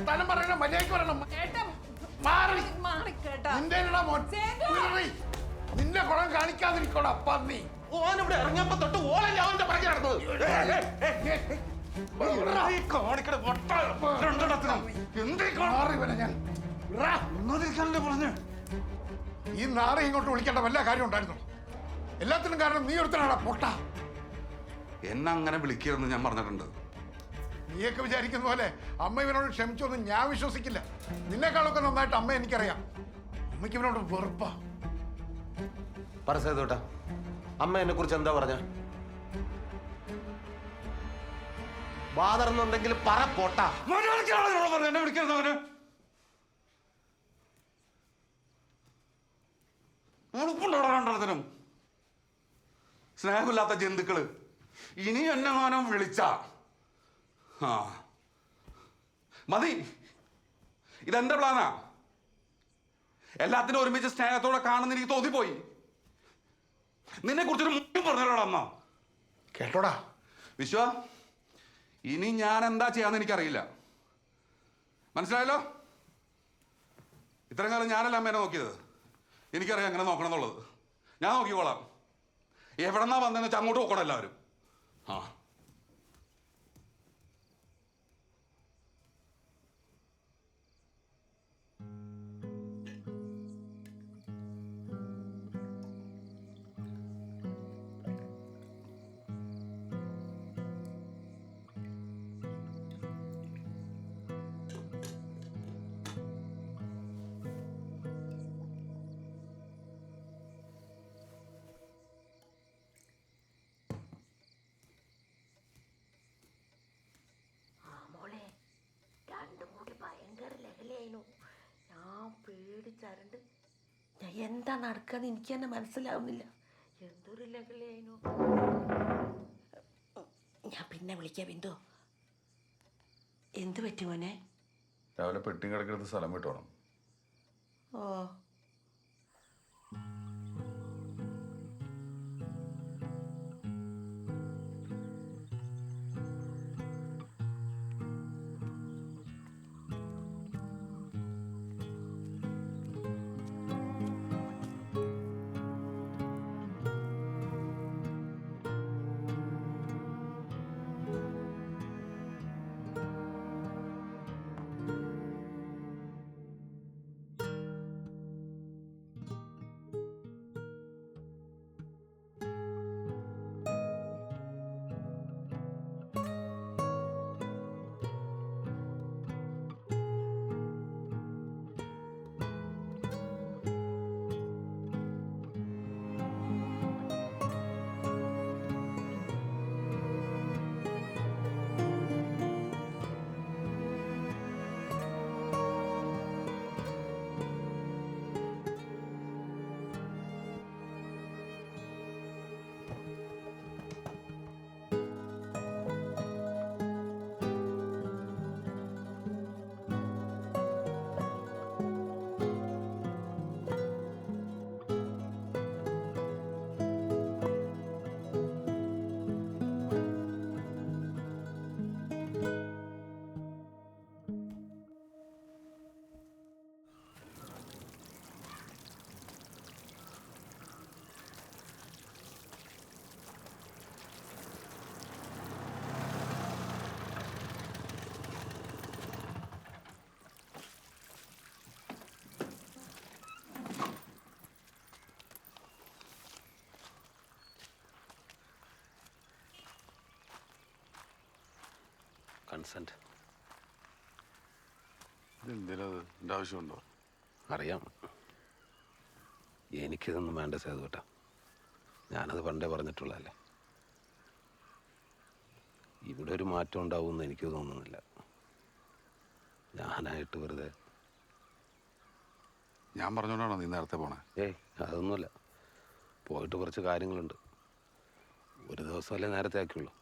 Speaker 6: സ്ഥലം പറയണം, മര്യാദയ്ക്ക് പറയണം. നിന്റെ കുളം കാണിക്കാതിരിക്കോടാ പന്നി.
Speaker 5: ഓനിവിടെ ഇറങ്ങിയപ്പോ തൊട്ട് ഓളല്ലേ അവന്റെ പുറകെ നടന്നത്.
Speaker 6: ഈ നാളെ ഇങ്ങോട്ട് വിളിക്കേണ്ട വല്ല കാര്യം ഉണ്ടായിരുന്നു? എല്ലാത്തിനും കാരണം നീ ഒരുത്തനാടാ പൊട്ട.
Speaker 5: എന്നെ അങ്ങനെ വിളിക്കരുതെന്ന് ഞാൻ പറഞ്ഞിട്ടുണ്ട്.
Speaker 6: നീയൊക്കെ വിചാരിക്കുന്ന പോലെ അമ്മ ഇവനോട് ക്ഷമിച്ചൊന്നും ഞാൻ വിശ്വസിക്കില്ല. നിന്നെക്കാളൊക്കെ നന്നായിട്ട് അമ്മ എനിക്കറിയാം. അമ്മയ്ക്ക് ഇവനോട് വെറുപ്പാ.
Speaker 4: പറസേതോട്ടാ, അമ്മ എന്നെ കുറിച്ച് എന്താ പറഞ്ഞ? ബാധർന്നുണ്ടെങ്കിൽ പറ പോട്ടാ.
Speaker 5: എന്നെ വിളിക്കരുത്. ഉളുപ്പുണ്ടോടാണ്ടതിനും സ്നേഹമില്ലാത്ത ജന്തുക്കള്. ഇനി എന്നെ മാനം വിളിച്ച മതി. ഇതെന്റെ പ്ലാനാ. എല്ലാത്തിനും ഒരുമിച്ച് സ്നേഹത്തോടെ കാണുന്ന എനിക്ക് തോന്നിപ്പോയി. നിന്നെ കുറിച്ചൊരു മുഴുവൻ പറഞ്ഞല്ലോടാ അമ്മ.
Speaker 6: കേട്ടോടാ
Speaker 5: വിശ്വ, ഇനി ഞാൻ എന്താ ചെയ്യാന്ന് എനിക്കറിയില്ല. മനസ്സിലായല്ലോ? ഇത്രയും കാലം ഞാനല്ല അമ്മേനെ നോക്കിയത്. എനിക്കറിയാം എങ്ങനെ നോക്കണം എന്നുള്ളത്. ഞാൻ നോക്കിക്കോളാം. എവിടെന്നാ വന്നതെന്ന് വെച്ചാൽ അങ്ങോട്ട് പോക്കോളാം എല്ലാവരും.
Speaker 7: ഞാൻ പേടിച്ചരണ്ട്. ഞാൻ എന്താ നടക്കാന്ന് എനിക്ക് തന്നെ മനസ്സിലാവുന്നില്ല. എന്തൊരു ലഹളയായിരുന്നു. ഞാൻ പിന്നെ വിളിക്കാം. ബിന്ദു, എന്ത് പറ്റി മോനെ?
Speaker 5: രാവിലെ പെട്ടി കിടക്കുന്നത് സ്ഥലം വിട്ടോണം.
Speaker 7: ഓ,
Speaker 4: കൺസെൻറ്റ്.
Speaker 5: ഇതെന്തിനത്? എൻ്റെ ആവശ്യമുണ്ടോ?
Speaker 4: അറിയാം, എനിക്കിതൊന്നും വേണ്ട സേതു കേട്ടോ. ഞാനത് പണ്ടേ പറഞ്ഞിട്ടുള്ളതല്ലേ. ഇവിടെ ഒരു മാറ്റം ഉണ്ടാവുമെന്ന് എനിക്ക് തോന്നുന്നില്ല. ഞാനായിട്ട് വെറുതെ.
Speaker 5: ഞാൻ പറഞ്ഞോണ്ടാണോ നീ നേരത്തെ പോണേ?
Speaker 4: ഏയ് അതൊന്നുമില്ല, പോയിട്ട് കുറച്ച് കാര്യങ്ങളുണ്ട്. ഒരു ദിവസമല്ലേ നേരത്തെ ആക്കിയുള്ളൂ.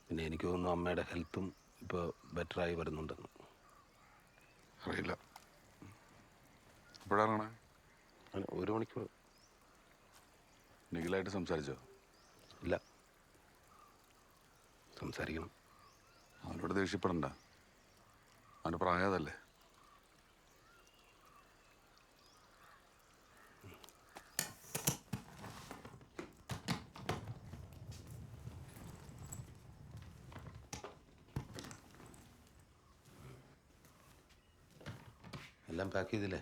Speaker 4: പിന്നെ എനിക്ക് തോന്നുന്നു അമ്മയുടെ ഹെൽത്തും ഇപ്പോൾ ബെറ്ററായി വരുന്നുണ്ടെന്ന്.
Speaker 5: അറിയില്ല, എപ്പോഴാണ്?
Speaker 4: 1 മണിക്കൂർ.
Speaker 5: നിഖിലായിട്ട് സംസാരിച്ചോ?
Speaker 4: ഇല്ല, സംസാരിക്കണം.
Speaker 5: അവനോട് ദേഷ്യപ്പെടണ്ട, അവൻ്റെ പ്രായതല്ലേ.
Speaker 4: എല്ലാം പാക്ക് ചെയ്തില്ലേ?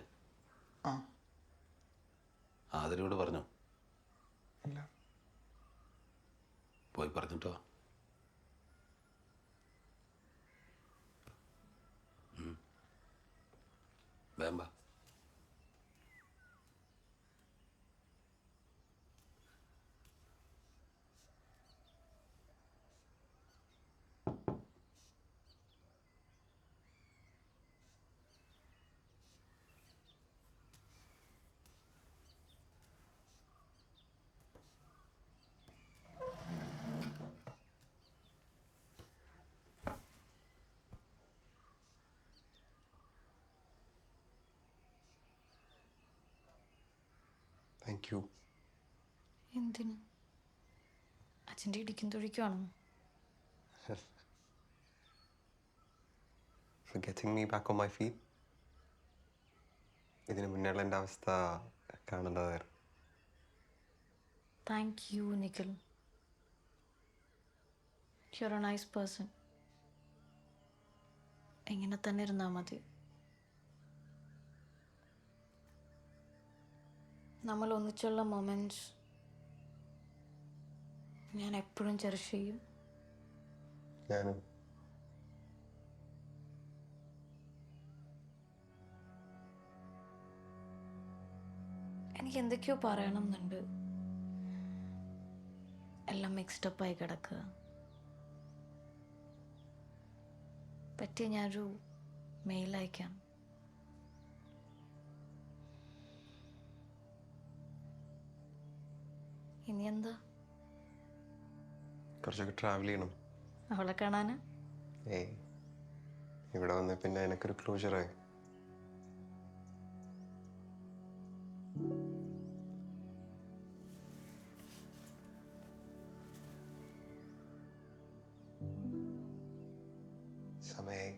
Speaker 4: ആദരയോട് പറഞ്ഞോ?
Speaker 12: ഇല്ല.
Speaker 4: പോയി പറഞ്ഞിട്ടോ? വേമ്പ.
Speaker 12: Thank you.
Speaker 8: എന്തിന്? അച്ഛൻ്റെ ഇടിക്കും തൊഴിക്കുവാണോ?
Speaker 12: For getting me back on my feet. ഇതിന് മുന്നേയുള്ള എൻ്റെ അവസ്ഥ കാണേണ്ടതായിരുന്നു.
Speaker 8: Thank you Nikhil. You are a nice person. ഇങ്ങനെ തന്നെ ഇരുന്നാൽ മതി. നമ്മൾ ഒന്നിച്ചുള്ള മൊമെന്റ്സ് ഞാൻ എപ്പോഴും ചെറിഷ് ചെയ്യും.
Speaker 12: ഞാനും.
Speaker 8: എനിക്ക് എന്തൊക്കെയോ പറയണം എന്നുണ്ട്. എല്ലാം മിക്സ്ഡപ്പായി കിടക്കുക. പറ്റിയ ഞാനൊരു മെയിൽ അയക്കാം. ഇനി എന്താ?
Speaker 12: കുറച്ചൊക്കെ ട്രാവൽ ചെയ്യണം.
Speaker 8: അവളെ കാണാന്?
Speaker 12: ഏയ്, ഇവിടെ വന്ന പിന്നെ എനിക്കൊരു ക്ലോഷറായി. സമയായി.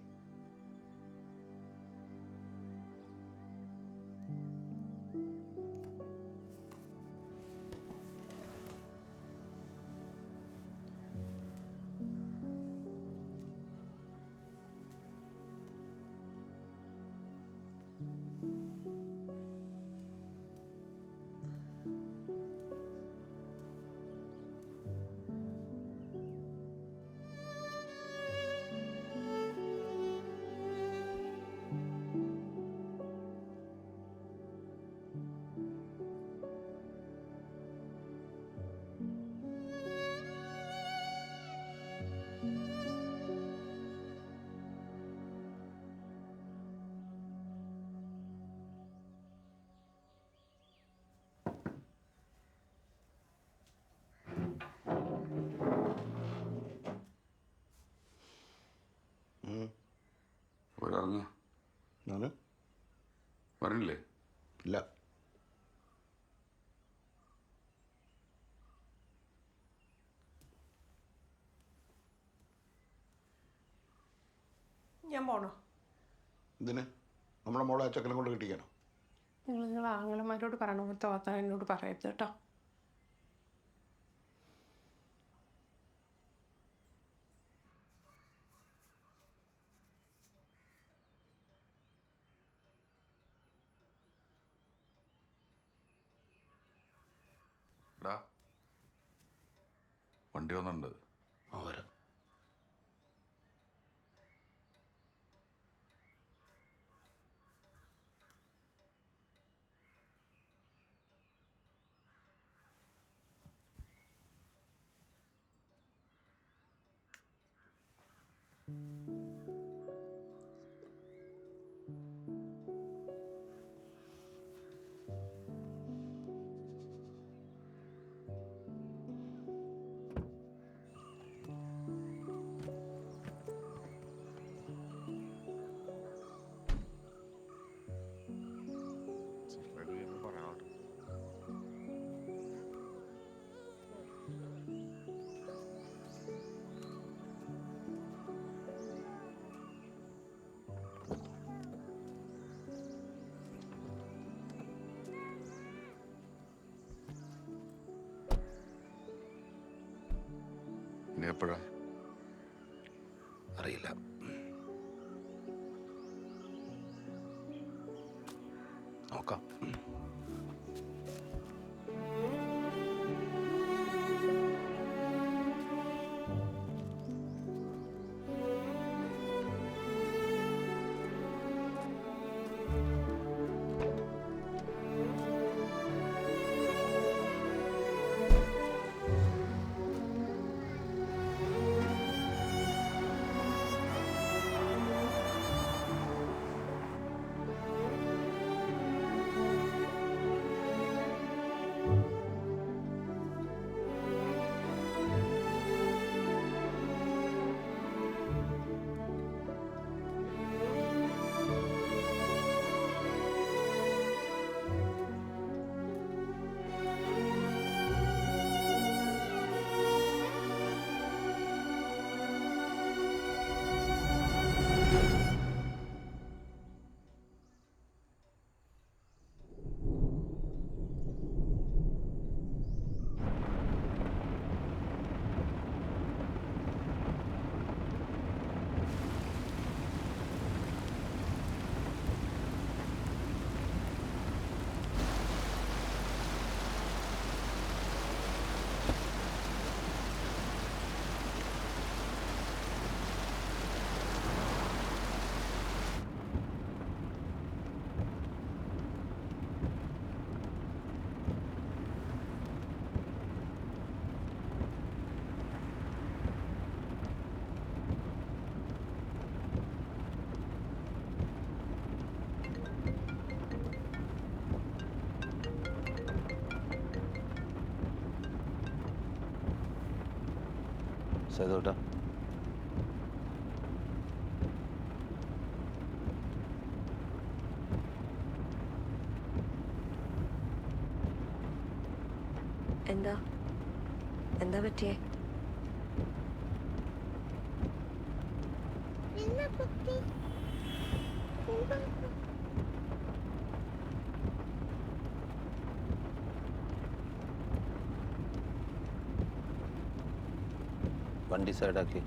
Speaker 5: ഇറങ്ങ പറഞ്ഞില്ലേ?
Speaker 4: ഇല്ല.
Speaker 17: ഞാൻ പോണോ?
Speaker 6: ഇതിന് നമ്മുടെ മോളെ ചക്കലും കൊണ്ട് കിട്ടിക്കാനോ?
Speaker 17: നിങ്ങൾ ആങ്ങളമാരോട് പറയണോ? തോത്താൻ എന്നോട് പറയരുത് കേട്ടോ.
Speaker 5: വണ്ടി വന്നിട്ടുണ്ട്.
Speaker 4: വരാം.
Speaker 5: ഇനി എപ്പോഴാ?
Speaker 4: അറിയില്ല. നോക്കാം. സേതുട്ടാ,
Speaker 13: എന്താ എന്താ പറ്റിയേ?
Speaker 4: വണ്ടി സൈഡാക്കി.